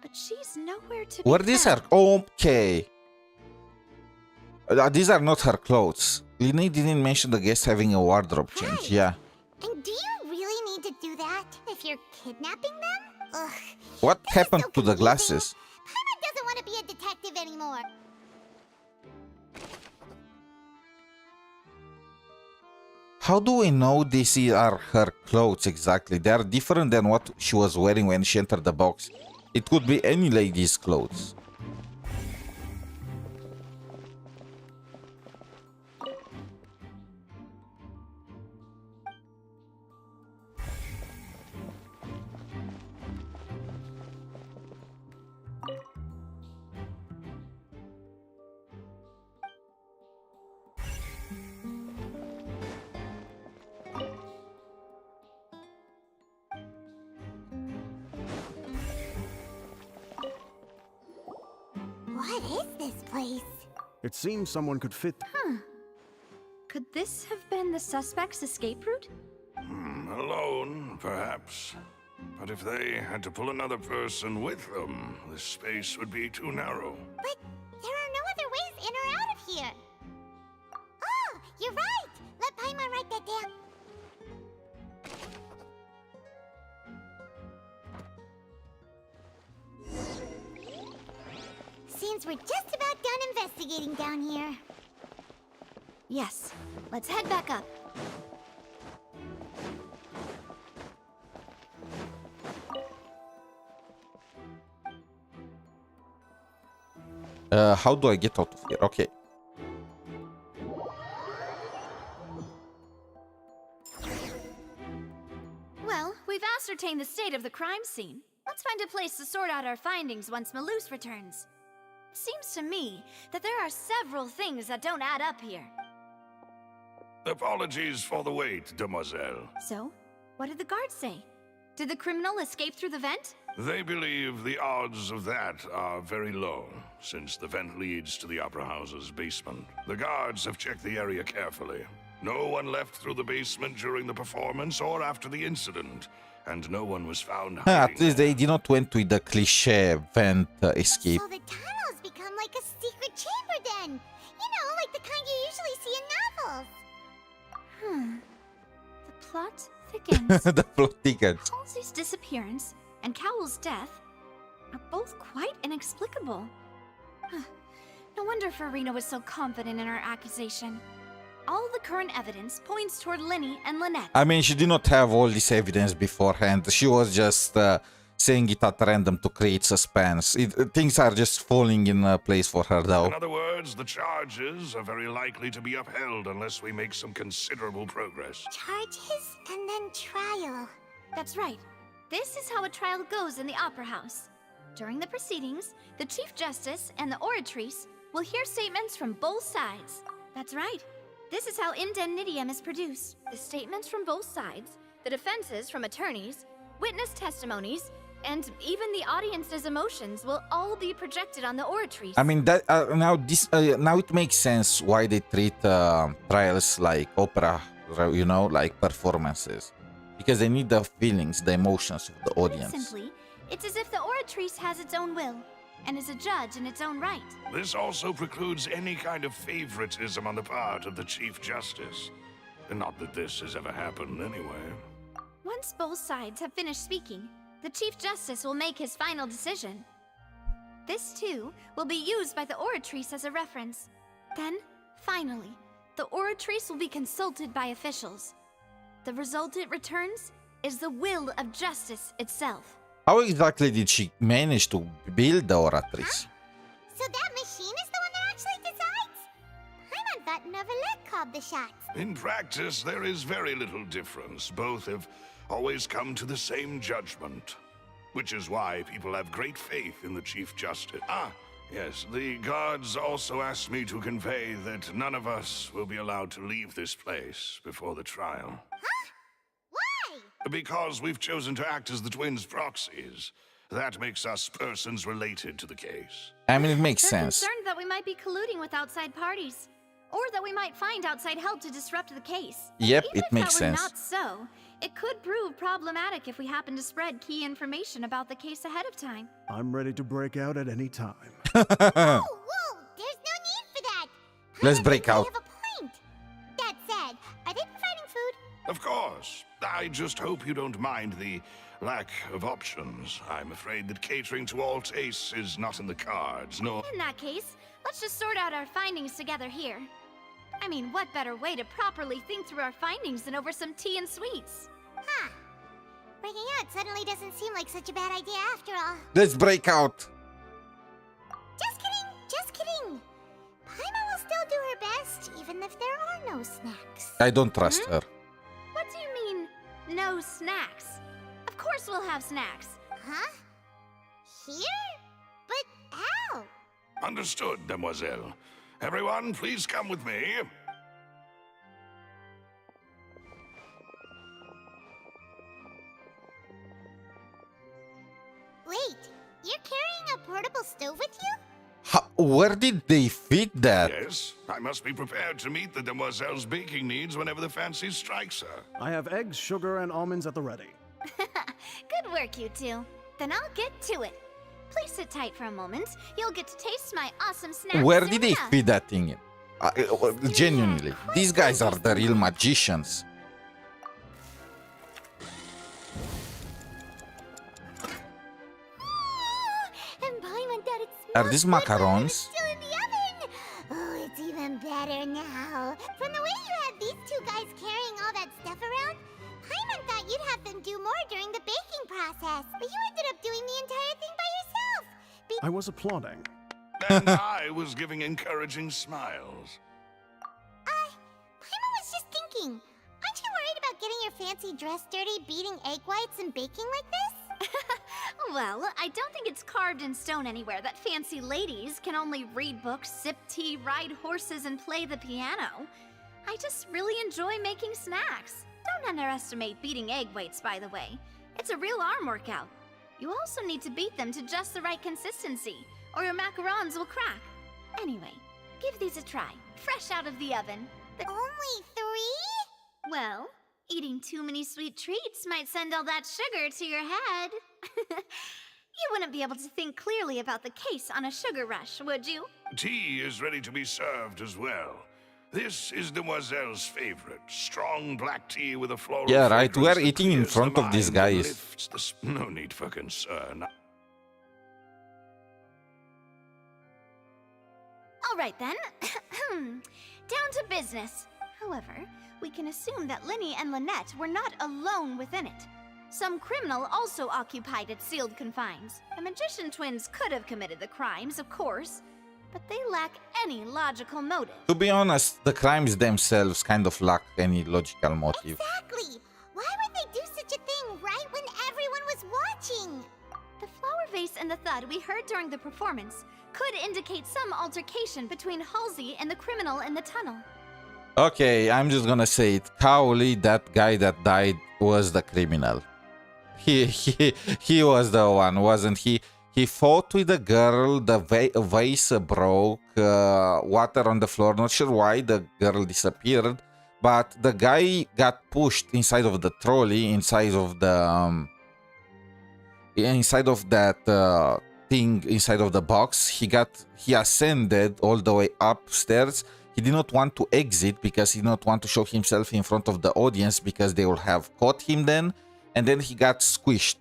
but she's nowhere to be Where these are? Okay. These are not her clothes. Lini didn't mention the guest having a wardrobe change. Yeah. And do you really need to do that if you're kidnapping them? Ugh. What happened to the glasses? Paimon doesn't want to be a detective anymore. How do we know these are her clothes exactly? They are different than what she was wearing when she entered the box. It could be any lady's clothes. What is this place? It seems someone could fit. Could this have been the suspect's escape route? Alone, perhaps. But if they had to pull another person with them, this space would be too narrow. But there are no other ways in or out of here. Oh, you're right. Let Paimon write that down. Seems we're just about done investigating down here. Yes, let's head back up. How do I get out of here? Okay. Well, we've ascertained the state of the crime scene. Let's find a place to sort out our findings once Malus returns. It seems to me that there are several things that don't add up here. Apologies for the wait, demoiselle. So, what did the guards say? Did the criminal escape through the vent? They believe the odds of that are very low, since the vent leads to the Opera House's basement. The guards have checked the area carefully. No one left through the basement during the performance or after the incident, and no one was found hiding. At least they did not went with the cliche vent escape. So the tunnels become like a secret chamber then. You know, like the kind you usually see in novels. The plot thickens. The plot thickens. Halsey's disappearance and Cowell's death are both quite inexplicable. No wonder Farina was so confident in her accusation. All the current evidence points toward Lini and Lynette. I mean, she did not have all this evidence beforehand. She was just saying it at random to create suspense. Things are just falling in place for her, though. In other words, the charges are very likely to be upheld unless we make some considerable progress. Charges and then trial. That's right. This is how a trial goes in the Opera House. During the proceedings, the Chief Justice and the Oratrice will hear statements from both sides. That's right. This is how indemnitium is produced. The statements from both sides, the defenses from attorneys, witness testimonies, and even the audience's emotions will all be projected on the Oratrice. I mean, that now it makes sense why they treat trials like opera, you know, like performances, because they need the feelings, the emotions of the audience. Simply, it's as if the Oratrice has its own will and is a judge in its own right. This also precludes any kind of favoritism on the part of the Chief Justice. Not that this has ever happened anyway. Once both sides have finished speaking, the Chief Justice will make his final decision. This, too, will be used by the Oratrice as a reference. Then, finally, the Oratrice will be consulted by officials. The result it returns is the will of justice itself. How exactly did she manage to build the Oratrice? So that machine is the one that actually decides? Paimon thought Neverlet called the shots. In practice, there is very little difference. Both have always come to the same judgment. which is why people have great faith in the Chief Justice. Ah, yes, the guards also asked me to convey that none of us will be allowed to leave this place before the trial. Huh? Why? Because we've chosen to act as the twins' proxies. That makes us persons related to the case. I mean, it makes They're sense. concerned that we might be colluding with outside parties, or that we might find outside help to disrupt the case. Yep, Even it makes if that were sense. not so, it could prove problematic if we happen to spread key information about the case ahead of time. I'm ready to break out at any time. Whoa, there's no need for that. Let's break out. I have a point. That said, are they providing food? Of course. I just hope you don't mind the lack of options. I'm afraid that catering to all tastes is not in the cards, nor... In that case, let's just sort out our findings together here. I mean, what better way to properly think through our findings than over some tea and sweets? Huh. Breaking out suddenly doesn't seem like such a bad idea after all. Let's break out. Just kidding, just kidding. Paimon will still do her best, even if there are no snacks. I don't trust her. What do you mean, no snacks? Of course we'll have snacks. Huh? Here? But how? Understood, Demoiselle. Everyone, please come with me. Wait, you're carrying a portable stove with you? Where did they fit that? Yes, I must be prepared to meet the Demoiselle's baking needs whenever the fancy strikes her. I have eggs, sugar, and almonds at the ready. Good work, you two. Then I'll get to it. Please sit tight for a moment. You'll get to taste my awesome snack. Where soon did they enough. fit that thing in? Genuinely, these guys are the real magicians. And Paimon thought it Are these macarons? still in the oven. Oh, it's even better now. From the way you had these two guys carrying all that stuff around, Paimon thought you'd have them do more during the baking process. But you ended up doing the entire thing by yourself. I was applauding. And I was giving encouraging smiles. Paimon was just thinking, aren't you worried about getting your fancy dress dirty beating egg whites and baking like this? Well, I don't think it's carved in stone anywhere that fancy ladies can only read books, sip tea, ride horses, and play the piano. I just really enjoy making snacks. Don't underestimate beating egg whites, by the way. It's a real arm workout. You also need to beat them to just the right consistency, or your macarons will crack. Anyway, give these a try, fresh out of the oven. Only 3? Well, eating too many sweet treats might send all that sugar to your head. You wouldn't be able to think clearly about the case on a sugar rush, would you? Tea is ready to be served as well. This is Demoiselle's favorite, strong black tea with a floral Yeah, right. fragrance We're that eating in clears front the of these mind and guys. lifts the no need for concern. All right then. Down to business. However, we can assume that Linny and Lynette were not alone within it. Some criminal also occupied its sealed confines. The magician twins could have committed the crimes, of course, but they lack any logical motive. To be honest, the crimes themselves kind of lack any logical motive. Exactly. Why would they do such a thing right when everyone was watching? The flower vase and the thud we heard during the performance could indicate some altercation between Halsey and the criminal in the tunnel. Okay, I'm just gonna say it. Cowley, that guy that died, was the criminal. He was the one, wasn't he? He fought with the girl, the vase broke, water on the floor. Not sure why the girl disappeared, but the guy got pushed inside of the trolley, inside of the inside of that thing, inside of the box. He ascended all the way upstairs. He did not want to exit because he did not want to show himself in front of the audience because they will have caught him then. And then he got squished.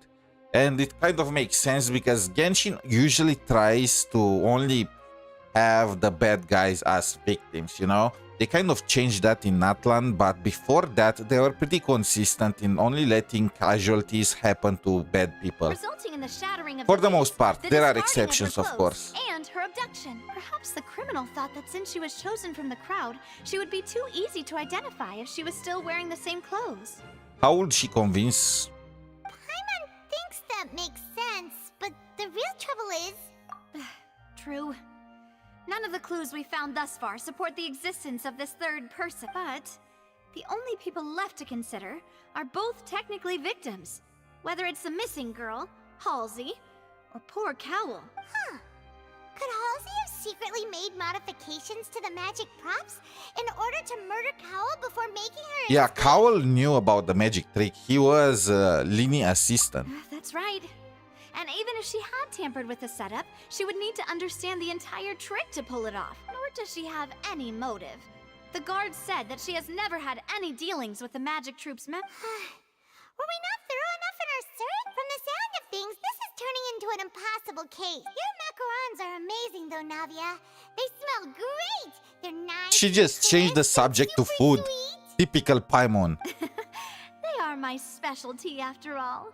And it kind of makes sense because Genshin usually tries to only have the bad guys as victims, you know? They kind of changed that in Natlan, but before that, they were pretty consistent in only letting casualties happen to bad people. Resulting in the shattering of For the the vase, most part, the there are discarding exceptions, her of clothes, course. And her abduction. Perhaps the criminal thought that since she was chosen from the crowd, she would be too easy to identify if she was still wearing the same clothes. How would she convince? Paimon thinks that makes sense. trouble is. True. None of the clues we found thus far support the existence of this third person, but the only people left to consider are both technically victims. Whether it's the missing girl, Halsey, or poor Cowl. Huh. Could Halsey have secretly made modifications to the magic props in order to murder Cowl before making her... Yeah, Cowl knew about the magic trick. He was Lini assistant. That's right. And even if she had tampered with the setup, she would need to understand the entire trick to pull it off. Nor does she have any motive. The guard said that she has never had any dealings with the magic troops' Were we not thorough enough in our search? From the sound of things, this is turning into an impossible case. Your macarons are amazing though, Navia. They smell great. They're nice. She just changed the subject to food. Sweet. Typical Paimon. They are my specialty after all.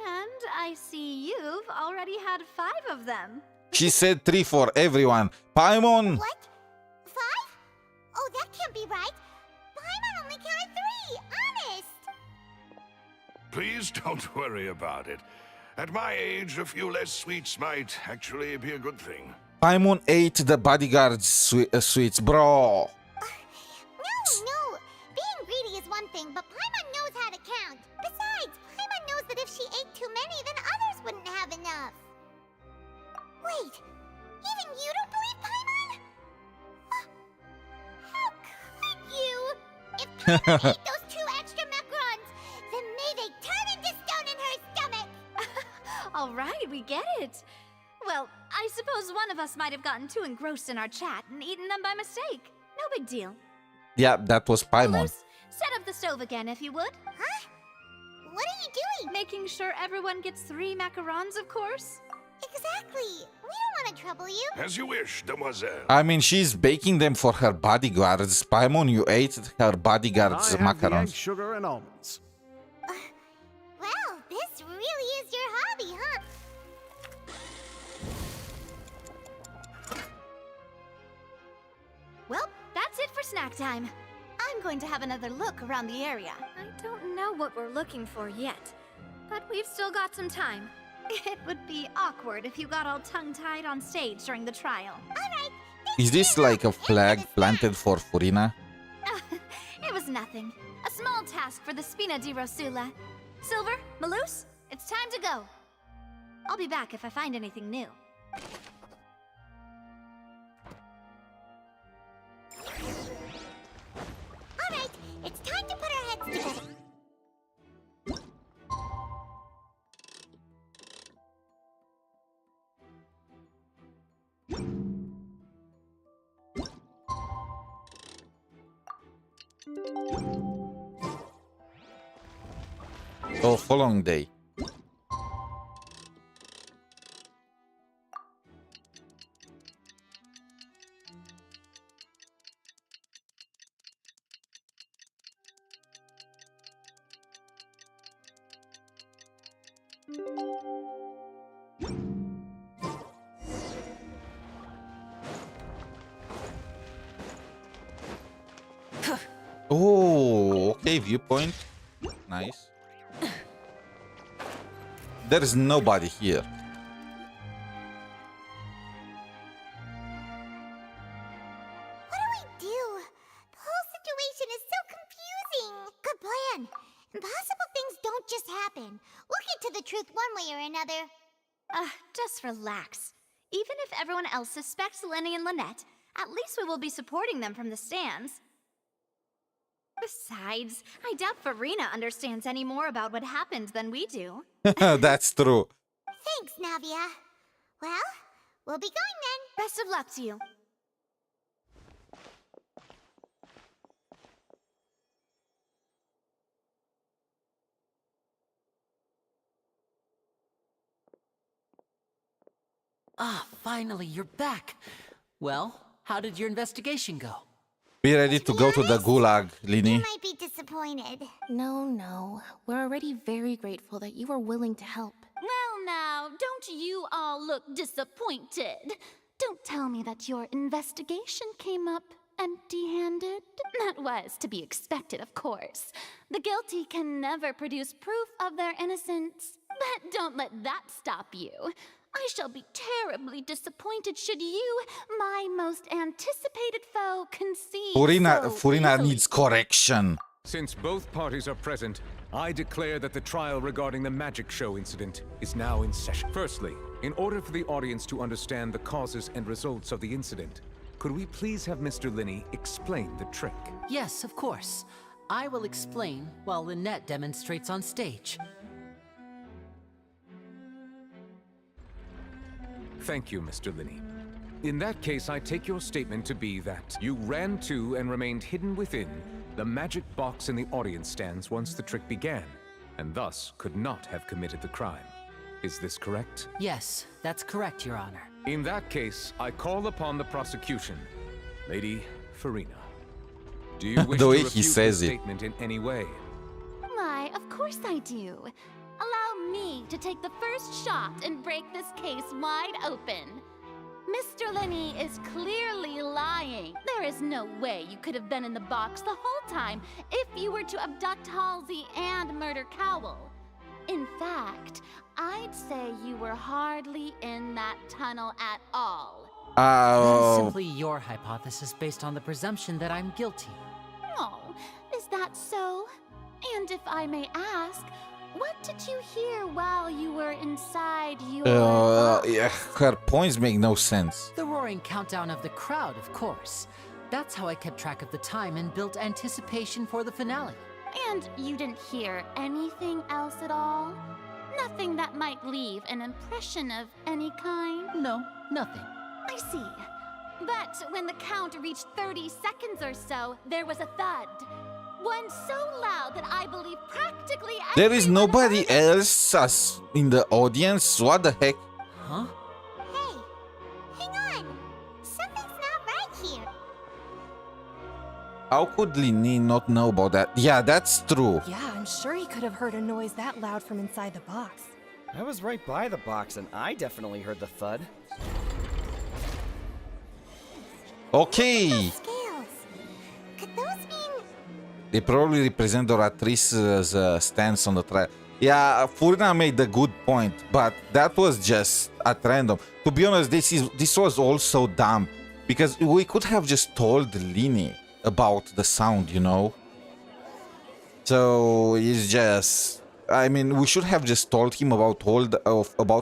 And I see you've already had 5 of them. She said 3 for everyone. Paimon! What? 5? Oh, that can't be right. Paimon only counted 3. Honest. Please don't worry about it. At my age, a few less sweets might actually be a good thing. Paimon ate the bodyguard's sweets, bro. No. Being greedy is one thing, but Paimon knows how to count. Besides, Paimon knows that if she ate too many, then others wouldn't have enough. Wait, even you don't believe Paimon? How could you? If Paimon ate those 2 extra macarons, then may they turn into stone in her stomach. All right, we get it. Well, I suppose one of us might have gotten too engrossed in our chat and eaten them by mistake. No big deal. Yeah, that was Paimon. Set up the stove again, if you would. Huh? What are you doing? Making sure everyone gets 3 macarons, of course. Exactly. We don't want to trouble you. As you wish, demoiselle. I mean, she's baking them for her bodyguards. Paimon, you ate her bodyguards' I have the egg, macarons. sugar, and almonds. Well, this really is your hobby, huh? Well, that's it for snack time. I'm going to have another look around the area. I don't know what we're looking for yet, but we've still got some time. It would be awkward if you got all tongue-tied on stage during the trial. Alright. Is this like a flag planted for Furina? It was nothing. A small task for the Spina di Rosula. Silver, Malus, it's time to go. I'll be back if I find anything new. Alright, it's time to put our heads together. Oh, following day. Oh, okay, viewpoint. Nice. There is nobody here. What do we do? The whole situation is so confusing. Good plan. Impossible things don't just happen. We'll get to the truth one way or another. Just relax. Even if everyone else suspects Lenny and Lynette, at least we will be supporting them from the stands. Besides, I doubt Farina understands any more about what happened than we do. That's true. Thanks, Navia. Well, we'll be going then. Best of luck to you. Ah, finally, you're back. Well, how did your investigation go? Be ready to go to the gulag, Lini. You might be disappointed. No. We're already very grateful that you were willing to help. Well, now, don't you all look disappointed? Don't tell me that your investigation came up empty-handed. That was to be expected, of course. The guilty can never produce proof of their innocence. But don't let that stop you. I shall be terribly disappointed should you, my most anticipated foe, concede Furina needs correction. Since both parties are present, I declare that the trial regarding the magic show incident is now in session. Firstly, in order for the audience to understand the causes and results of the incident, could we please have Mr. Linney explain the trick? Yes, of course. I will explain while Lynette demonstrates on stage. Thank you, Mr. Linney. In that case, I take your statement to be that you ran to and remained hidden within the magic box in the audience stands once the trick began, and thus could not have committed the crime. Is this correct? Yes, that's correct, Your Honor. In that case, I call upon the prosecution. Lady Furina, do you wish The to way he refute says the it. statement in any way? Why, of course I do. Allow me to take the first shot and break this case wide open. Mr. Linney is clearly lying. There is no way you could have been in the box the whole time if you were to abduct Halsey and murder Cowell. In fact, I'd say you were hardly in that tunnel at all. That is simply your hypothesis based on the presumption that I'm guilty. Oh, is that so? And if I may ask, what did you hear while you were inside your... Yeah, her points make no sense. The roaring countdown of the crowd, of course. That's how I kept track of the time and built anticipation for the finale. And you didn't hear anything else at all? Nothing that might leave an impression of any kind? No, nothing. I see. But when the count reached 30 seconds or so, there was a thud. One so loud that I believe practically There is nobody else in the audience? What the heck? Huh? Hey, hang on. Something's not right here. How could Linney not know about that? Yeah, that's true. Yeah, I'm sure he could have heard a noise that loud from inside the box. I was right by the box and I definitely heard the thud. Okay. Scales. Could those mean... They probably represent Doratrice's stance on the trial. Yeah, Furina made a good point, but that was just at random. To be honest, this was all so dumb, because we could have just told Linney about the sound, you know? So it's just... I mean, we should have just told him about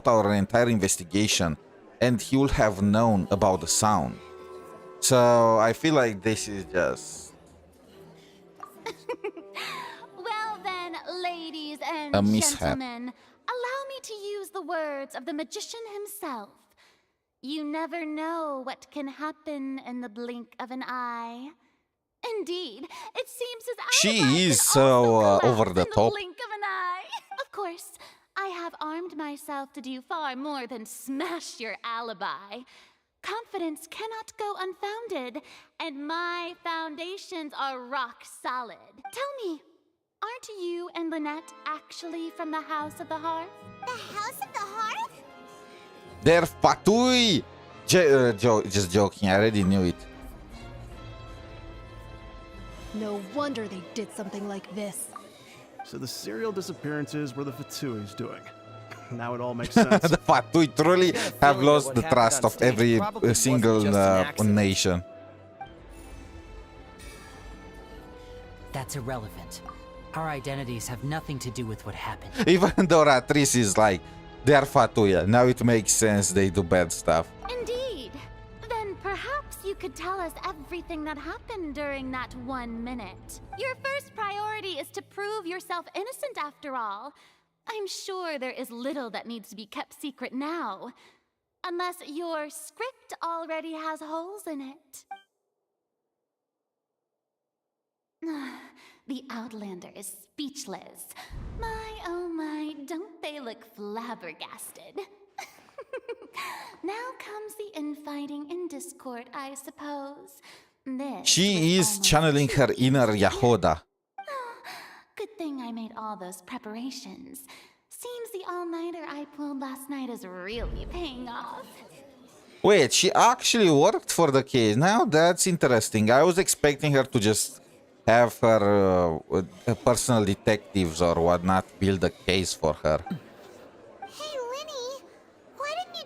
our entire investigation, and he would have known about the sound. So I feel like this is just... Well then, ladies and A mishap. gentlemen, allow me to use the words of the magician himself. You never know what can happen in the blink of an eye. Indeed, it seems as She is so over the top. blink of an eye. Of course, I have armed myself to do far more than smash your alibi. Confidence cannot go unfounded, and my foundations are rock solid. Tell me, aren't you and Lynette actually from the House of the Hearth? The House of the Hearth? They're fatui! Just joking, I already knew it. No wonder they did something like this. So the serial disappearances were the Fatui's doing. Now it all makes sense. The fatui truly have lost the trust of every single nation. That's irrelevant. Our identities have nothing to do with what happened. Even Doratrice is like, they're fatui. Now it makes sense they do bad stuff. Indeed. Then perhaps you could tell us everything that happened during that 1 minute. Your first priority is to prove yourself innocent after all. I'm sure there is little that needs to be kept secret now. Unless your script already has holes in it. The Outlander is speechless. My, oh my, don't they look flabbergasted? Now comes the infighting and discord, I suppose. This She is channeling her inner Yahoda. Good thing I made all those preparations. Seems the all-nighter I pulled last night is really paying off. Wait, she actually worked for the case. Now that's interesting. I was expecting her to just have her personal detectives or whatnot build a case for her. Hey, Linny, why didn't you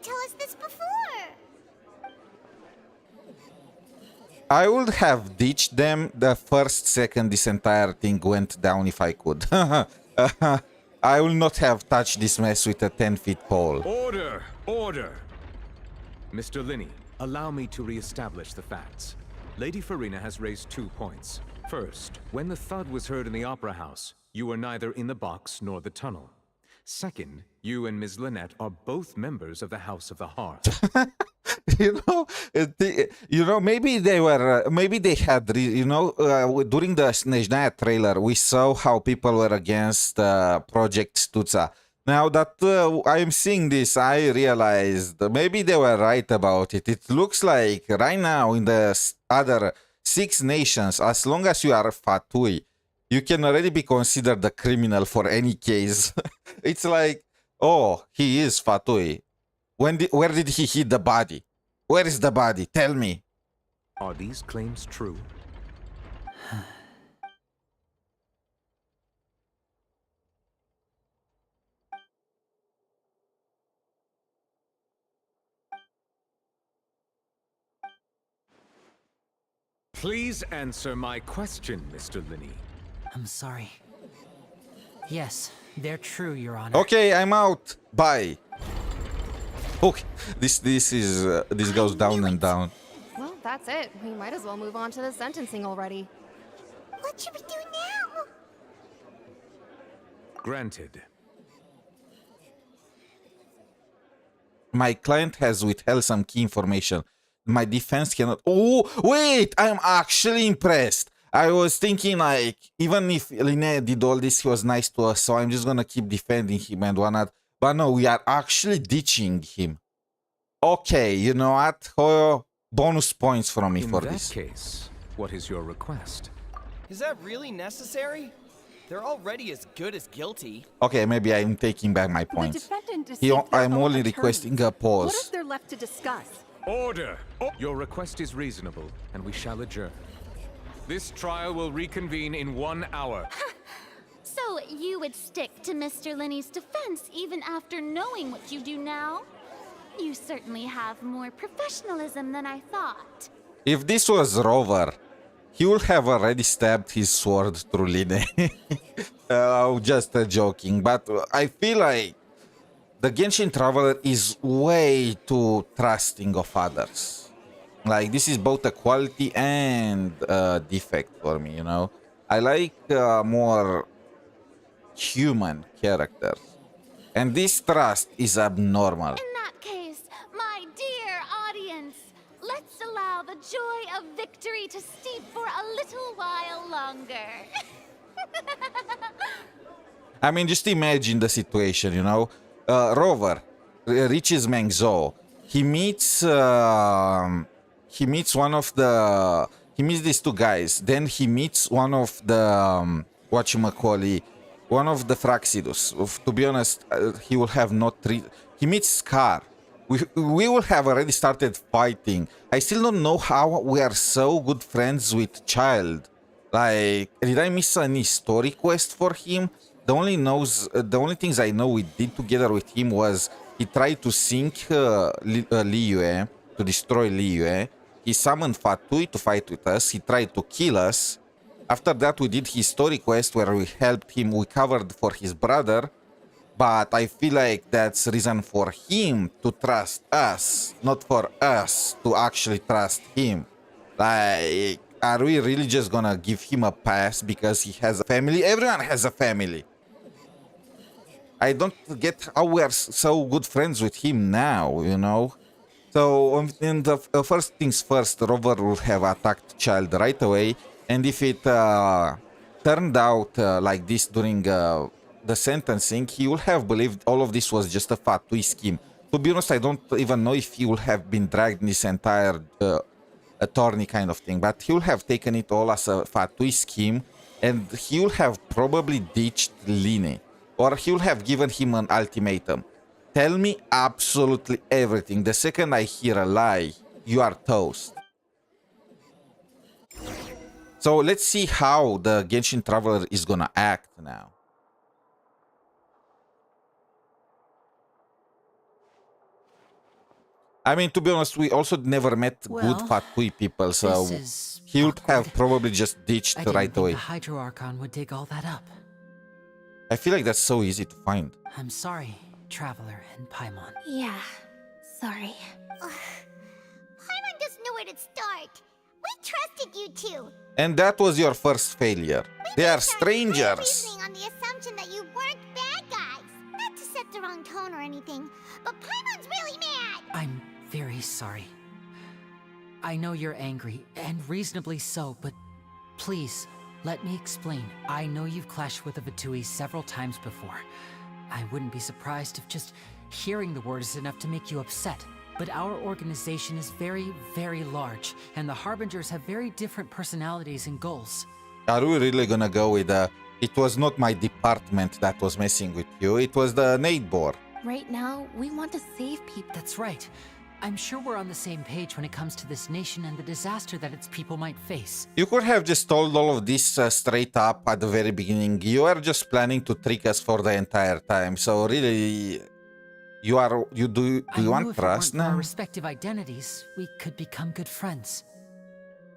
I would have ditched them the first second this entire thing went down if I could. I will not have touched this mess with a 10-foot pole. Order! Order! Mr. Linney, allow me to re-establish the facts. Lady Farina has raised 2 points. First, when the thud was heard in the Opera House, you were neither in the box nor the tunnel. Second, you and Ms. Lynette are both members of the House of the Hearth. Maybe they were, maybe they had, during the snezhnaya trailer, we saw how people were against Project Stutza. Now that I am seeing this, I realized maybe they were right about it. It looks like right now in the other 6 nations, as long as you are Fatui, you can already be considered a criminal for any case. It's like, oh, he is Fatui. Where did he hit the body? Where is the body? Tell me. Are these claims true? Please answer my question, Mr. Linney. I'm sorry. Yes, they're true, Your Honor. Okay, I'm out. Bye. Okay, this goes down and down. Well, that's it. We might as well move on to the sentencing already. What should we do now? Granted. My client has withheld some key information. My defense cannot... Oh, wait! I'm actually impressed. I was thinking, like, even if Linnea did all this, he was nice to us, so I'm just gonna keep defending him and whatnot. But no, we are actually ditching him. Okay, you know what? Oh, bonus points from me for this. In that case, what is your request? Is that really necessary? They're already as good as guilty. Okay, maybe I'm taking back my points. I'm only requesting a pause. What is there left to discuss? Order! Your request is reasonable, and we shall adjourn. This trial will reconvene in 1 hour. So you would stick to Mr. Linney's defense even after knowing what you do now? You certainly have more professionalism than I thought. If this was Rover, he would have already stabbed his sword through Line. Just joking, but I feel like the Genshin Traveler is way too trusting of others. Like, this is both a quality and a defect for me, you know? I like more human characters. And this trust is abnormal. In that case, my dear audience, let's allow the joy of victory to steep for a little while longer. I mean, just imagine the situation, you know? Rover reaches Mengzhou. He meets these 2 guys. Then he meets one of the one of the Fraxidus. To be honest, he will have not he meets Scar. We will have already started fighting. I still don't know how we are so good friends with Child. Like, did I miss any story quest for him? The only things I know we did together with him was he tried to sink Liyue, to destroy Liyue. He summoned Fatui to fight with us. He tried to kill us. After that, we did his story quest where we helped him. We covered for his brother. But I feel like that's reason for him to trust us, not for us to actually trust him. Like, are we really just gonna give him a pass because he has a family? Everyone has a family. I don't get how we are so good friends with him now, you know? So, in the first things first, Rover will have attacked Child right away. And if it turned out like this during the sentencing, he will have believed all of this was just a Fatui scheme. To be honest, I don't even know if he will have been dragged in this entire attorney kind of thing, but he will have taken it all as a Fatui scheme, and he will have probably ditched Line, or he will have given him an ultimatum. Tell me absolutely everything. The second I hear a lie, you are toast. So let's see how the Genshin Traveler is gonna act now. I mean, to be honest, we also never met good Fatui people, so he would have probably just ditched right away. The Hydro Archon would dig all that up. I feel like that's so easy to find. I'm sorry, Traveler and Paimon. Yeah, sorry. Paimon doesn't know where to start. We trusted you two. And that was your first failure. They are strangers. Reasoning on the assumption that you weren't bad guys. Not to set the wrong tone or anything, but Paimon's really mad. I'm very sorry. I know you're angry, and reasonably so, but please, let me explain. I know you've clashed with the Fatui several times before. I wouldn't be surprised if just hearing the word is enough to make you upset. But our organization is very, very large, and the Harbingers have very different personalities and goals. Are we really gonna go with it was not my department that was messing with you, it was the neighbor. Right now, we want to save people. That's right. I'm sure we're on the same page when it comes to this nation and the disaster that its people might face. You could have just told all of this straight up at the very beginning. You are just planning to trick us for the entire time, so really... Do you want trust now? Our respective identities, we could become good friends.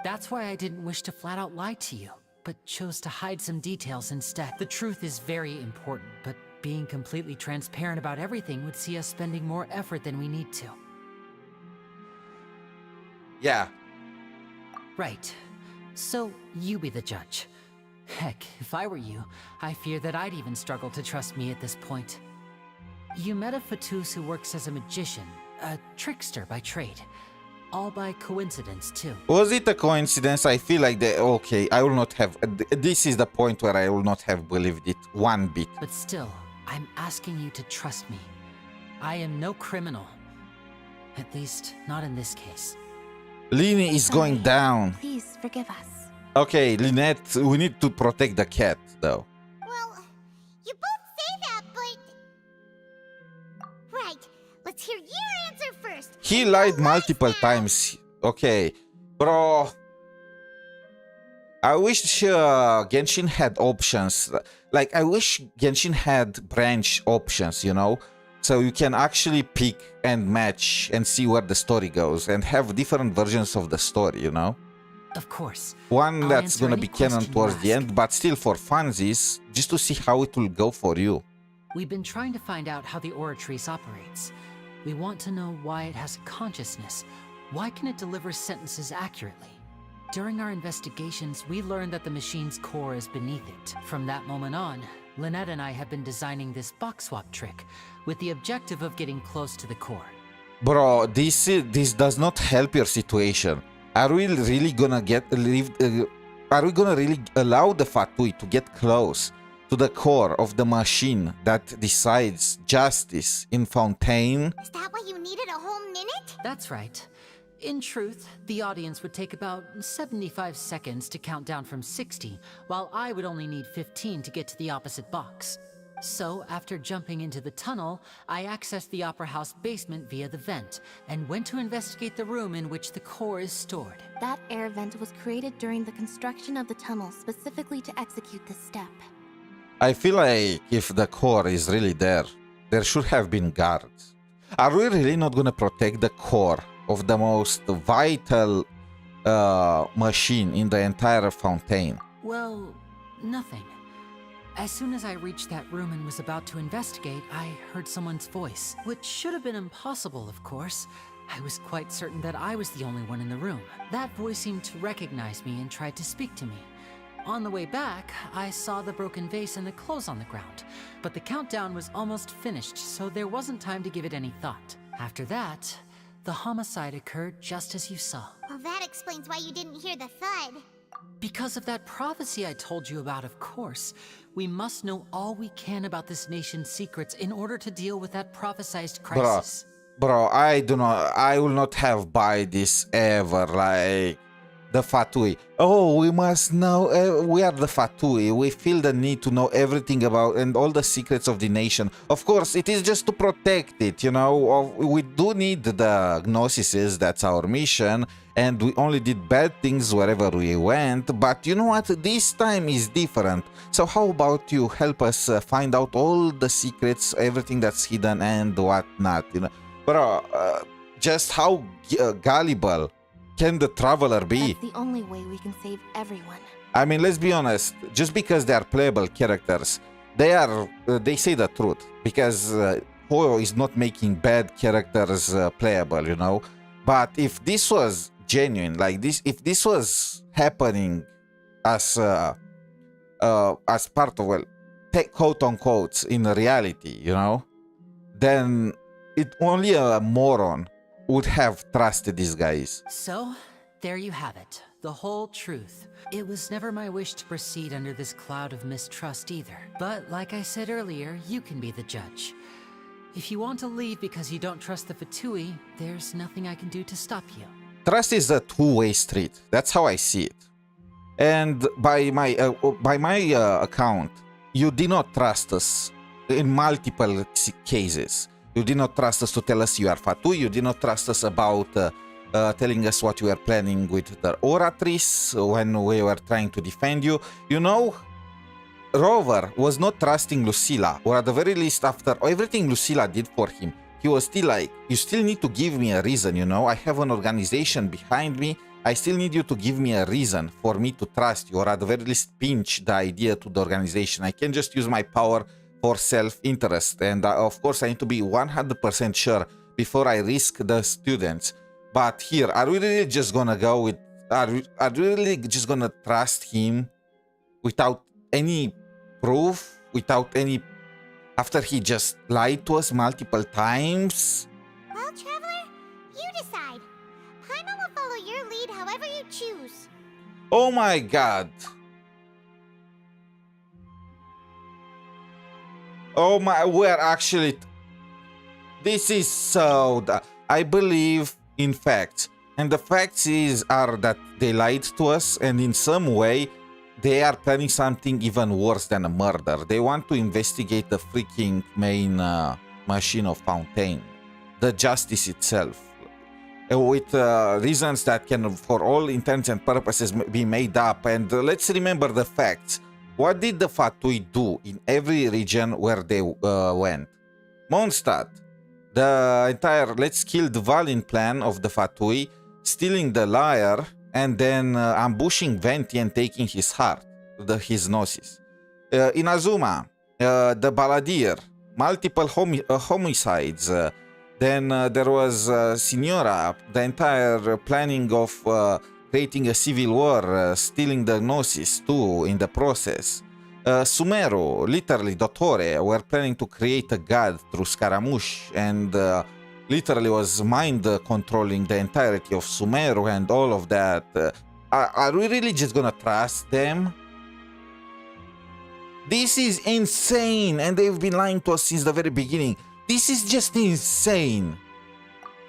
That's why I didn't wish to flat out lie to you, but chose to hide some details instead. The truth is very important, but being completely transparent about everything would see us spending more effort than we need to. Yeah. Right. So, you be the judge. Heck, if I were you, I fear that I'd even struggle to trust me at this point. You met a Fatus who works as a magician, a trickster by trade. All by coincidence, too. Was it a coincidence? I feel like okay, I will not have... This is the point where I will not have believed it one bit. But still, I'm asking you to trust me. I am no criminal. At least, not in this case. Lini is going down. Please, forgive us. Okay, Lynette, we need to protect the cat, though. Well, you both say that, but... Right, let's hear your answer first. He lied multiple times. Okay, bro. I wish Genshin had options. Like, I wish Genshin had branch options, you know? So you can actually pick and match and see where the story goes and have different versions of the story, you know? Of course. One that's gonna be canon towards the end, but still for funsies, just to see how it will go for you. We've been trying to find out how the Oratrice operates. We want to know why it has a consciousness. Why can it deliver sentences accurately? During our investigations, we learned that the machine's core is beneath it. From that moment on, Lynette and I have been designing this box swap trick with the objective of getting close to the core. Bro, this does not help your situation. Are we really gonna are we gonna really allow the Fatui to get close to the core of the machine that decides justice in Fontaine? Is that why you needed a whole minute? That's right. In truth, the audience would take about 75 seconds to count down from 60, while I would only need 15 to get to the opposite box. So, after jumping into the tunnel, I accessed the Opera House basement via the vent, and went to investigate the room in which the core is stored. That air vent was created during the construction of the tunnel specifically to execute this step. I feel like if the core is really there, there should have been guards. Are we really not gonna protect the core of the most vital machine in the entire Fontaine? Well, nothing. As soon as I reached that room and was about to investigate, I heard someone's voice, which should have been impossible, of course. I was quite certain that I was the only one in the room. That voice seemed to recognize me and tried to speak to me. On the way back, I saw the broken vase and the clothes on the ground, but the countdown was almost finished, so there wasn't time to give it any thought. After that, the homicide occurred just as you saw. Well, that explains why you didn't hear the thud. Because of that prophecy I told you about, of course. We must know all we can about this nation's secrets in order to deal with that prophesized crisis. Bro, I will not have buy this ever, like the Fatui. Oh, we must know, we are the Fatui. We feel the need to know everything about and all the secrets of the nation. Of course, it is just to protect it, you know. We do need the Gnosises, that's our mission. And we only did bad things wherever we went, but you know what, this time is different. So how about you help us find out all the secrets, everything that's hidden and whatnot, you know? Bro, just how gullible can the traveler be? That's the only way we can save everyone. I mean, let's be honest. Just because they are playable characters, they say the truth. Because Hoyo is not making bad characters playable, you know. But if this was genuine, like this, if this was happening as part of, well, quote unquote, in reality, you know, then only a moron would have trusted these guys. So, there you have it. The whole truth. It was never my wish to proceed under this cloud of mistrust either. But like I said earlier, you can be the judge. If you want to leave because you don't trust the Fatui, there's nothing I can do to stop you. Trust is a two-way street. That's how I see it. And by my account, you did not trust us in multiple cases. You did not trust us to tell us you are Fatui. You did not trust us about telling us what you were planning with the Oratrice when we were trying to defend you. You know, Rover was not trusting Lucilla, or at the very least, after everything Lucilla did for him, he was still like, you still need to give me a reason, you know? I have an organization behind me. I still need you to give me a reason for me to trust you, or at the very least pinch the idea to the organization. I can't just use my power for self-interest. And of course, I need to be 100% sure before I risk the students. But here, are we really just gonna go with... Are we really just gonna trust him without any proof? Without any... After he just lied to us multiple times? Well, Traveler, you decide. Paimon will follow your lead however you choose. Oh my god. Oh my... We're actually... This is so... I believe in facts. And the facts are that they lied to us, and in some way they are planning something even worse than a murder. They want to investigate the freaking main machine of Fontaine, the justice itself, with reasons that can, for all intents and purposes, be made up. And let's remember the facts. What did the Fatui do in every region where they went? Mondstadt, the entire let's kill Dvalin plan of the Fatui, stealing the lyre, and then ambushing Venti and taking his heart, his gnosis. In Azuma, the Balladeer, multiple homicides. Then there was Signora, the entire planning of creating a civil war, stealing the gnosis too in the process. Sumeru, literally Dottore, were planning to create a god through Scaramouche, and literally was mind controlling the entirety of Sumeru and all of that. Are we really just gonna trust them? This is insane, and they've been lying to us since the very beginning. This is just insane.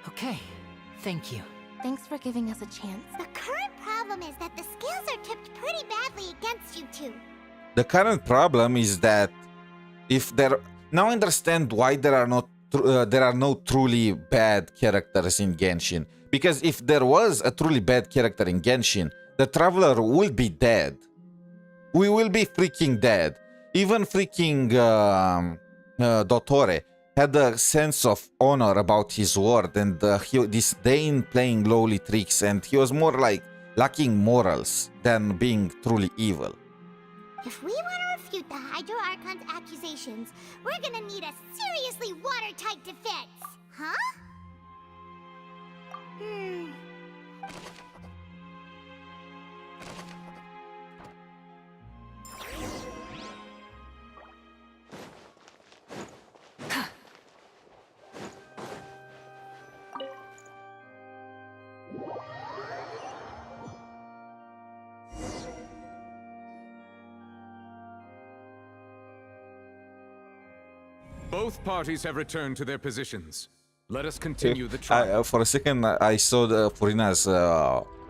Okay, thank you. Thanks for giving us a chance. The current problem is that the scales are tipped pretty badly against you two. The current problem is that if there... Now I understand why there are no truly bad characters in Genshin. Because if there was a truly bad character in Genshin, the Traveler will be dead. We will be freaking dead. Even freaking Dottore had a sense of honor about his word, and he disdained playing lowly tricks, and he was more like lacking morals than being truly evil. If we want to refute the Hydro Archon's accusations, we're gonna need a seriously watertight defense, huh? Both parties have returned to their positions. Let us continue the trial. For a second, I saw Furina's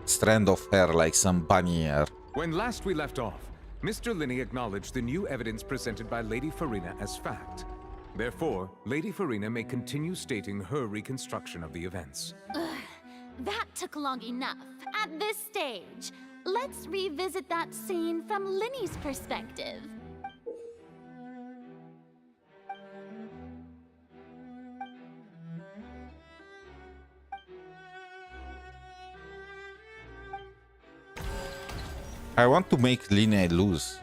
strand of hair like some bunny hair. When last we left off, Mr. Linney acknowledged the new evidence presented by Lady Farina as fact. Therefore, Lady Farina may continue stating her reconstruction of the events. That took long enough. At this stage, let's revisit that scene from Linney's perspective. I want to make Line lose.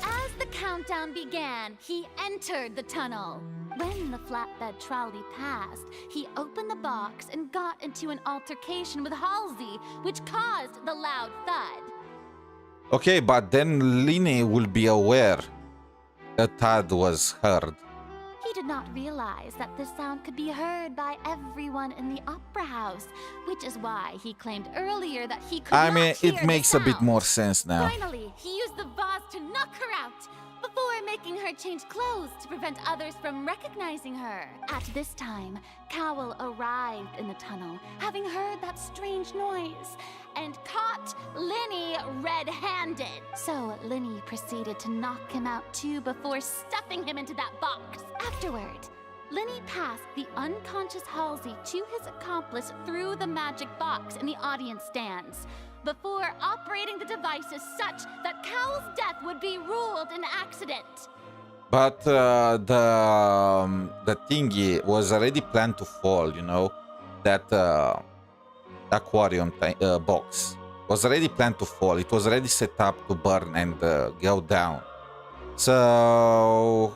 As the countdown began, he entered the tunnel. When the flatbed trolley passed, he opened the box and got into an altercation with Halsey, which caused the loud thud. Okay, but then Line will be aware that thud was heard. He did not realize that the sound could be heard by everyone in the opera house, which is why he claimed earlier that he could I not mean, hear it the makes a bit sound. more sense now. Finally, he used the vase to knock her out, before making her change clothes to prevent others from recognizing her. At this time, Cowell arrived in the tunnel, having heard that strange noise, and caught Linny red-handed. So Linny proceeded to knock him out too before stuffing him into that box. Afterward, Linny passed the unconscious Halsey to his accomplice through the magic box in the audience stands, before operating the devices such that Cowell's death would be ruled an accident. But the thingy was already planned to fall, you know? That aquarium box was already planned to fall. It was already set up to burn and go down. So...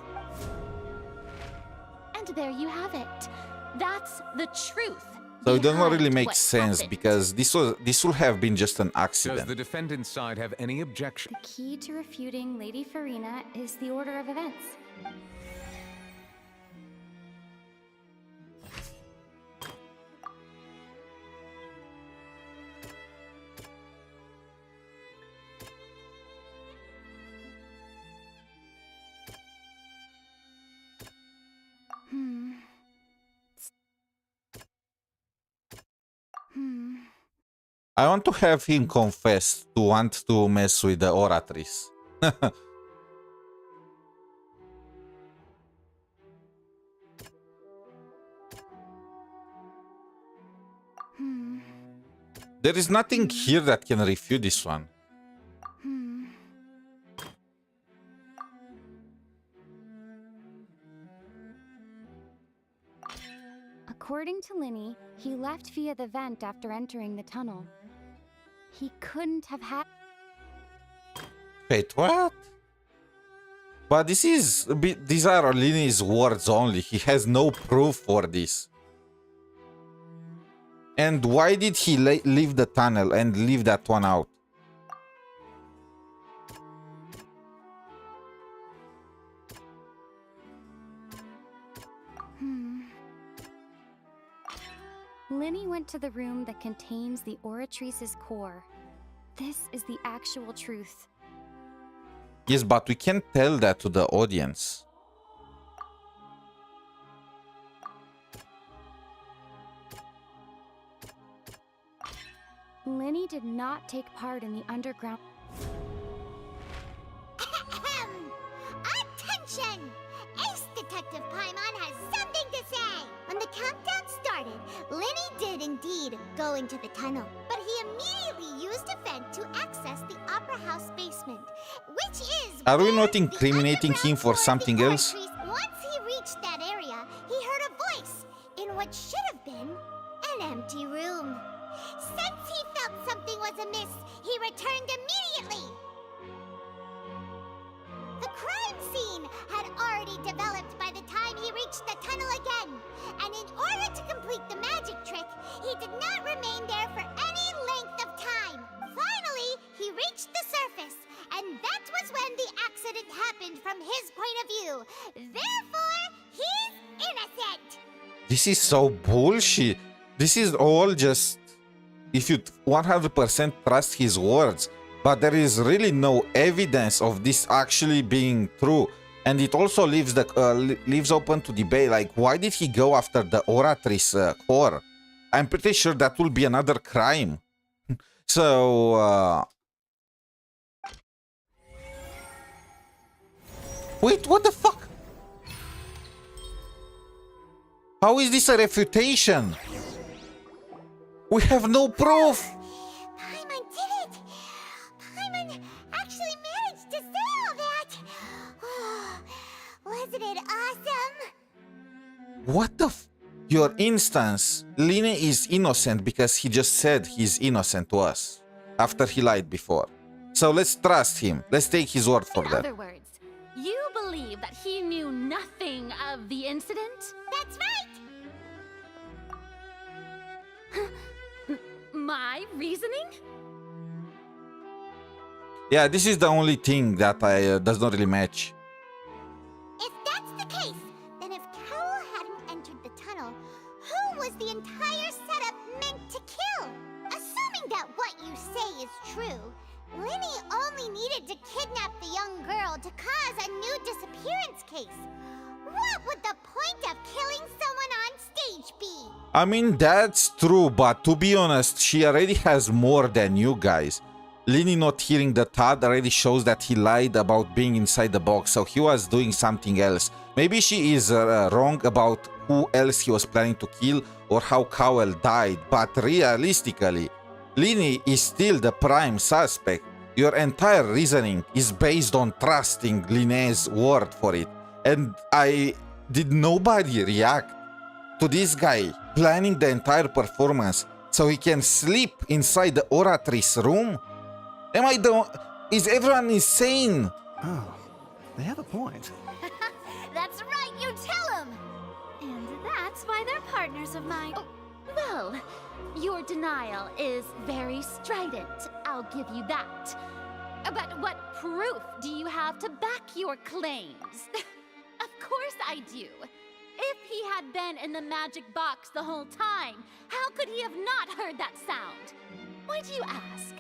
And there you have it. That's the truth. So it doesn't really make sense because this would have been just an Does accident. the defendant's side have any objection? The key to refuting Lady Farina is the order of events. I want to have him confess to want to mess with the oratrice. There is nothing here that can refute this one. According to Linny, he left via the vent after entering the tunnel. He couldn't have had... Wait, what? But these are Linny's words only. He has no proof for this. And why did he leave the tunnel and leave that one out? Linny went to the room that contains the Oratrice's core. This is the actual truth. Yes, but we can't tell that to the audience. Linny did not take part in the underground... Attention! Ace Detective Paimon has something to say! When the countdown started, Linny did indeed go into the tunnel, but he immediately used a vent to access the Opera House basement, which is... Are we not incriminating him for something else? Once he reached that area, he heard a voice in what should have been an empty room. Since he felt something was amiss, he returned immediately. The crime scene had already developed by the time he reached the tunnel again, and in order to complete the magic trick, he did not remain there for any length of time. Finally, he reached the surface, and that was when the accident happened from his point of view. Therefore, he's innocent. This is so bullshit. This is all just... If you 100% trust his words, but there is really no evidence of this actually being true. And it also leaves open to debate, like, why did he go after the Oratrice core? I'm pretty sure that will be another crime. So, wait, what the fuck? How is this a refutation? We have no proof! Paimon did it! Paimon actually managed to say all that! Oh, wasn't it awesome? What the Your instance, Line is innocent because he just said he's innocent to us after he lied before. So let's trust him. Let's take his word for In that. other words, you believe that he knew nothing of the incident? That's right! My reasoning? Yeah, this is the only thing that does not really match. If that's the case, then if Cowell hadn't entered the tunnel, who was the entire setup meant to kill? Assuming that what you say is true, Linny only needed to kidnap the young girl to cause a new disappearance case. What would the point of killing someone on stage be? I mean, that's true, but to be honest, she already has more than you guys. Linny not hearing the thud already shows that he lied about being inside the box, so he was doing something else. Maybe she is wrong about who else he was planning to kill or how Cowell died, but realistically, Linny is still the prime suspect. Your entire reasoning is based on trusting Linné's word for it. And did nobody react to this guy planning the entire performance so he can sleep inside the oratrice room? Is everyone insane? Oh, they have a point. That's right, you tell him! And that's why they're partners of mine. Oh, well, your denial is very strident, I'll give you that. But what proof do you have to back your claims? Of course I do. If he had been in the magic box the whole time, how could he have not heard that sound? Why do you ask?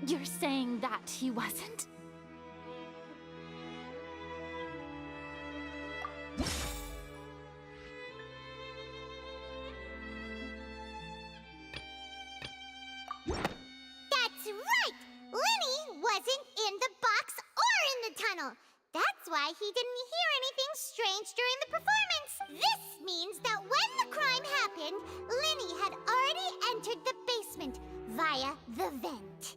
You're saying that he wasn't? That's right! Linny wasn't in the box or in the tunnel. That's why he didn't hear anything strange during the performance. This means that when the crime happened, Linny had already entered the basement via the vent.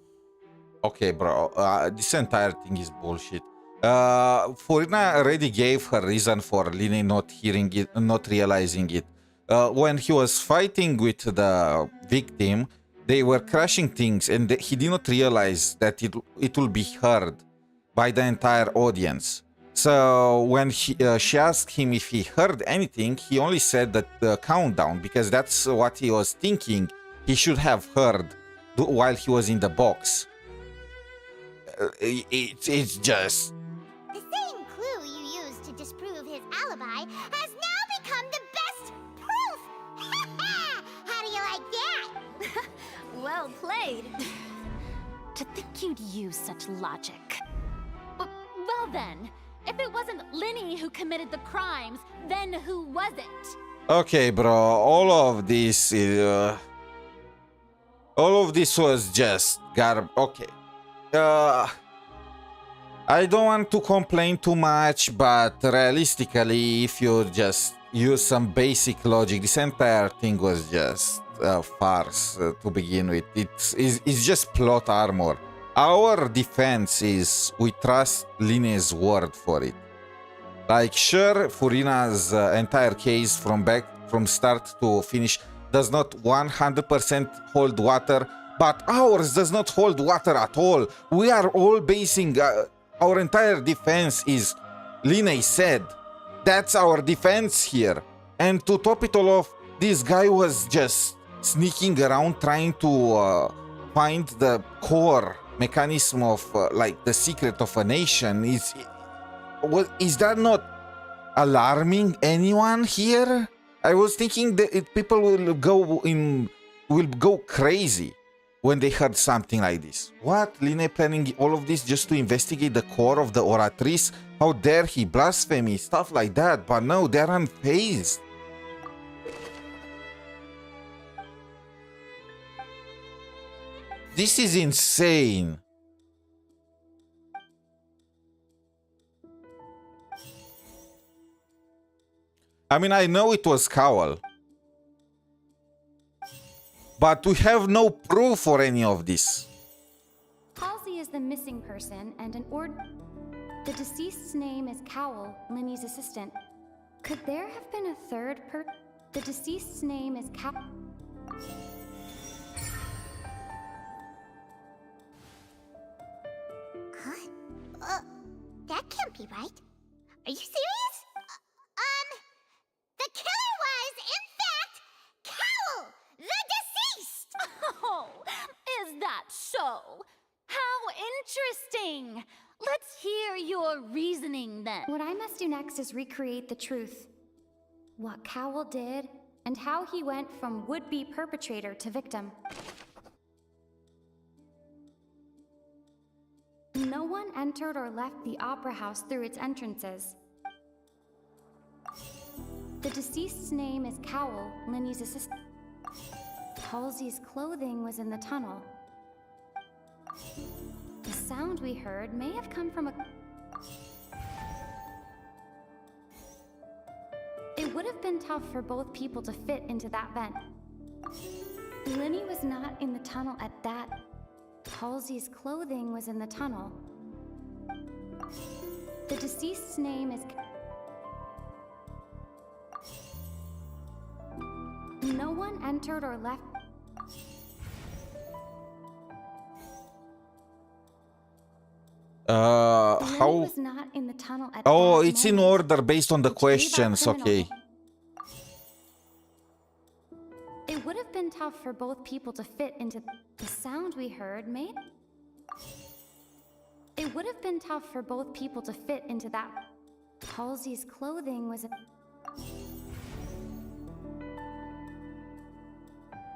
Okay, bro, this entire thing is bullshit. Furina already gave her reason for Linny not hearing it, not realizing it. When he was fighting with the victim, they were crashing things, and he did not realize that it will be heard by the entire audience. So when she asked him if he heard anything, he only said that the countdown, because that's what he was thinking he should have heard while he was in the box. It's just... The same clue you used to disprove his alibi has now become the best proof! How do you like that? Well played. To think you'd use such logic. Well then, if it wasn't Linny who committed the crimes, then who was it? Okay, bro, all of this was just garbage. Okay. I don't want to complain too much, but realistically, if you just use some basic logic, this entire thing was just a farce to begin with. It's just plot armor. Our defense is we trust Linné's word for it. Like, sure, Furina's entire case from start to finish does not 100% hold water, but ours does not hold water at all. We are all basing our entire defense is Linné said. That's our defense here. And to top it all off, this guy was just sneaking around trying to find the core mechanism of like the secret of a nation. Is that not alarming anyone here? I was thinking that people will go crazy when they heard something like this. What? Linné planning all of this just to investigate the core of the oratrice? How dare he? Blasphemy, stuff like that. But no, they're unfazed. This is insane. I mean, I know it was Cowell, but we have no proof for any of this. Halsey is the missing person, and the deceased's name is Cowell, Linny's assistant. Could there have been a third The deceased's name is possibility, right? Are you serious? The killer was, in fact, Cowl, the deceased! Oh, is that so? How interesting! Let's hear your reasoning then. What I must do next is recreate the truth. What Cowl did, and how he went from would-be perpetrator to victim. No one entered or left the Opera House through its entrances. The deceased's name is Cowl, Linny's assistant. Halsey's clothing was in the tunnel. The sound we heard may have come from a... It would have been tough for both people to fit into that vent. Linny was not in the tunnel at that... Halsey's clothing was in the tunnel. The deceased's name is... No one entered or left... How? Was not in the tunnel at Oh, that it's in moment, order based on the which gave our questions. criminal- Okay. It would have been tough for both people to fit into the sound we heard made. It would have been tough for both people to fit into that. Halsey's clothing was.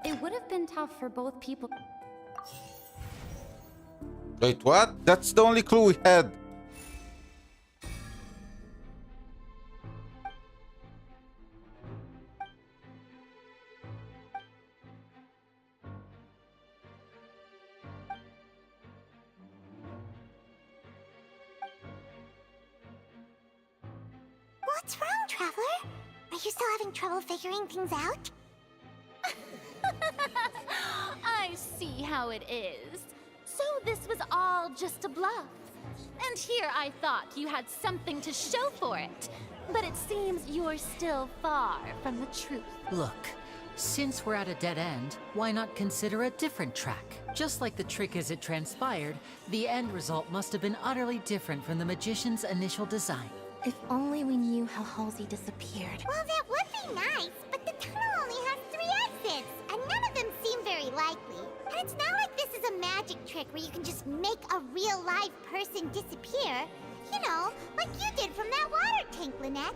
It would have been tough for both people. Wait, what? That's the only clue we had. What's wrong, Traveler? Are you still having trouble figuring things out? I see how it is. So this was all just a bluff. And here I thought you had something to show for it. But it seems you're still far from the truth. Look, since we're at a dead end, why not consider a different track? Just like the trick as it transpired, the end result must have been utterly different from the magician's initial design. If only we knew how Halsey disappeared. Well, that would be nice, but the tunnel only has 3 exits, and none of them seem very likely. And it's not like this is a magic trick where you can just make a real live person disappear. You know, like you did from that water tank, Lynette.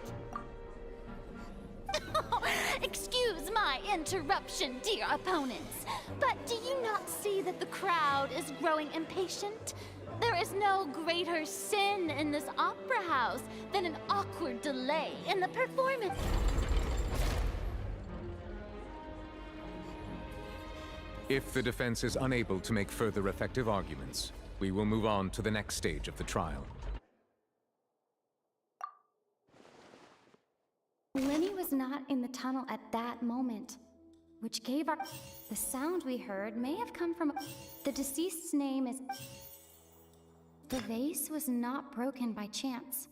Excuse my interruption, dear opponents. But do you not see that the crowd is growing impatient? There is no greater sin in this opera house than an awkward delay in the performance. If the defense is unable to make further effective arguments, we will move on to the next stage of the trial. Linny was not in the tunnel at that moment, which gave our... The sound we heard may have come from... The deceased's name is... The vase was not broken by chance.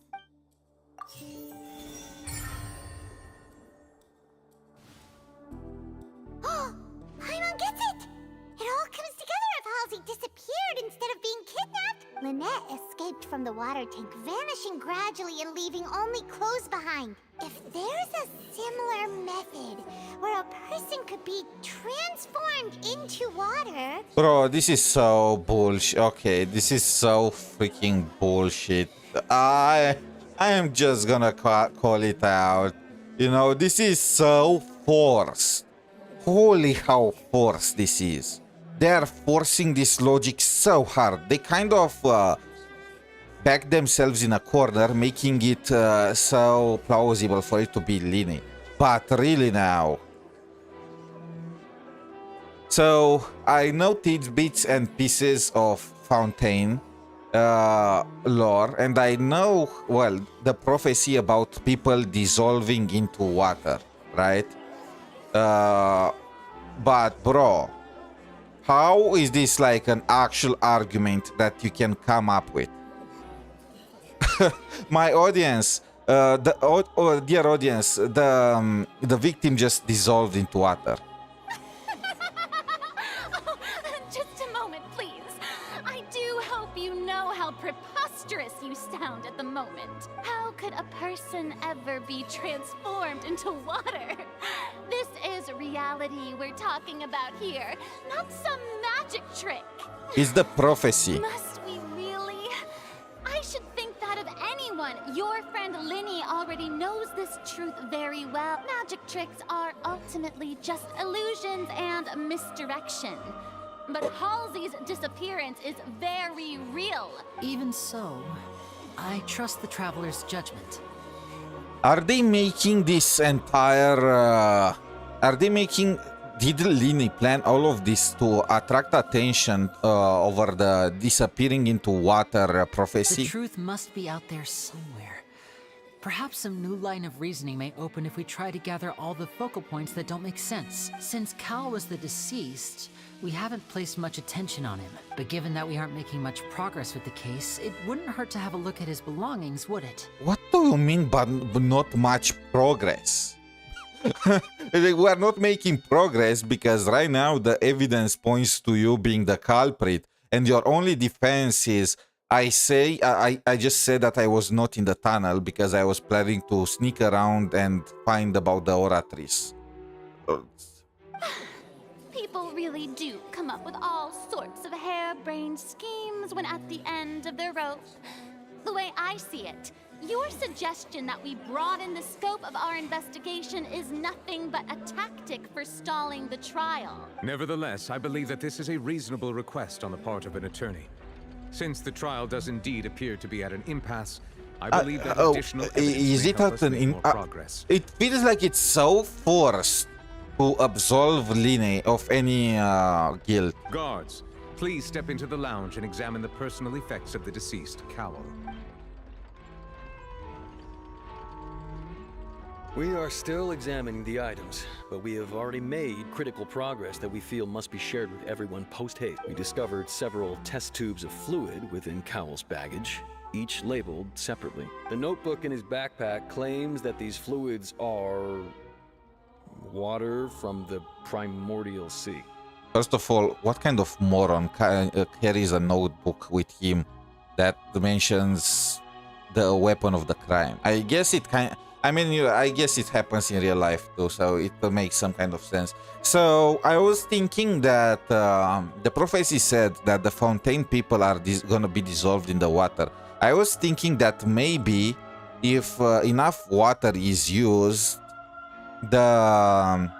Oh, Paimon gets it! It all comes together if Halsey disappeared instead of being kidnapped. Lynette escaped from the water tank, vanishing gradually and leaving only clothes behind. If there's a similar method where a person could be transformed into water... Bro, this is so bullshit. Okay, this is so freaking bullshit. I am just gonna call it out. You know, this is so forced. Holy how forced this is. They are forcing this logic so hard. They kind of back themselves in a corner, making it so plausible for it to be Linny. But really now. So I noted bits and pieces of Fontaine lore, and I know, well, the prophecy about people dissolving into water, right? But bro, how is this like an actual argument that you can come up with? My audience, dear audience, the victim just dissolved into water. Just moment, please. I do hope you know how preposterous you sound at the moment. How could a person ever be transformed into water? This is reality we're talking about here, not some magic trick. It's the prophecy. Must we really? I should think that of anyone. Your friend Linny already knows this truth very well. Magic tricks are ultimately just illusions and misdirection. But Halsey's disappearance is very real. Even so, I trust the Traveler's judgment. Are they making this entire... Did Linny plan all of this to attract attention over the disappearing into water prophecy? The truth must be out there somewhere. Perhaps some new line of reasoning may open if we try to gather all the focal points that don't make sense. Since Cal was the deceased, we haven't placed much attention on him. But given that we aren't making much progress with the case, it wouldn't hurt to have a look at his belongings, would it? What do you mean by not much progress? We are not making progress because right now the evidence points to you being the culprit, and your only defense is I just said that I was not in the tunnel because I was planning to sneak around and find about the oratrice. People really do come up with all sorts of harebrained schemes when at the end of their rope. The way I see it, your suggestion that we broaden the scope of our investigation is nothing but a tactic for stalling the trial. Nevertheless, I believe that this is a reasonable request on the part of an attorney. Since the trial does indeed appear to be at an impasse, I believe that additional evidence may help us make more progress. It feels like it's so forced to absolve Linny of any guilt. Guards, please step into the lounge and examine the personal effects of the deceased, Cowell. We are still examining the items, but we have already made critical progress that we feel must be shared with everyone post-haste. We discovered several test tubes of fluid within Cowell's baggage, each labeled separately. The notebook in his backpack claims that these fluids are water from the primordial sea. First of all, what kind of moron carries a notebook with him that mentions the weapon of the crime? I guess it I guess it happens in real life too, so it makes some kind of sense. So I was thinking that the prophecy said that the Fontaine people are gonna be dissolved in the water. I was thinking that maybe if enough water is used, the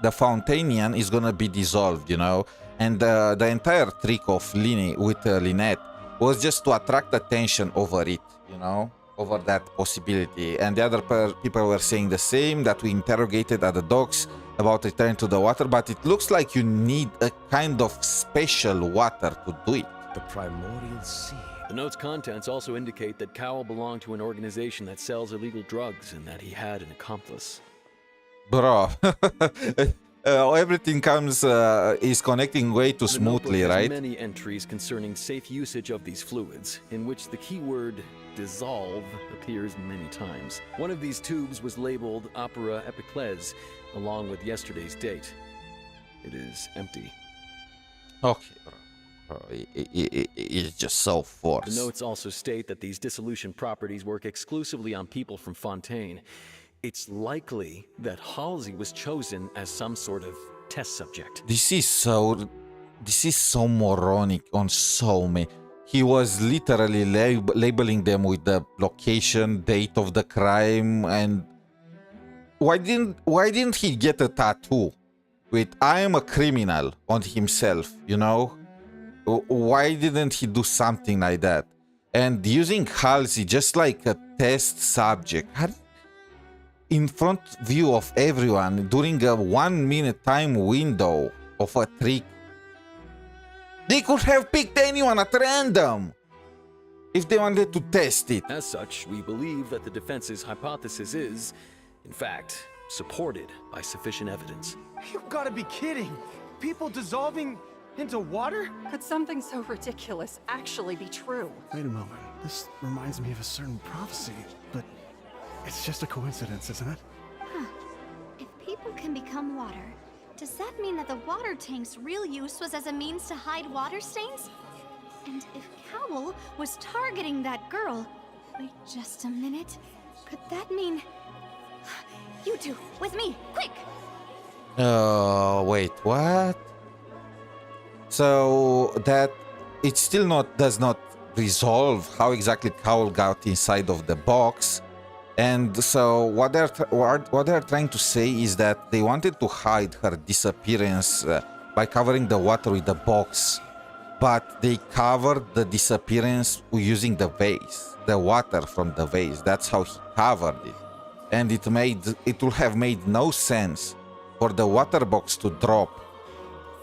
Fontainian is gonna be dissolved, you know? And the entire trick of Linny with Lynette was just to attract attention over it, you know? Over that possibility. And the other people were saying the same, that we interrogated at the docks about returning to the water, but it looks like you need a kind of special water to do it. The primordial sea. The note's contents also indicate that Cowell belonged to an organization that sells illegal drugs and that he had an accomplice. Bro, everything is connecting way too smoothly, right? There are many entries concerning safe usage of these fluids, in which the keyword dissolve appears many times. One of these tubes was labeled Opera Epiclese, along with yesterday's date. It is empty. Okay, bro. It's just so forced. The notes also state that these dissolution properties work exclusively on people from Fontaine. It's likely that Halsey was chosen as some sort of test subject. This is so moronic on so many. He was literally labeling them with the location, date of the crime, and why didn't he get a tattoo with "I am a criminal" on himself? You know, why didn't he do something like that? And using Halsey just like a test subject in front view of everyone during a 1 minute time window of a trick. They could have picked anyone at random if they wanted to test it. As such, we believe that the defense's hypothesis is, in fact, supported by sufficient evidence. You've got to be kidding! People dissolving into water? Could something so ridiculous actually be true? Wait a moment. This reminds me of a certain prophecy, but it's just a coincidence, isn't it? Huh. If people can become water, Does that mean that the water tank's real use was as a means to hide water stains? And if Cowl was targeting that girl... Wait just a minute. Could that mean... You two, with me, quick! Wait, what? So that it still does not resolve how exactly Cowl got inside of the box. And so what they're trying to say is that they wanted to hide her disappearance by covering the water with the box, but they covered the disappearance using the vase, the water from the vase. That's how he covered it, and it would have made no sense for the water box to drop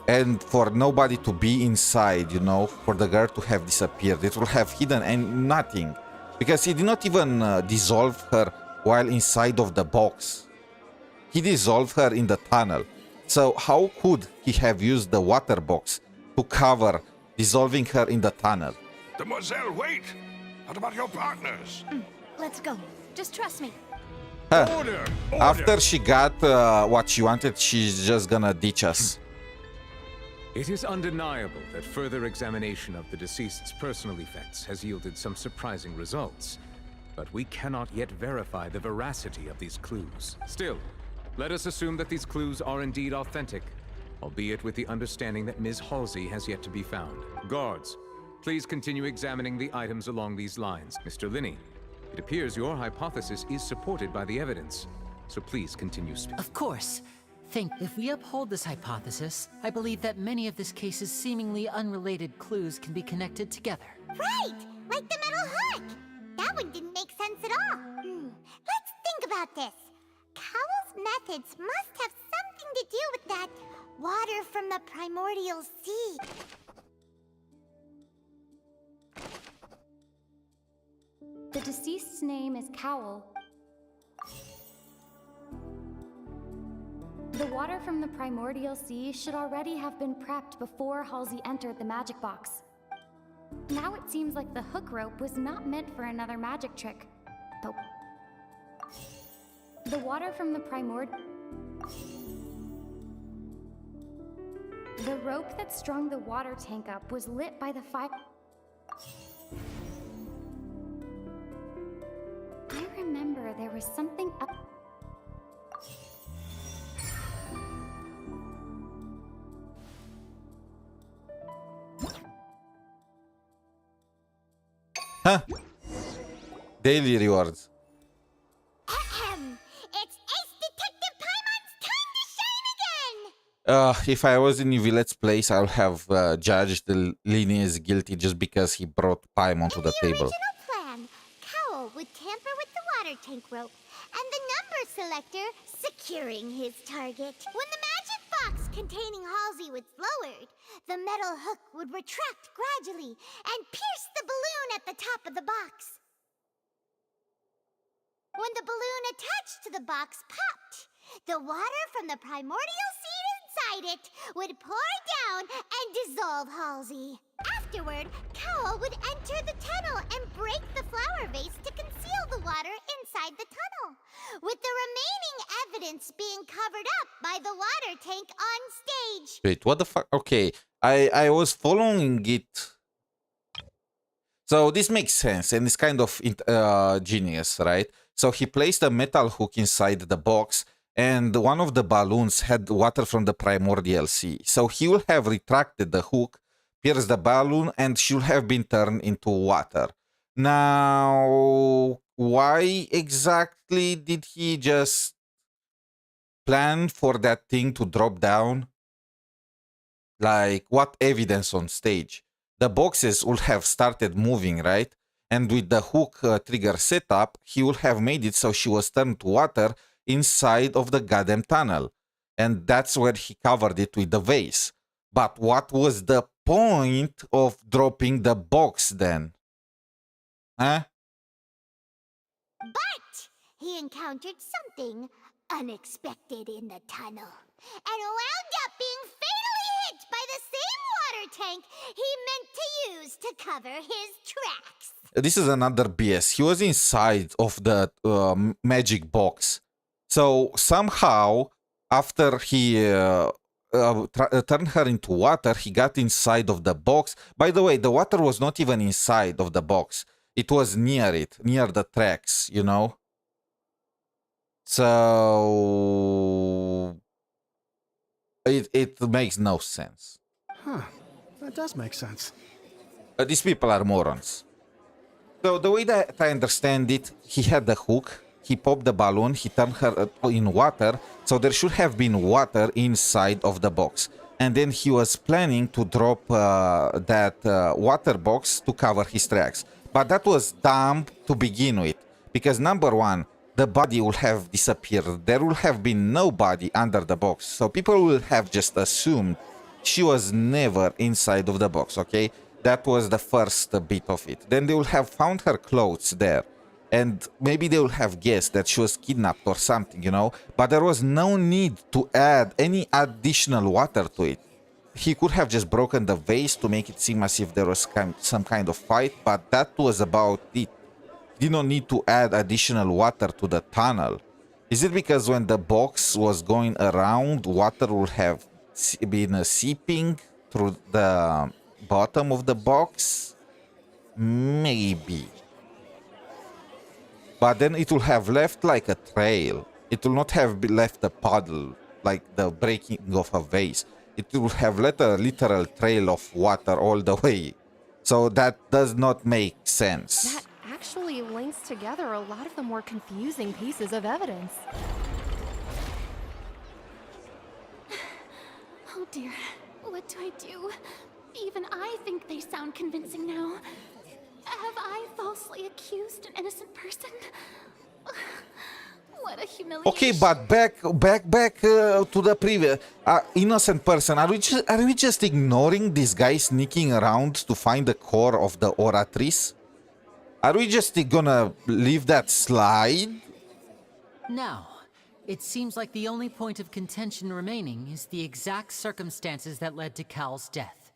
and for nobody to be inside, you know, for the girl to have disappeared. It would have hidden and nothing. Because he did not even dissolve her while inside of the box. He dissolved her in the tunnel. So how could he have used the water box to cover dissolving her in the tunnel? Demoiselle, wait! What about your partners? Let's go. Just trust me. Huh. Order! After she got what she wanted, she's just gonna ditch us. It is undeniable that further examination of the deceased's personal effects has yielded some surprising results, but we cannot yet verify the veracity of these clues. Still, let us assume that these clues are indeed authentic, albeit with the understanding that Ms. Halsey has yet to be found. Guards, please continue examining the items along these lines. Mr. Linney, it appears your hypothesis is supported by the evidence, so please continue speaking. Of course. If we uphold this hypothesis, I believe that many of this case's seemingly unrelated clues can be connected together. Right! Like the metal hook! That one didn't make sense at all. Let's think about this. Cowell's methods must have something to do with that water from the primordial sea. The deceased's name is Cowl. The water from the primordial sea should already have been prepped before Halsey entered the magic box. Now it seems like the hook rope was not meant for another magic trick. But the water from the The rope that strung the water tank up was lit by the fire. I remember there was something up. Huh? Daily rewards. It's Ace Detective Paimon's time to shine again! If I was in Yvlette's place, I would have judged Linney as guilty just because he brought Paimon to the table. Original plan, Cowell would tamper with the water tank rope and the number selector securing his target. When the magic box containing Halsey was lowered, the metal hook would retract gradually and pierce the balloon at the top of the box. When the balloon attached to the box popped, the water from the primordial seed inside it would pour down and dissolve Halsey. Afterward, Cowell would enter the tunnel and break the flower vase to conceal the water inside the tunnel, with the remaining evidence being covered up by the water tank on stage. Wait, what the fuck? Okay, I was following it. So this makes sense and it's kind of genius, right? So he placed a metal hook inside the box and one of the balloons had water from the primordial sea. So he will have retracted the hook, pierced the balloon, and should have been turned into water. Now, why exactly did he just plan for that thing to drop down? Like, what evidence on stage? The boxes would have started moving, right? And with the hook trigger setup, he would have made it so she was turned to water inside of the goddamn tunnel. And that's where he covered it with the vase. But what was the point of dropping the box then? Huh? But he encountered something unexpected in the tunnel and wound up being fatally hit by the same water tank he meant to use to cover his tracks. This is another BS. He was inside of the magic box. So somehow after he turned her into water, he got inside of the box. By the way, the water was not even inside of the box. It was near it, near the tracks, you know? So it makes no sense. Huh. That does make sense. These people are morons. So the way that I understand it, he had the hook, he popped the balloon, he turned her in water, so there should have been water inside of the box. And then he was planning to drop that water box to cover his tracks. But that was dumb to begin with, because number one, the body will have disappeared. There will have been no body under the box, so people will have just assumed she was never inside of the box, okay? That was the first bit of it. Then they will have found her clothes there. And maybe they will have guessed that she was kidnapped or something, you know? But there was no need to add any additional water to it. He could have just broken the vase to make it seem as if there was some kind of fight, but that was about it. Did not need to add additional water to the tunnel. Is it because when the box was going around, water would have been seeping through the bottom of the box? Maybe. But then it will have left like a trail. It will not have left a puddle, like the breaking of a vase. It will have left a literal trail of water all the way. So that does not make sense. That actually links together a lot of the more confusing pieces of evidence. Oh dear, what do I do? Even I think they sound convincing now. Have I falsely accused an innocent person? What a humiliation. Okay, but back to the previous innocent person. Are we just ignoring this guy sneaking around to find the core of the Oratrice? Are we just gonna leave that slide? Now, it seems like the only point of contention remaining is the exact circumstances that led to Cal's death.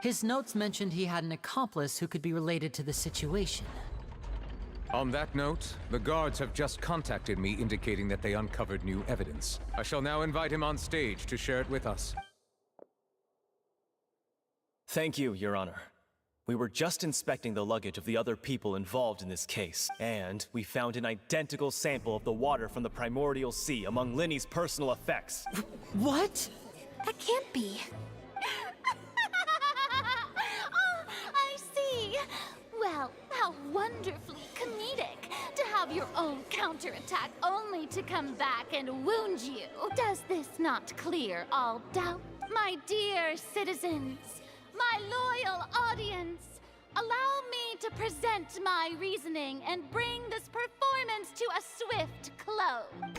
His notes mentioned he had an accomplice who could be related to the situation. On that note, the guards have just contacted me indicating that they uncovered new evidence. I shall now invite him on stage to share it with us. Thank you, Your Honor. We were just inspecting the luggage of the other people involved in this case, and we found an identical sample of the water from the primordial sea among Linny's personal effects. What? That can't be. I see. Well, how wonderfully comedic to have your own counterattack only to come back and wound you. Does this not clear all doubt? My dear citizens, my loyal audience, allow me to present my reasoning and bring this performance to a swift close.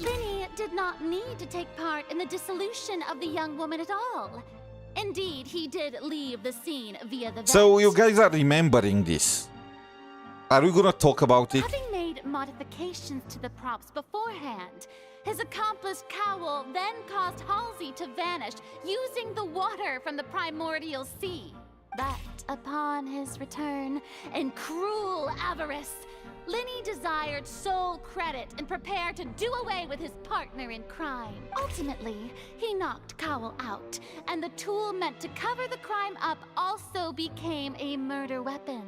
Linny did not need to take part in the dissolution of the young woman at all. Indeed, he did leave the scene via the vent. So you guys are remembering this. Are we gonna talk about it? Having made modifications to the props beforehand, his accomplice Cowell then caused Halsey to vanish using the water from the primordial sea. But upon his return, in cruel avarice, Linny desired sole credit and prepared to do away with his partner in crime. Ultimately, he knocked Cowell out, and the tool meant to cover the crime up also became a murder weapon.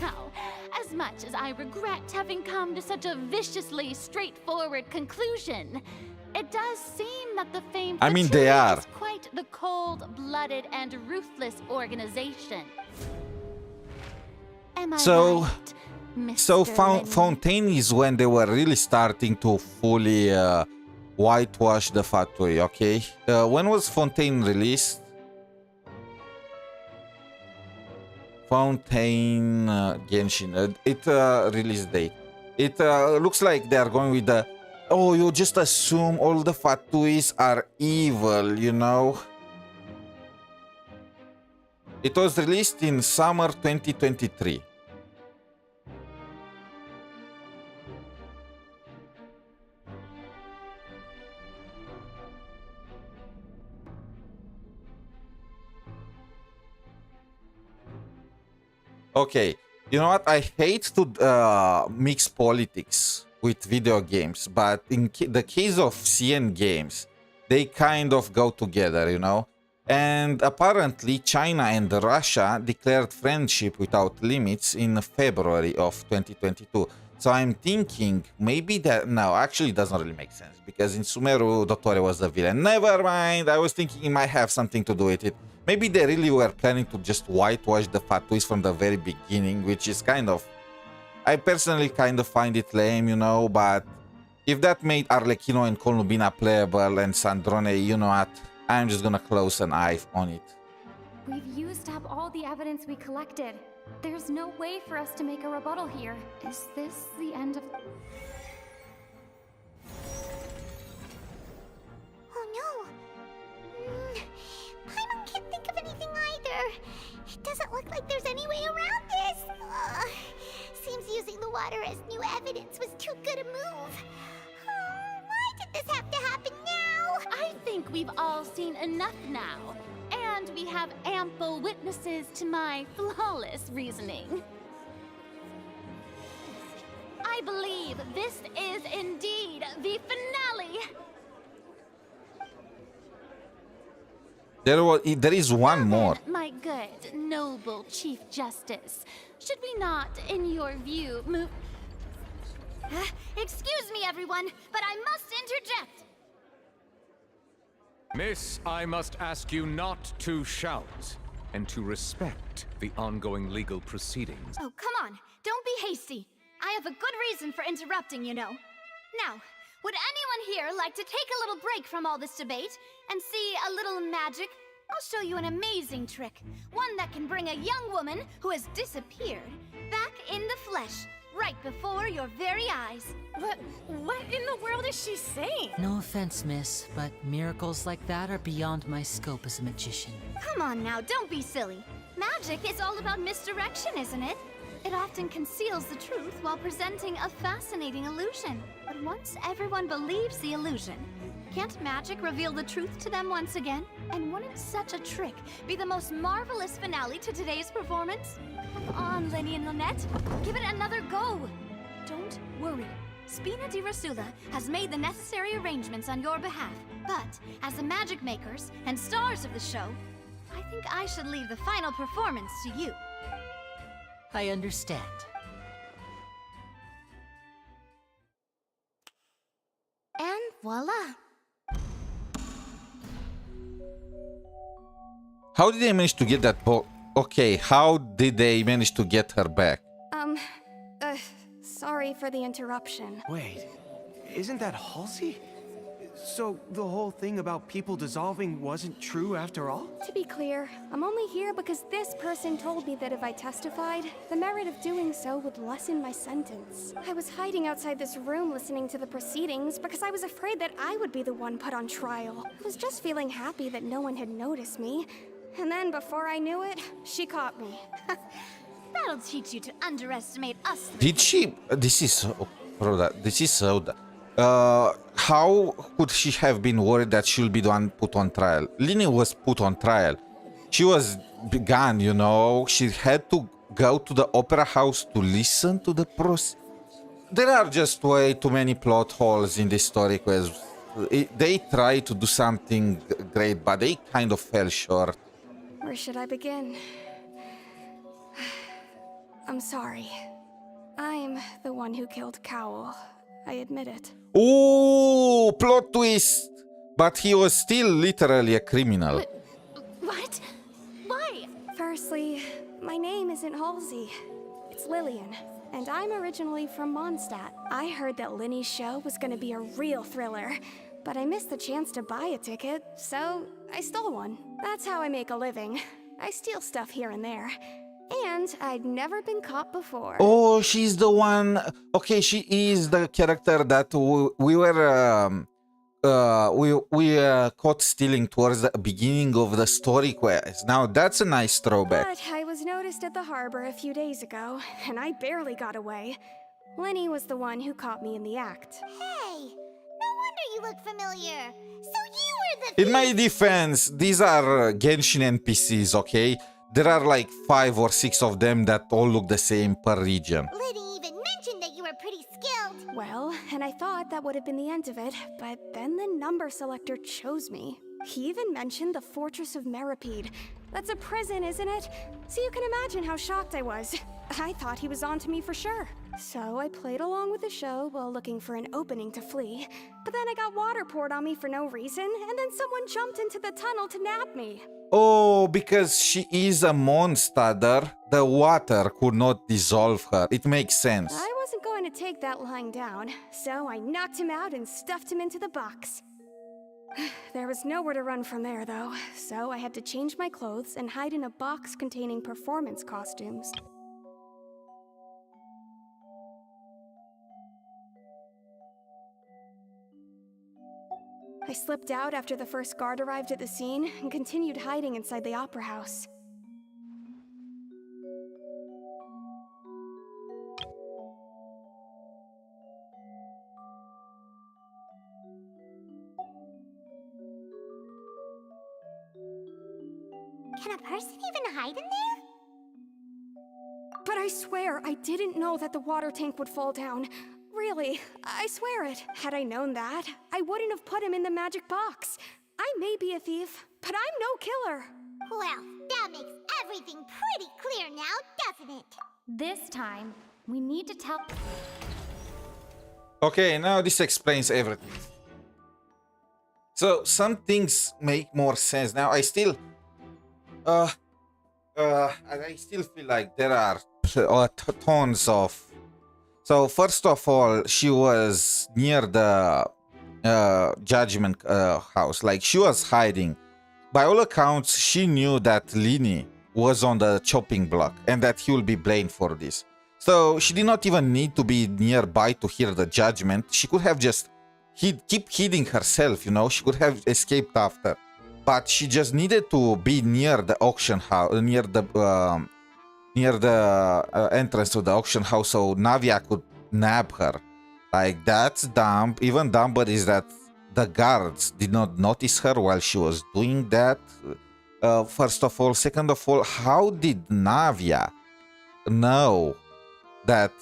Now, as much as I regret having come to such a viciously straightforward conclusion, it does seem that the famed I mean, they are. is quite the cold-blooded and ruthless organization. Am I So, right? so Mr. Linny? Fontaine is when they were really starting to fully whitewash the factory, okay? When was Fontaine released? Fontaine Genshin. Release date. It looks like they are going with the, oh, you just assume all the Fatuis are evil, you know? It was released in summer 2023. Okay, you know what? I hate to mix politics with video games, but in the case of CN games, they kind of go together, you know? And apparently China and Russia declared friendship without limits in February of 2022. So I'm thinking maybe that, no, actually it doesn't really make sense, because in Sumeru, Dottore was the villain. Never mind, I was thinking it might have something to do with it. Maybe they really were planning to just whitewash the fat twist from the very beginning, which is kind of, I personally kind of find it lame, you know, but if that made Arlecchino and Columbina playable and Sandrone, you know what, I'm just gonna close an eye on it. We've used up all the evidence we collected. There's no way for us to make a rebuttal here. Is this the end of... Oh no! Paimon can't think of anything either. It doesn't look like there's any way around this. Seems using the water as new evidence was too good a move. Why did this have to happen now? I think we've all seen enough now. And we have ample witnesses to my flawless reasoning. I believe this is indeed the finale. There is one more. My good, noble Chief Justice, should we not, in your view, move... Excuse me, everyone, but I must interject. Miss, I must ask you not to shout, and to respect the ongoing legal proceedings. Oh, come on. Don't be hasty. I have a good reason for interrupting, you know. Now, would anyone here like to take a little break from all this debate and see a little magic? I'll show you an amazing trick. One that can bring a young woman who has disappeared back in the flesh, right before your very eyes. What in the world is she saying? No offense, miss, but miracles like that are beyond my scope as a magician. Come on now, don't be silly. Magic is all about misdirection, isn't it? It often conceals the truth while presenting a fascinating illusion. But once everyone believes the illusion, can't magic reveal the truth to them once again? And wouldn't such a trick be the most marvelous finale to today's performance? Come on, Lenny and Lynette, give it another go. Don't worry. Spina di Rasula has made the necessary arrangements on your behalf. But as the magic makers and stars of the show, I think I should leave the final performance to you. I understand. And voila. How did they manage to get that boat? Okay, how did they manage to get her back? Sorry for the interruption. Wait, isn't that Halsey? So the whole thing about people dissolving wasn't true after all? To be clear, I'm only here because this person told me that if I testified, the merit of doing so would lessen my sentence. I was hiding outside this room listening to the proceedings because I was afraid that I would be the one put on trial. I was just feeling happy that no one had noticed me. And then before I knew it, she caught me. That'll teach you to underestimate us. Did she? This is so... Bro, this is so... how could she have been worried that she'll be the one put on trial? Lini was put on trial. She was gone, you know. She had to go to the opera house to listen to the pros. There are just way too many plot holes in this story because they tried to do something great, but they kind of fell short. Where should I begin? I'm sorry. I'm the one who killed Cowl. I admit it. Ooh, plot twist! But he was still literally a criminal. What? Why? Firstly, my name isn't Halsey. It's Lillian, and I'm originally from Mondstadt. I heard that Linny's show was gonna be a real thriller, but I missed the chance to buy a ticket, so I stole one. That's how I make a living. I steal stuff here and there. And I'd never been caught before. Oh, she's the one. Okay, she is the character that we were caught stealing towards the beginning of the story quest. Now that's a nice throwback. But I was noticed at the harbor a few days ago, and I barely got away. Lenny was the one who caught me in the act. Hey, no wonder you look familiar. So you were the In my defense, these are Genshin NPCs, okay? There are like 5 or 6 of them that all look the same per region. Liddy even mentioned that you were pretty skilled. Well, I thought that would have been the end of it, but then the number selector chose me. He even mentioned the Fortress of Meripede. That's a prison, isn't it? So you can imagine how shocked I was. I thought he was onto me for sure. So I played along with the show while looking for an opening to flee. But then I got water poured on me for no reason, and then someone jumped into the tunnel to nab me. Oh, because she is a monster, the water could not dissolve her. It makes sense. I wasn't going to take that lying down, so I knocked him out and stuffed him into the box. There was nowhere to run from there, though, so I had to change my clothes and hide in a box containing performance costumes. I slipped out after the first guard arrived at the scene and continued hiding inside the opera house. Can a person even hide in there? But I swear, I didn't know that the water tank would fall down. Really, I swear it. Had I known that, I wouldn't have put him in the magic box. I may be a thief, but I'm no killer. Well, that makes everything pretty clear now, doesn't it? This time, we need to tell... Okay, now this explains everything. So some things make more sense now. I still feel like there are tons of. So first of all, she was near the judgment house. Like she was hiding. By all accounts, she knew that Lini was on the chopping block and that he will be blamed for this. So she did not even need to be nearby to hear the judgment. She could have just keep hiding herself, you know. She could have escaped after. But she just needed to be near the auction house, near the entrance to the auction house, so Navia could nab her. Like, that's dumb. Even dumber is that the guards did not notice her while she was doing that. First of all. Second of all, how did Navia know that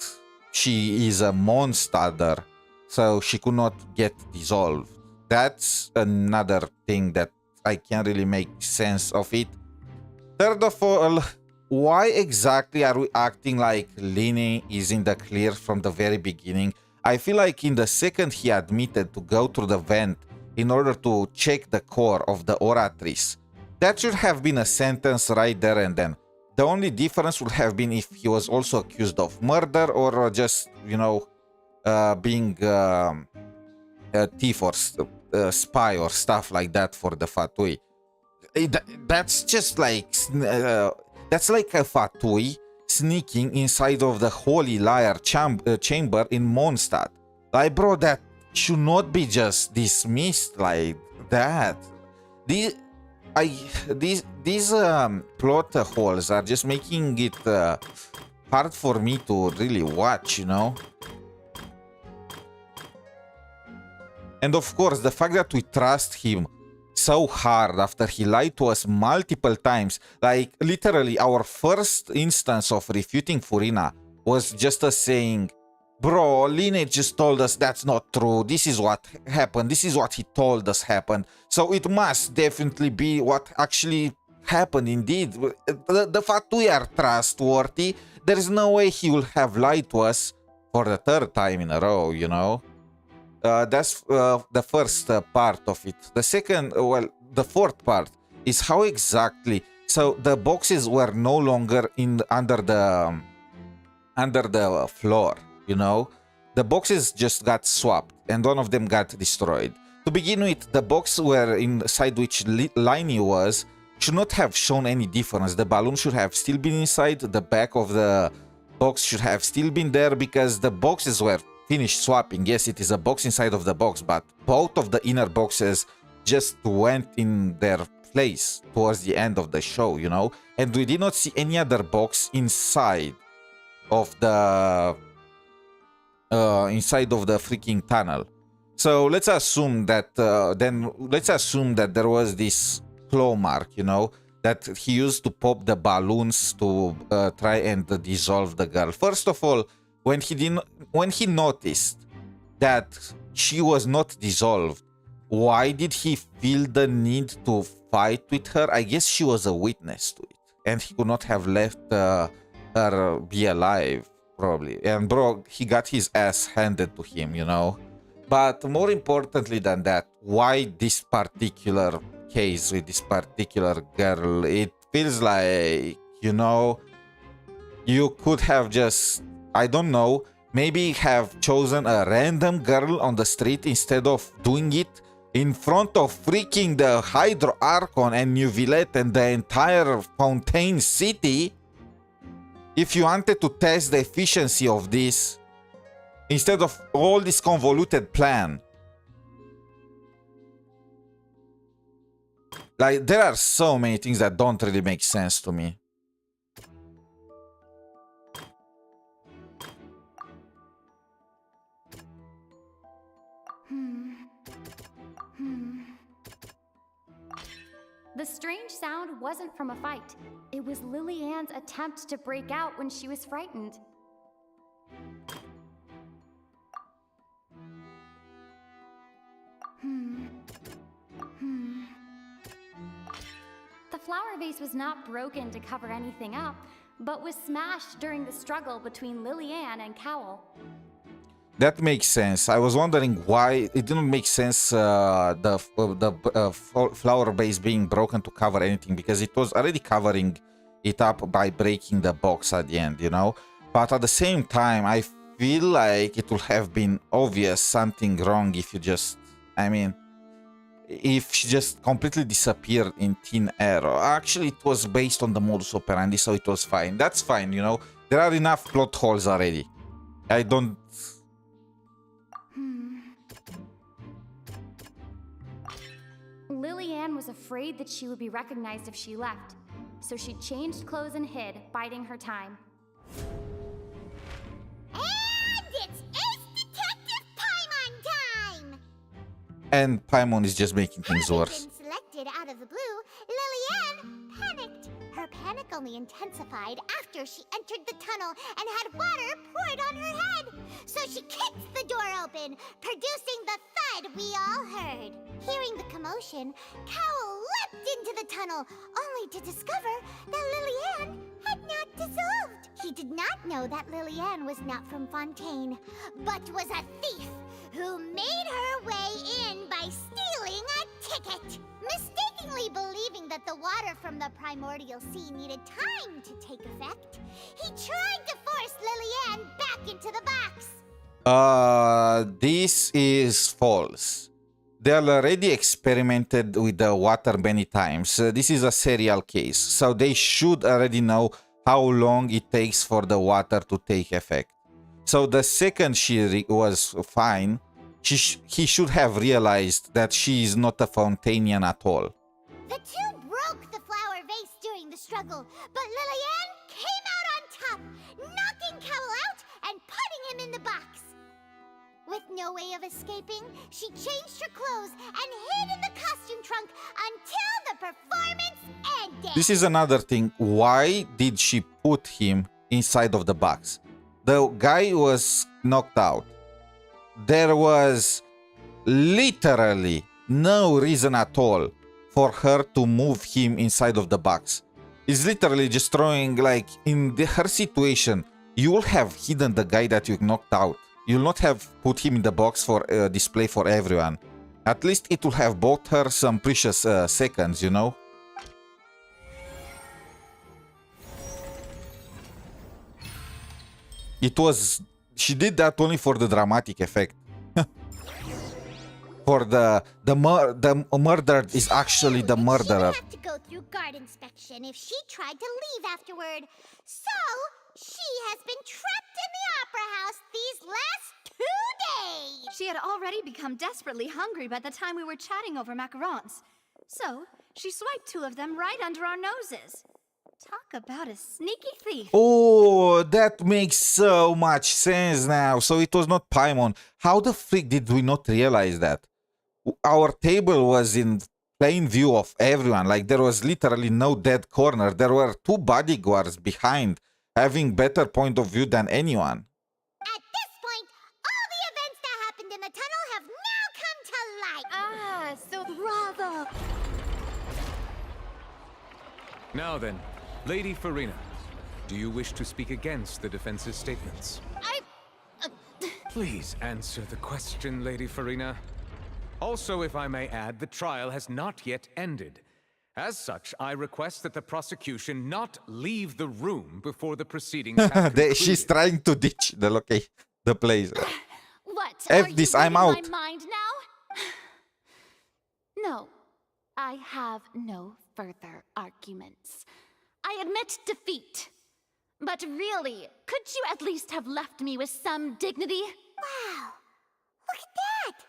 she is a monster, so she could not get dissolved? That's another thing that I can't really make sense of it. Third of all, why exactly are we acting like Lini is in the clear from the very beginning? I feel like in the second he admitted to go through the vent in order to check the core of the Oratrice, that should have been a sentence right there and then. The only difference would have been if he was also accused of murder or just, you know, being a thief or spy or stuff like that for the Fatui. That's just like... that's like a Fatui sneaking inside of the Holy Liar chamber in Mondstadt. Like, bro, that should not be just dismissed like that. These plot holes are just making it hard for me to really watch, you know? And of course, the fact that we trust him so hard after he lied to us multiple times, like literally our first instance of refuting Furina was just us saying, bro, Lini just told us that's not true, this is what happened, this is what he told us happened, so it must definitely be what actually happened indeed. The Fatui are trustworthy, there is no way he will have lied to us for the third time in a row, you know? That's the first part of it. The second, well, the fourth part is how exactly. So the boxes were no longer under the floor. You know, the boxes just got swapped, and one of them got destroyed. To begin with, the box where inside which Lini was should not have shown any difference. The balloon should have still been inside. The back of the box should have still been there because the boxes were finished swapping. Yes, it is a box inside of the box, but both of the inner boxes just went in their place towards the end of the show, you know? And we did not see any other box inside of the freaking tunnel. So let's assume that there was this claw mark, you know, that he used to pop the balloons to try and dissolve the girl. First of all, when he noticed that she was not dissolved, why did he feel the need to fight with her? I guess she was a witness to it, and he could not have left her be alive, probably. And bro, he got his ass handed to him, you know. But more importantly than that, why this particular case with this particular girl? It feels like, you know, you could have just, I don't know, maybe have chosen a random girl on the street instead of doing it in front of freaking the Hydro Archon and Neuvillette and the entire Fontaine city. If you wanted to test the efficiency of this, instead of all this convoluted plan. Like, there are so many things that don't really make sense to me. The strange sound wasn't from a fight. It was Lily-Ann's attempt to break out when she was frightened. The flower vase was not broken to cover anything up, but was smashed during the struggle between Lily-Ann and Cowell. That makes sense. I was wondering why it didn't make sense the flower base being broken to cover anything, because it was already covering it up by breaking the box at the end, you know. But at the same time, I feel like it would have been obvious something wrong if you just, I mean, if she just completely disappeared in thin air. Actually, it was based on the modus operandi, so it was fine. That's fine, you know. There are enough plot holes already. I don't... Lily-Ann was afraid that she would be recognized if she left, so she changed clothes and hid, biding her time. And it's Ace Detective Paimon time! And Paimon is just making things worse. Selected out of the blue, Lily-Ann panicked. Her panic only intensified after she entered the tunnel and had water poured on her head. So she kicked the door open, producing the thud we all heard. Hearing the commotion, Cowell leapt into the tunnel, only to discover that Lily-Ann had not dissolved. He did not know that Lily-Ann was not from Fontaine, but was a thief who made her way in by stealing a ticket. Mistakenly believing that the water from the primordial sea needed time to take effect, he tried to force Lily-Ann back into the box. This is false. They already experimented with the water many times. This is a serial case, so they should already know how long it takes for the water to take effect. So the second she was fine, he should have realized that she is not a Fontainian at all. The two broke the flower vase during the struggle, but Lily-Ann came out on top, knocking Cowell out and putting him in the box. With no way of escaping, she changed her clothes and hid in the costume trunk until the performance ended. This is another thing. Why did she put him inside of the box? The guy was knocked out. There was literally no reason at all for her to move him inside of the box. It's literally just throwing, like, in her situation, you will have hidden the guy that you knocked out. You'll not have put him in the box for display for everyone. At least it will have bought her some precious seconds, you know? It was... She did that only for the dramatic effect. For the murdered is actually the murderer. She'd have to go through guard inspection if she tried to leave afterward. So, she has been trapped in the Opera House these last 2 days. She had already become desperately hungry by the time we were chatting over macarons. So, she swiped 2 of them right under our noses. Talk about a sneaky thief. Oh, that makes so much sense now. So it was not Paimon. How the freak did we not realize that? Our table was in plain view of everyone. Like, there was literally no dead corner. There were 2 bodyguards behind, having better point of view than anyone. At this point, all the events that happened Now then, Lady Farina, do you wish to speak against the defense's statements? Please answer the question, Lady Farina. Also, if I may add, the trial has not yet ended. As such, I request that the prosecution not leave the room before the proceedings have concluded. She's trying to ditch the place. What? F Are this, you I'm reading out. my mind now? No, I have no further arguments. I admit defeat. But really, could you at least have left me with some dignity? Wow, look at that!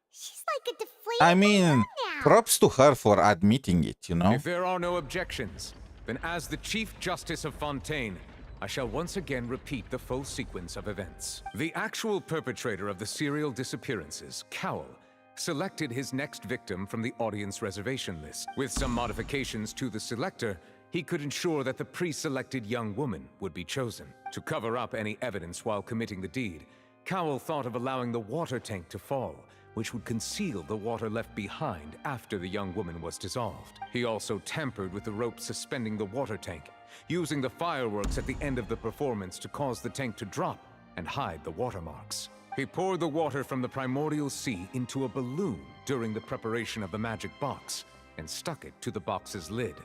She's like a deflated I mean, balloon now. props to her for admitting it, you know? If there are no objections, then as the Chief Justice of Fontaine, I shall once again repeat the full sequence of events. The actual perpetrator of the serial disappearances, Cowell, selected his next victim from the audience reservation list. With some modifications to the selector, he could ensure that the pre-selected young woman would be chosen. To cover up any evidence while committing the deed, Cowell thought of allowing the water tank to fall, which would conceal the water left behind after the young woman was dissolved. He also tampered with the rope suspending the water tank, using the fireworks at the end of the performance to cause the tank to drop and hide the watermarks. He poured the water from the primordial sea into a balloon during the preparation of the magic box and stuck it to the box's lid.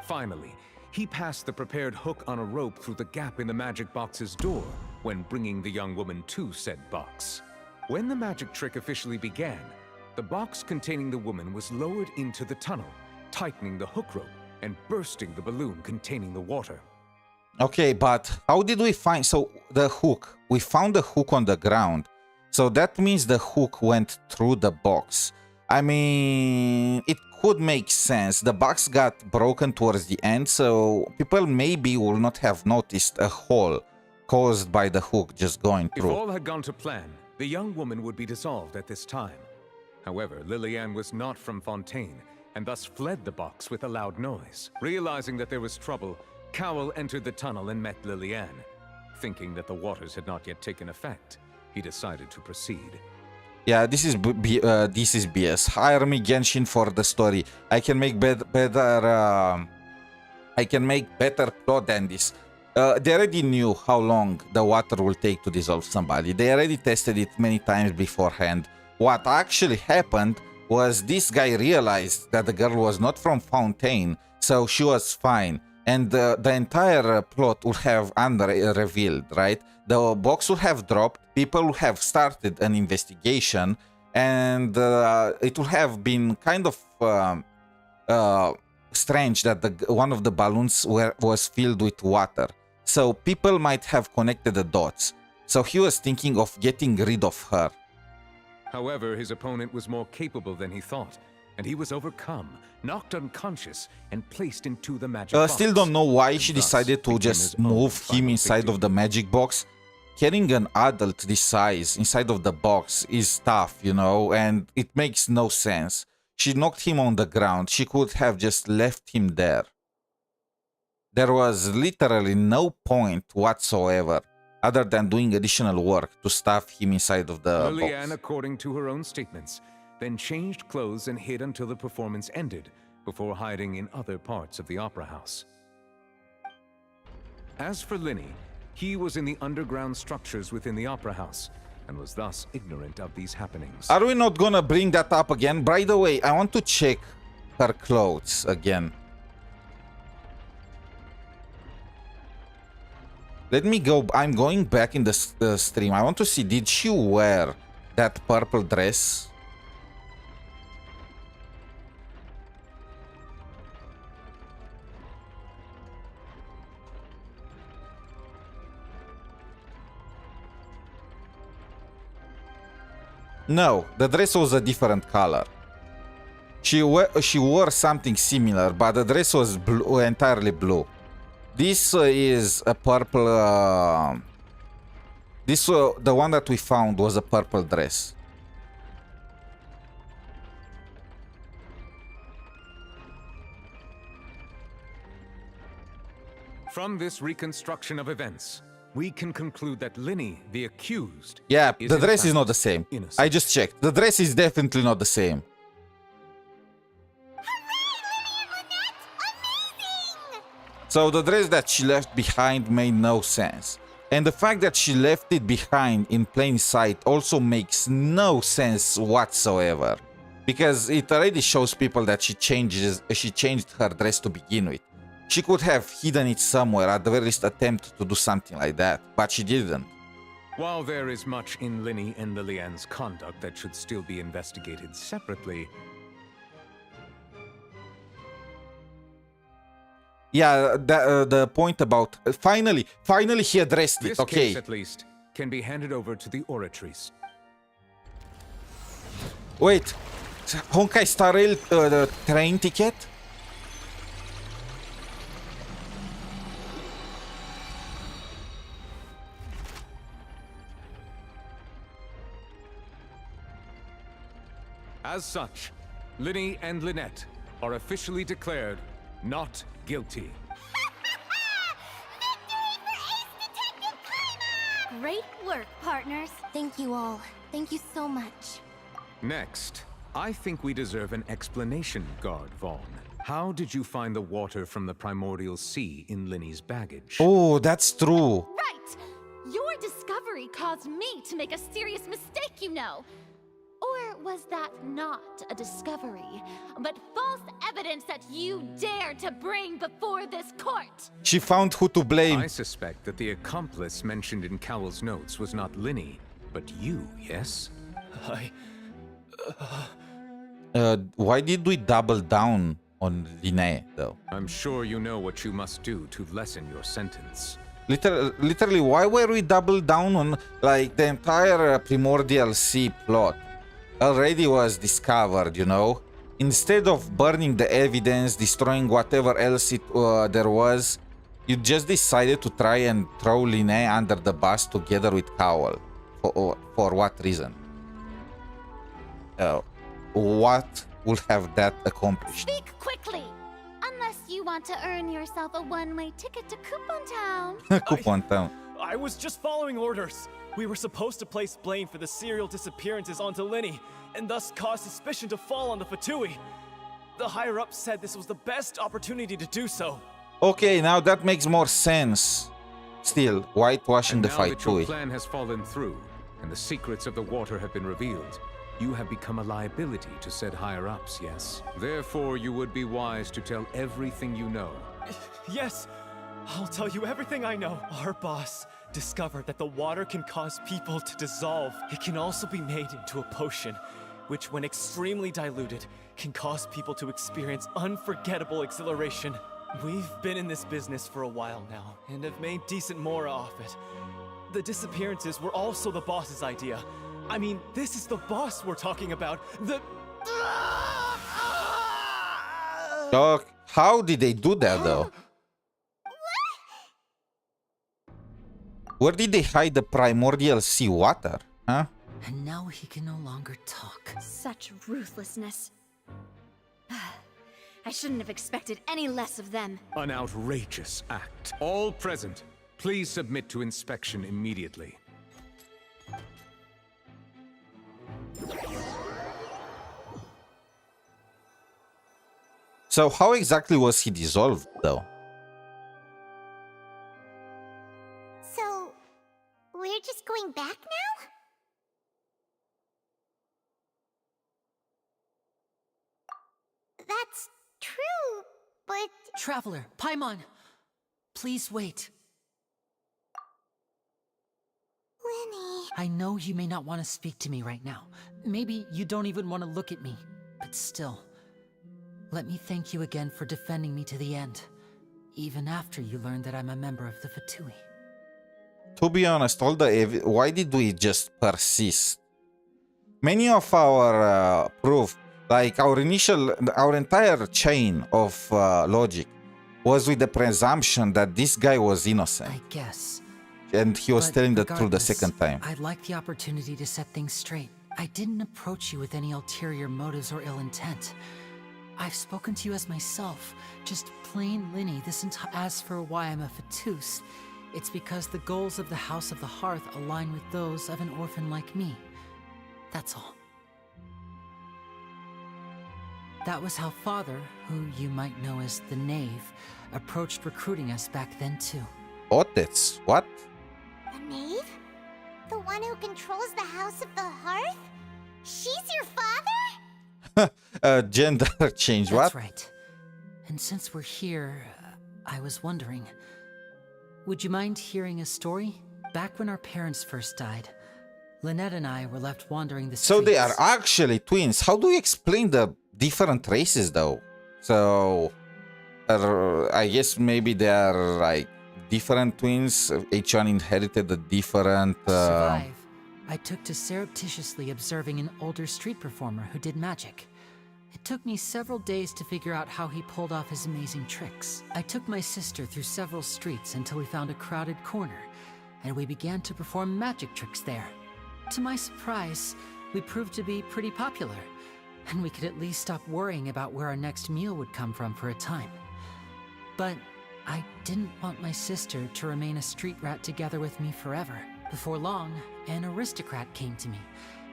Finally, he passed the prepared hook on a rope through the gap in the magic box's door when bringing the young woman to said box. When the magic trick officially began, the box containing the woman was lowered into the tunnel, tightening the hook rope and bursting the balloon containing the water. Okay, but how did we find... So, the hook. We found the hook on the ground. So that means the hook went through the box. I mean, it could make sense. The box got broken towards the end, so people maybe will not have noticed a hole caused by the hook just going If through. all had gone to plan, the young woman would be dissolved at this time. However, Liliane was not from Fontaine, and thus fled the box with a loud noise. Realizing that there was trouble, Cowell entered the tunnel and met Liliane. Thinking that the waters had not yet taken effect, he decided to proceed. Yeah, this is BS. Hire me, Genshin, for the story. I can make better plot than this. They already knew how long the water will take to dissolve somebody. They already tested it many times beforehand. What actually happened was this guy realized that the girl was not from Fontaine, so she was fine. And the entire plot would have revealed, right? The box would have dropped, people would have started an investigation, and it would have been kind of strange that one of the balloons was filled with water. So people might have connected the dots. So he was thinking of getting rid of her. However, his opponent was more capable than he thought, and he was overcome, knocked unconscious, and placed into the magic box. Still don't know why she decided to just move him inside of the magic box. Carrying an adult this size inside of the box is tough, you know, and it makes no sense. She knocked him on the ground. She could have just left him there. There was literally no point whatsoever other than doing additional work to stuff him inside of the Liliane, box. according to her own statements, then changed clothes and hid until the performance ended, before hiding in other parts of the opera house. As for Linny, he was in the underground structures within the opera house, and was thus ignorant of these happenings. Are we not gonna bring that up again? By the way, I want to check her clothes again. Let me go. I'm going back in the stream. I want to see, did she wear that purple dress? No, the dress was a different color. She wore something similar, but the dress was blue, entirely blue. This is a purple. The one that we found was a purple dress. From this reconstruction of events, we can conclude that Linny, the accused... Yeah, the dress is not the same. Innocent. I just checked. The dress is definitely not the same. Hooray, Lily and Lynette! So the dress that she left behind made no sense. And the fact that she left it behind in plain sight also makes no sense whatsoever. Because it already shows people that she changed her dress to begin with. She could have hidden it somewhere, at the very least attempt to do something like that, but she didn't. While there is much in Lyney and Lillian's conduct that should still be investigated separately... Yeah, the point about... Finally he addressed it, This okay. case, at least, can be handed over to the oratories. Wait, Honkai Star Rail train ticket? As such, Lyney and Lynette are officially declared not guilty. Great work, partners. Thank you all. Thank you so much. Next, I think we deserve an explanation, Guard Vaughn. How did you find the water from the primordial sea in Lyney's baggage? Oh, that's true. Right! Your discovery caused me to make a serious mistake, you know. Or was that not a discovery, but false evidence that you dared to bring before this court? She found who to blame. I suspect that the accomplice mentioned in Cowell's notes was not Lyney, but you, yes? Why did we double down on Lyney, though? I'm sure you know what you must do to lessen your sentence. Literally, why were we double down on, like, the entire Primordial Sea plot? Already was discovered, you know? Instead of burning the evidence, destroying whatever else there was, you just decided to try and throw Lyney under the bus together with Cowell. For what reason? What would have that accomplished? Speak quickly! Unless you want to earn yourself a one-way ticket to Coupon Town. Coupon Town. I was just following orders. We were supposed to place blame for the serial disappearances onto Lyney, and thus cause suspicion to fall on the Fatui. The higher-ups said this was the best opportunity to do so. Okay, now that makes more sense. Still, whitewashing the Now that your Fatui. plan has fallen through, and the secrets of the water have been revealed, you have become a liability to said higher-ups, yes? Therefore, you would be wise to tell everything you know. Yes, I'll tell you everything I know. Our boss discovered that the water can cause people to dissolve. It can also be made into a potion, which when extremely diluted, can cause people to experience unforgettable exhilaration. We've been in this business for a while now, and have made decent more off it. The disappearances were also the boss's idea. I mean, this is the boss we're talking about. How did they do that, though? Where did they hide the primordial sea water, huh? And now he can no longer talk. Such ruthlessness. I shouldn't have expected any less of them. An outrageous act. All present, please submit to inspection immediately. So how exactly was he dissolved, though? So, we're just going back now? That's true, but... Traveler, Paimon, please wait. Lyney... I know you may not want to speak to me right now. Maybe you don't even want to look at me. But still, let me thank you again for defending me to the end. Even after you learned that I'm a member of the Fatui. To be honest, why did we just persist? Many of our proof, like our entire chain of logic, was with the presumption that this guy was innocent. I guess. And he was But telling the truth the regardless, second time. I'd like the opportunity to set things straight. I didn't approach you with any ulterior motives or ill intent. I've spoken to you as myself, just plain Lyney this entire. As for why I'm a Fatus, it's because the goals of the House of the Hearth align with those of an orphan like me. That's all. That was how Father, who you might know as the Knave, approached recruiting us back then too. Otec, what? The knave? The one who controls the House of the Hearth? She's your father? Gender change, what? That's right. And since we're here, I was wondering, would you mind hearing a story? Back when our parents first died, Lynette and I were left wandering the streets. So they are actually twins. How do you explain the different races though? So I guess maybe they are like different twins. Each one inherited a different... To survive, I took to surreptitiously observing an older street performer who did magic. It took me several days to figure out how he pulled off his amazing tricks. I took my sister through several streets until we found a crowded corner, and we began to perform magic tricks there. To my surprise, we proved to be pretty popular, and we could at least stop worrying about where our next meal would come from for a time. But I didn't want my sister to remain a street rat together with me forever. Before long, an aristocrat came to me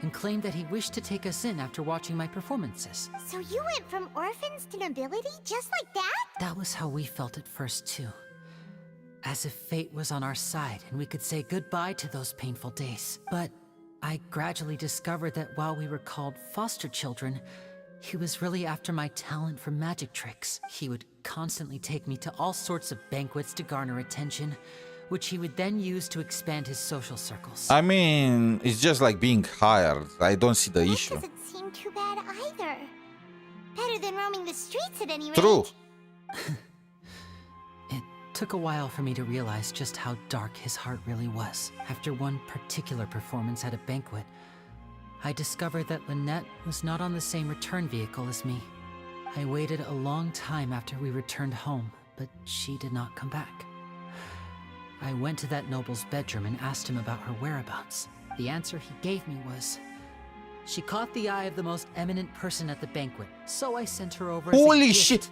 and claimed that he wished to take us in after watching my performances. So you went from orphans to nobility just like that? That was how we felt at first too. As if fate was on our side and we could say goodbye to those painful days. But I gradually discovered that while we were called foster children, he was really after my talent for magic tricks. He would constantly take me to all sorts of banquets to garner attention, which he would then use to expand his social circles. I mean, it's just like being hired. I don't see the issue. Doesn't seem too bad either. Better than roaming the streets at any rate. True. It took a while for me to realize just how dark his heart really was. After one particular performance at a banquet, I discovered that Lynette was not on the same return vehicle as me. I waited a long time after we returned home, but she did not come back. I went to that noble's bedroom and asked him about her whereabouts. The answer he gave me was, she caught the eye of the most eminent person at the banquet, so I sent her over as a Holy gift. shit!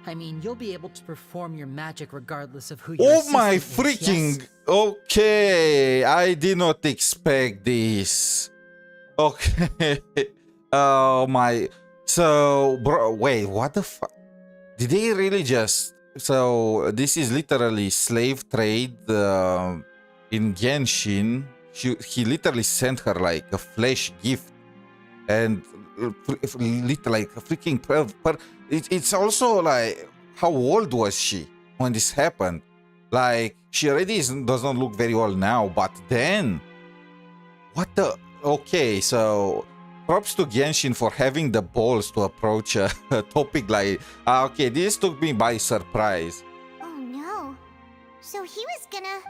I mean, you'll be able to perform your magic regardless of who your Oh my assistant is, freaking... yes? Okay, I did not expect this. Okay. Oh my... So, bro, wait, what the fuck? Did they really just... So, this is literally slave trade in Genshin. He literally sent her like a flesh gift. And like a freaking... It's also like, how old was she when this happened? Like, she already does not look very old now, but then... What the... Okay, so... Props to Genshin for having the balls to approach a topic like... okay, this took me by surprise. Oh no. So he was gonna...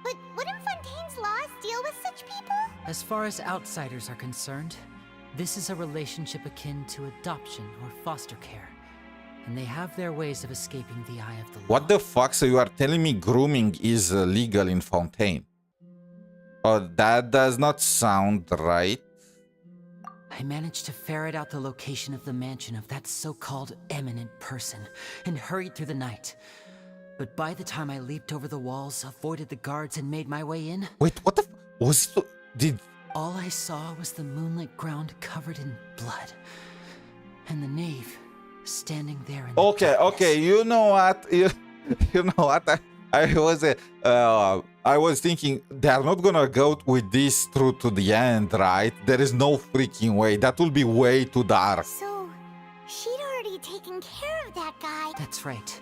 But wouldn't Fontaine's laws deal with such people? As far as outsiders are concerned, this is a relationship akin to adoption or foster care, and they have their ways of escaping the eye of the law. What the fuck? So you are telling me grooming is legal in Fontaine? Oh, that does not sound right. I managed to ferret out the location of the mansion of that so-called eminent person and hurried through the night. But by the time I leaped over the walls, avoided the guards, and made my way in... Wait, what the was it? Did... All I saw was the moonlit ground covered in blood. And the knave standing there in the darkness. You know what? You know what? I was thinking they are not gonna go with this through to the end, right? There is no freaking way. That will be way too dark. So, she'd already taken care of that guy. That's right.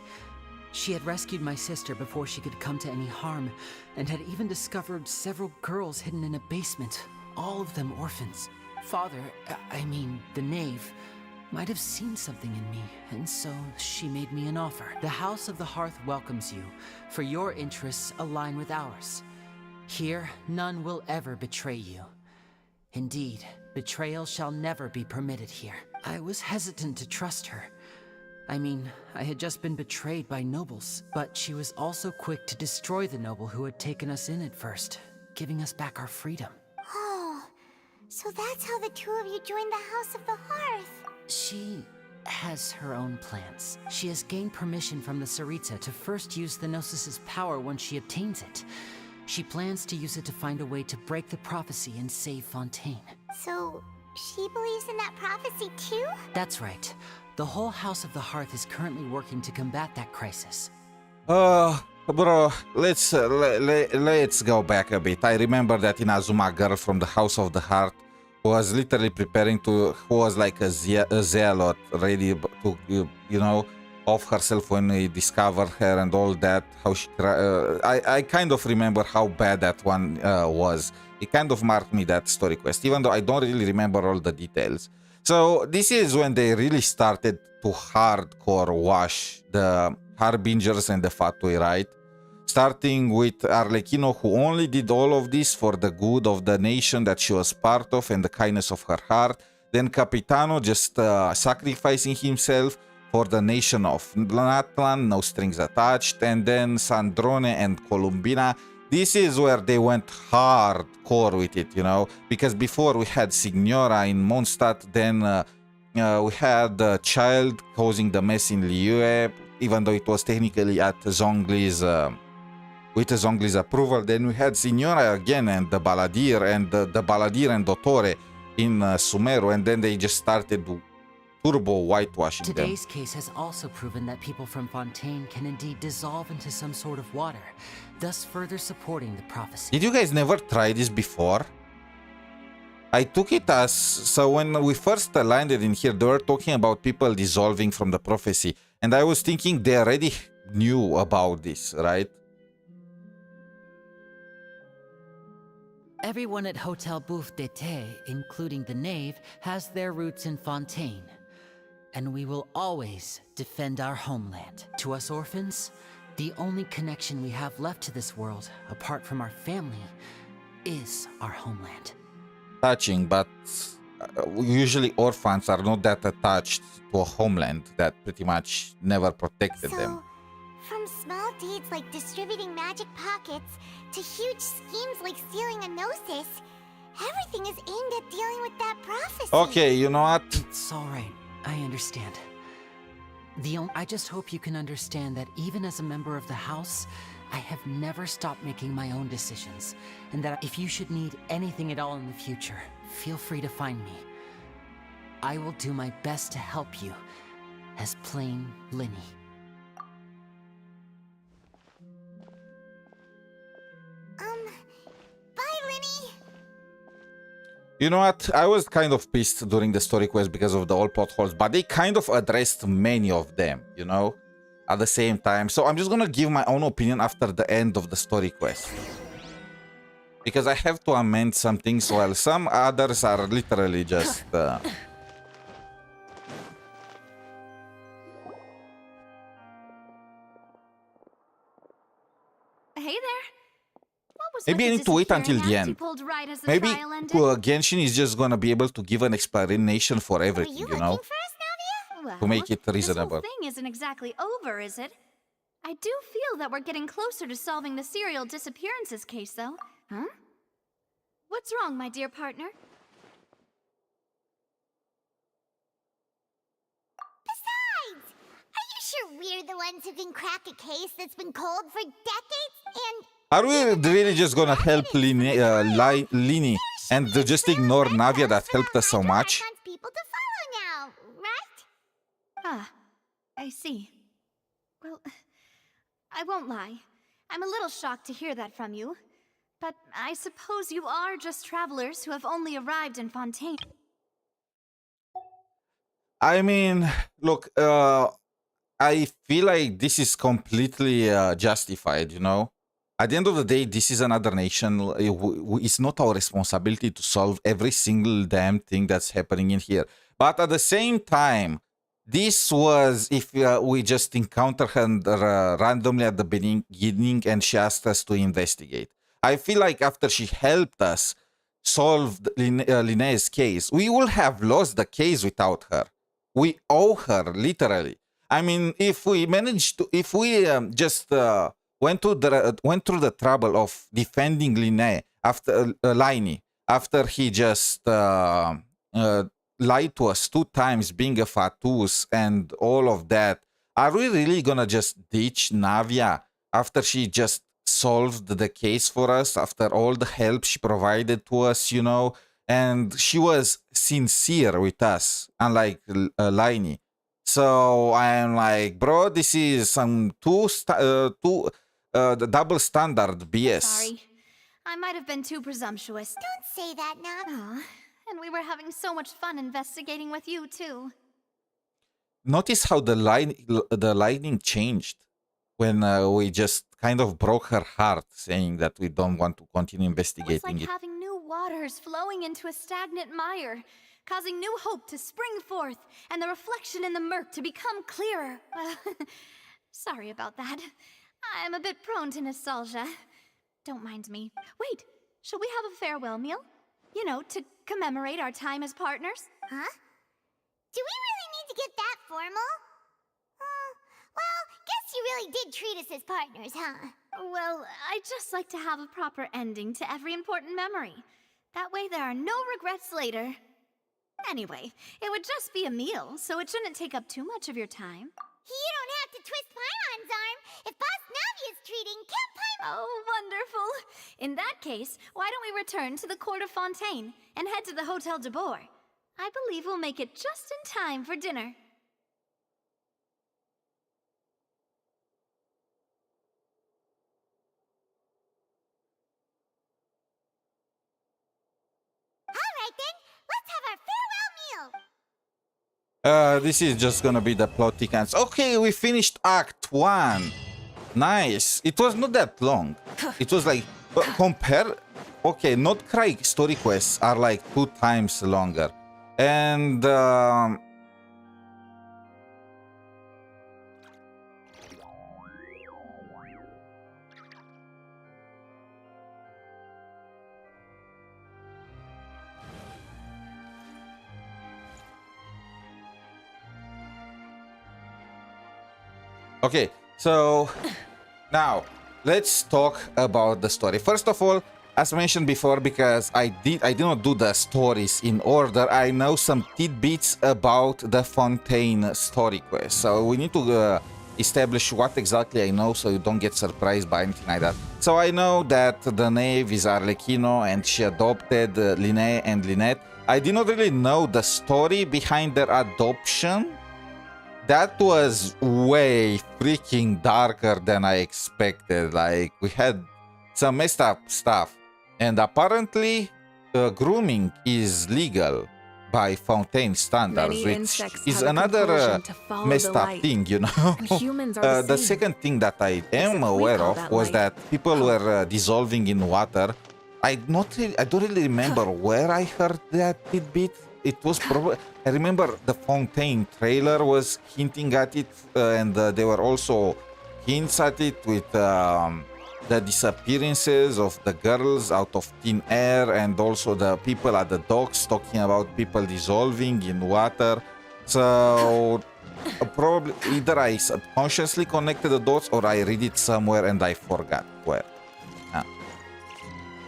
She had rescued my sister before she could come to any harm, and had even discovered several girls hidden in a basement, all of them orphans. Father, I mean, the knave, might have seen something in me, and so she made me an offer. The House of the Hearth welcomes you, for your interests align with ours. Here, none will ever betray you. Indeed, betrayal shall never be permitted here. I was hesitant to trust her. I mean, I had just been betrayed by nobles, but she was also quick to destroy the noble who had taken us in at first, giving us back our freedom. Oh, so that's how the two of you joined the House of the Hearth. She has her own plans. She has gained permission from the Tsaritsa to first use the Gnosis' power once she obtains it. She plans to use it to find a way to break the prophecy and save Fontaine. So, She believes in that prophecy too? That's right. The whole House of the Hearth is currently working to combat that crisis. Bro, let's go back a bit. I remember that Inazuma girl from the House of the Heart was literally preparing to, who was like a zealot, ready to, you know, off herself when we discovered her and all that. How she, I kind of remember how bad that one was. It kind of marked me, that story quest, even though I don't really remember all the details. So this is when they really started to hardcore wash the Harbingers and the Fatui, right? Starting with Arlecchino, who only did all of this for the good of the nation that she was part of and the kindness of her heart. Then Capitano just sacrificing himself for the nation of Natlan, no strings attached. And then Sandrone and Columbina. This is where they went hardcore with it, you know, because before we had Signora in Mondstadt, then we had the child causing the mess in Liyue, even though it was technically at Zhongli's, with Zhongli's approval. Then we had Signora again and the Baladir and the Baladir and Dottore in Sumeru, and then they just started turbo whitewashing Today's case has also proven that people from Fontaine can indeed dissolve into some sort of water, thus further supporting the prophecy. Did you guys never try this before? I took it as, so when we first landed in here, they were talking about people dissolving from the prophecy, and I was thinking they already knew about this, right? Everyone at Hotel Bouffe d'été, including the knave, has their roots in Fontaine. And we will always defend our homeland. To us orphans, the only connection we have left to this world, apart from our family, is our homeland. Touching, but usually orphans are not that attached to a homeland that pretty much never protected them. From small deeds like distributing magic pockets to huge schemes like stealing a gnosis, everything is aimed at dealing with that prophecy. Okay, you know what? It's all right. I understand. I just hope you can understand that even as a member of the House, I have never stopped making my own decisions, and that if you should need anything at all in the future, feel free to find me. I will do my best to help you, as plain Linny. Bye, Linny. You know what? I was kind of pissed during the story quest because of the old potholes, but they kind of addressed many of them, you know, at the same time. So I'm just gonna give my own opinion after the end of the story quest, because I have to amend some things while some others are literally just... Hey there. What was Maybe I with need to wait until the disappearing act end. you pulled right as the Maybe trial ended? Genshin is just gonna be able to give an explanation for everything, you know, Well, to make it reasonable. This whole thing isn't exactly over, is it? I do feel that we're getting closer to solving the serial disappearances case, though. Huh? What's wrong, my dear partner? Besides, are you sure we're the ones who can crack a case that's been cold for decades? And Are we really just gonna help Lini and just ignore Navia that helped us so much? people to follow now, right? Ah, I see. Well, I won't lie. I'm a little shocked to hear that from you. But I suppose you are just travelers who have only arrived in Fontaine. I mean, look, I feel like this is completely justified, you know? At the end of the day, this is another nation. It's not our responsibility to solve every single damn thing that's happening in here. But at the same time, this was if we just encountered her randomly at the beginning and she asked us to investigate. I feel like after she helped us solve Linnea's case, we would have lost the case without her. We owe her, literally. I mean, if we managed to, if we just went through the trouble of defending Linnea after Liney, after he just lied to us 2 times, being a fatus and all of that, are we really gonna just ditch Navia after she just solved the case for us, after all the help she provided to us, you know, and she was sincere with us, unlike Laini. So I'm like, bro, this is some the double standard BS. Sorry. I might have been too presumptuous. Don't say that, Nat. Aw, and we were having so much fun investigating with you, too. Notice how the lightning changed when we just kind of broke her heart, saying that we don't want to continue investigating It's like it. having new waters flowing into a stagnant mire, causing new hope to spring forth, and the reflection in the murk to become clearer. Sorry about that. I'm a bit prone to nostalgia. Don't mind me. Wait, shall we have a farewell meal? You know, to commemorate our time as partners? Huh? Do we really need to get that formal? Well, guess you really did treat us as partners, huh? Well, I'd just like to have a proper ending to every important memory. That way there are no regrets later. Anyway, it would just be a meal, so it shouldn't take up too much of your time. You don't have to twist Paimon's arm. If Boss Navi is treating, can't Paimon... Oh, wonderful. In that case, why don't we return to the Court of Fontaine and head to the Hotel de Boer? I believe we'll make it just in time for dinner. All right, then. Let's have our farewell meal. This is just gonna be the plot thickens. Okay, we finished Act 1. Nice. It was not that long. It was like, compare... Okay, not Cry story quests are like 2 times longer. And... Okay, so now let's talk about the story. First of all, as mentioned before, because I did not do the stories in order, I know some tidbits about the Fontaine story quest. So we need to establish what exactly I know so you don't get surprised by anything like that. So I know that the knave is Arlecchino and she adopted Linné and Lynette. I did not really know the story behind their adoption. That was way freaking darker than I expected. Like, we had some messed up stuff. And apparently, grooming is legal by Fontaine standards, which is another messed up thing, you know? The second thing that I am aware of was that people were dissolving in water. I don't really remember where I heard that tidbit. It was probably... I remember the Fontaine trailer was hinting at it, and there were also hints at it with the disappearances of the girls out of thin air, and also the people at the docks talking about people dissolving in water. So probably either I subconsciously connected the dots or I read it somewhere and I forgot where.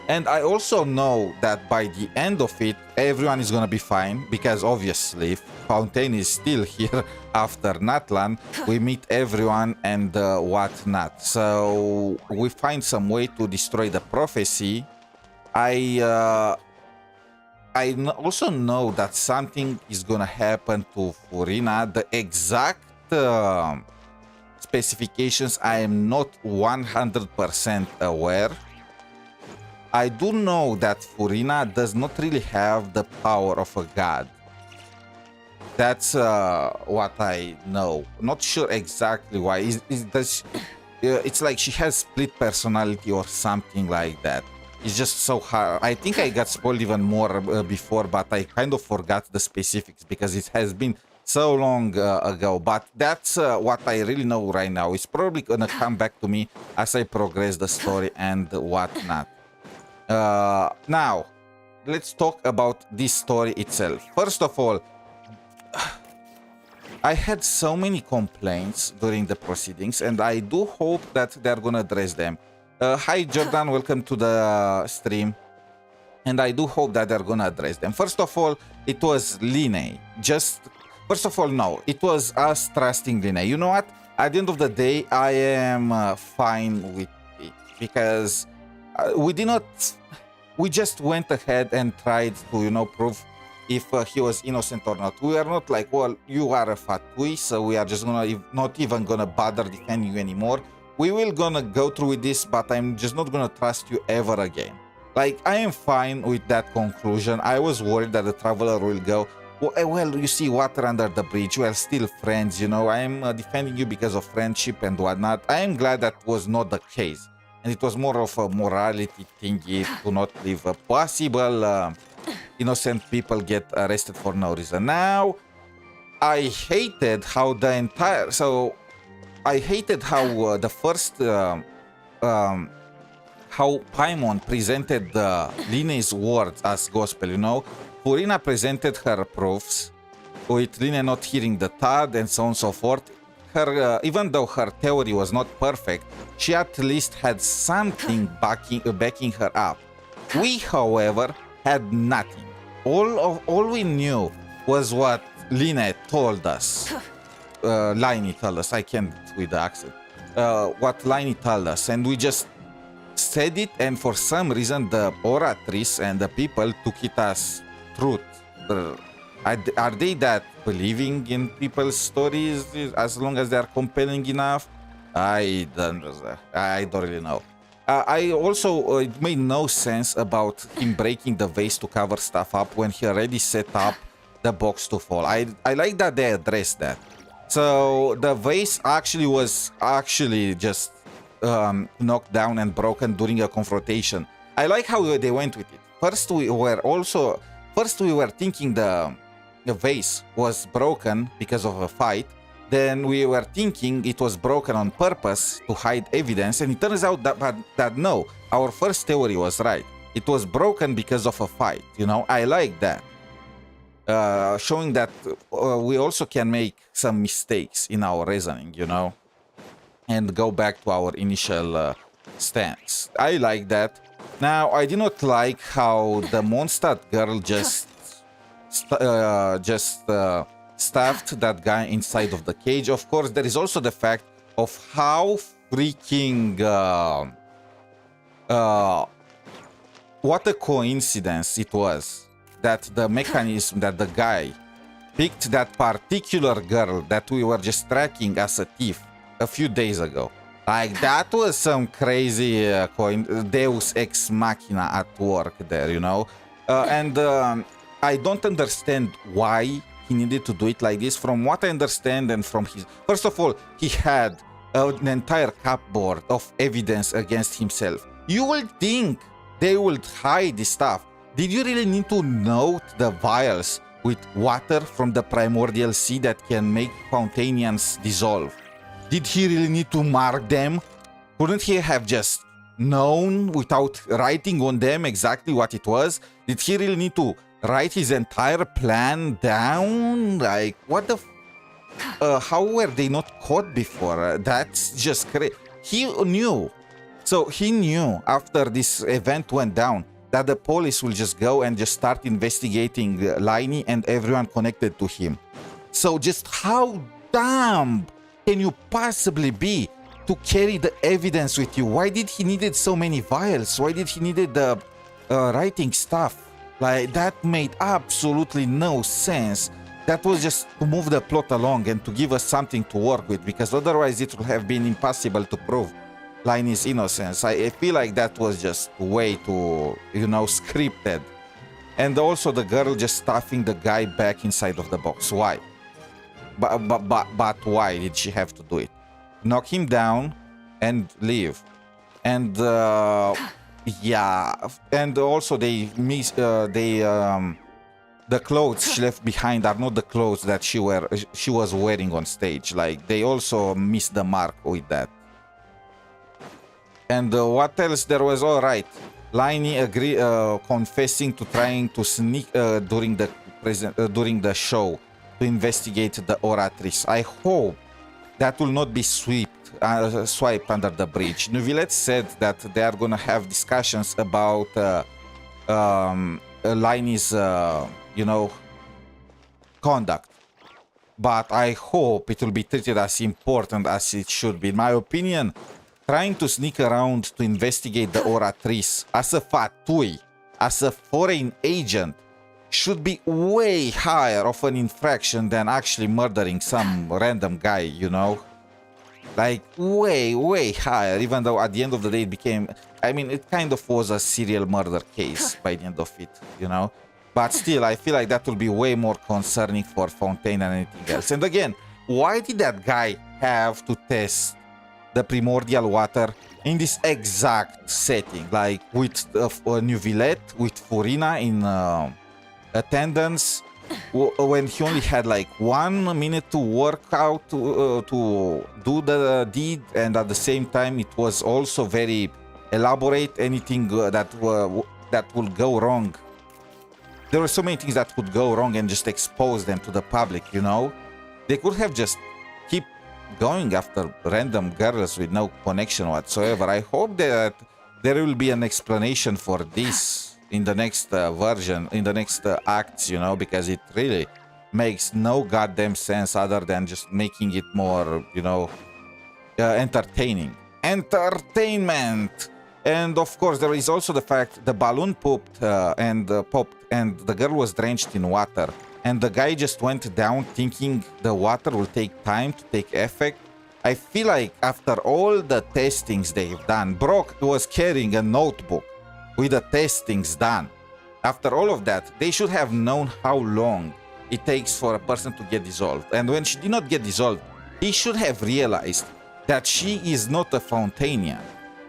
And I also know that by the end of it, everyone is gonna be fine, because obviously Fontaine is still here after Natlan. We meet everyone and whatnot. So we find some way to destroy the prophecy. I also know that something is gonna happen to Furina. The exact specifications I am not 100% aware. I do know that Furina does not really have the power of a god. That's what I know. Not sure exactly why. It's like she has split personality or something like that. It's just so hard. I think I got spoiled even more before, but I kind of forgot the specifics because it has been so long ago. But that's what I really know right now. It's probably gonna come back to me as I progress the story and whatnot. Now, let's talk about this story itself. First of all, I had so many complaints during the proceedings, and I do hope that they're gonna address them. Hi, Jordan, welcome to the stream. And I do hope that they're gonna address them. First of all, it was Linné. First of all, no, it was us trusting Linné. You know what? At the end of the day, I am fine with it, because we did not we just went ahead and tried to, you know, prove if he was innocent or not. We are not like, well, you are a fatui, so we are just gonna not even gonna bother defending you anymore. We will gonna go through with this, but I'm just not gonna trust you ever again. Like, I am fine with that conclusion. I was worried that the traveler will go, well, you see water under the bridge. We are still friends, you know. I am defending you because of friendship and whatnot. I am glad that was not the case. And it was more of a morality thingy to not leave a possible innocent people get arrested for no reason. Now, I hated how the entire... So, I hated how the first... how Paimon presented Line's words as gospel, you know. Furina presented her proofs, with Line not hearing the third and so on and so forth. Her, even though her theory was not perfect, she at least had something backing her up. We, however, had nothing. All we knew was what Line told us. Liney told us. I can't with the accent. What Liney told us, and we just said it. And for some reason, the oratrice and the people took it as truth. Are they that believing in people's stories as long as they are compelling enough? I don't really know. I also, it made no sense about him breaking the vase to cover stuff up when he already set up the box to fall. I like that they addressed that. So the vase actually was just knocked down and broken during a confrontation. I like how they went with it. First we were thinking the vase was broken because of a fight. Then we were thinking it was broken on purpose to hide evidence, and it turns out that no, our first theory was right. It was broken because of a fight, you know. I like that. Showing that we also can make some mistakes in our reasoning, you know, and go back to our initial stance. I like that. Now, I did not like how the Mondstadt girl just stuffed that guy inside of the cage. Of course, there is also the fact of how freaking what a coincidence it was that the mechanism that the guy picked that particular girl that we were just tracking as a thief a few days ago. Like, that was some crazy Deus Ex Machina at work there, you know. I don't understand why he needed to do it like this. From what I understand, and from his... First of all, he had an entire cupboard of evidence against himself. You will think they will hide this stuff. Did you really need to note the vials with water from the primordial sea that can make Fountainians dissolve? Did he really need to mark them? Couldn't he have just known without writing on them exactly what it was? Did he really need to write his entire plan down? Like, what the... how were they not caught before? That's just crazy. He knew. So he knew after this event went down that the police will just go and just start investigating Liney and everyone connected to him. So just how dumb can you possibly be to carry the evidence with you? Why did he needed so many vials? Why did he needed the writing stuff? Like, that made absolutely no sense. That was just to move the plot along and to give us something to work with, because otherwise it would have been impossible to prove Liney's innocence. I feel like that was just way too, you know, scripted. And also the girl just stuffing the guy back inside of the box. Why? But why did she have to do it? Knock him down and leave. And yeah, and also the clothes she left behind are not the clothes that she was wearing on stage. Like, they also missed the mark with that. And what else there was? All right, Liney confessing to trying to sneak during the show to investigate the oratrice. I hope that will not be swiped under the bridge. Neuvillette said that they are gonna have discussions about Liney's, you know, conduct. But I hope it will be treated as important as it should be. In my opinion, trying to sneak around to investigate the oratrice as a fatui as a foreign agent should be way higher of an infraction than actually murdering some random guy, you know? Like, way higher, even though at the end of the day it became... I mean, it kind of was a serial murder case by the end of it, you know? But still, I feel like that will be way more concerning for Fontaine than anything else. And again, why did that guy have to test the primordial water in this exact setting? Like, with New Villette, with Furina in attendance, when he only had like 1 minute to work out to do the deed, and at the same time it was also very elaborate. Anything that will go wrong, there were so many things that would go wrong and just expose them to the public, you know? They could have just keep going after random girls with no connection whatsoever. I hope that there will be an explanation for this in the next version, in the next acts, you know, because it really makes no goddamn sense other than just making it more, you know, entertaining. Entertainment! And of course, there is also the fact the balloon popped and the girl was drenched in water. And the guy just went down thinking the water will take time to take effect. I feel like after all the testings they've done, Brock was carrying a notebook with the testings done. After all of that, they should have known how long it takes for a person to get dissolved. And when she did not get dissolved, he should have realized that she is not a Fontanian,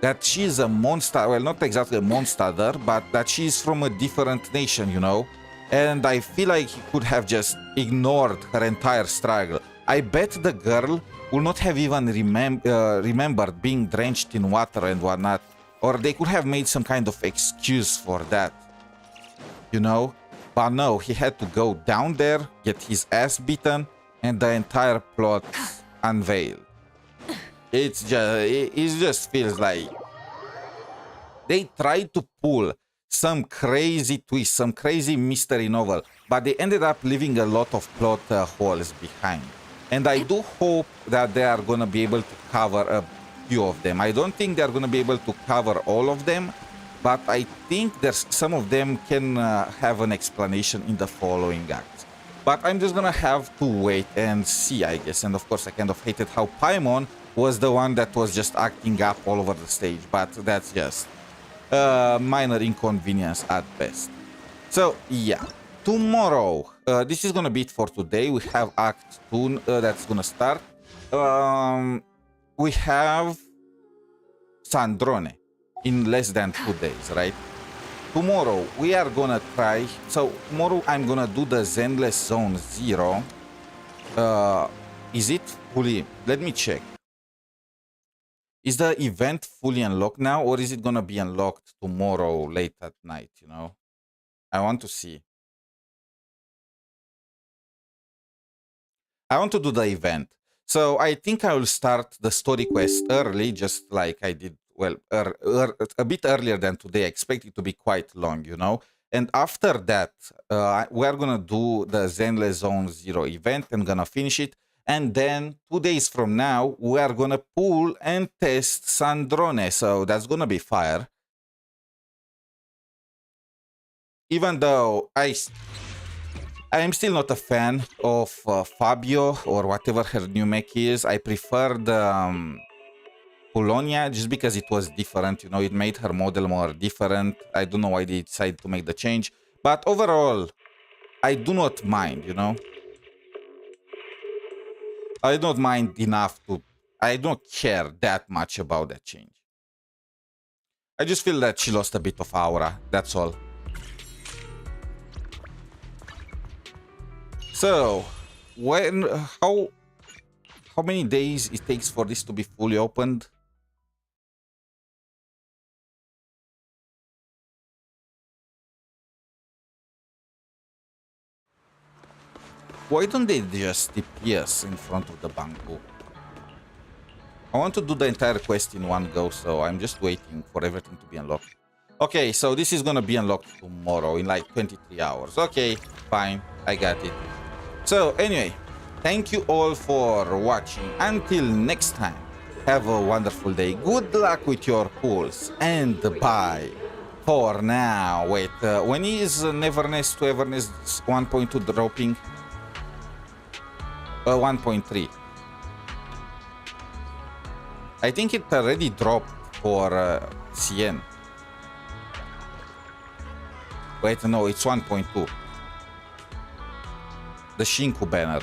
that she is a monster, well, not exactly a monster, but that she is from a different nation, you know? And I feel like he could have just ignored her entire struggle. I bet the girl will not have even remembered being drenched in water and whatnot. Or they could have made some kind of excuse for that, you know? But no, he had to go down there, get his ass beaten, and the entire plot unveiled. It just feels like they tried to pull some crazy twist, some crazy mystery novel, but they ended up leaving a lot of plot holes behind. And I do hope that they are gonna be able to cover a few of them. I don't think they're gonna be able to cover all of them, but I think there's some of them can have an explanation in the following acts. But I'm just gonna have to wait and see, I guess. And of course, I kind of hated how Paimon was the one that was just acting up all over the stage, but that's just minor inconvenience at best. So yeah, tomorrow, this is gonna be it for today. We have Act 2 that's gonna start. We have Sandrone in less than 2 days, right? Tomorrow we are gonna try. So tomorrow I'm gonna do the Zenless Zone 0. Is it fully? Let me check. Is the event fully unlocked now, or is it gonna be unlocked tomorrow late at night, you know? I want to see. I want to do the event. So I think I will start the story quest early, just like I did, well, a bit earlier than today. I expect it to be quite long, you know? And after that, we're gonna do the Zenless Zone 0 event and gonna finish it. And then 2 days from now, we are gonna pull and test Sandrone. So that's gonna be fire. Even though I am still not a fan of Fabio or whatever her new mech is. I prefer the Polonia just because it was different. You know, it made her model more different. I don't know why they decided to make the change. But overall, I do not mind, you know. I don't mind enough to... I don't care that much about that change. I just feel that she lost a bit of aura. That's all. So, how many days it takes for this to be fully opened? Why don't they just TPS in front of the bamboo? I want to do the entire quest in one go, so I'm just waiting for everything to be unlocked. Okay, so this is gonna be unlocked tomorrow in like 23 hours. Okay, fine, I got it. So anyway, thank you all for watching. Until next time, have a wonderful day. Good luck with your pulls, and bye. For now. Wait, when is Neverness to Everness 1.2 dropping? 1.3. I think it already dropped for CN. Wait, no, it's 1.2. The Shinku banner.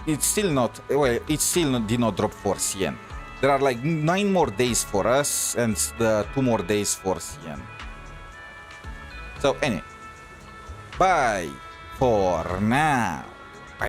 It's still not. Well, it still did not drop for CN. There are like 9 more days for us and 2 more days for CN. So anyway, bye for now.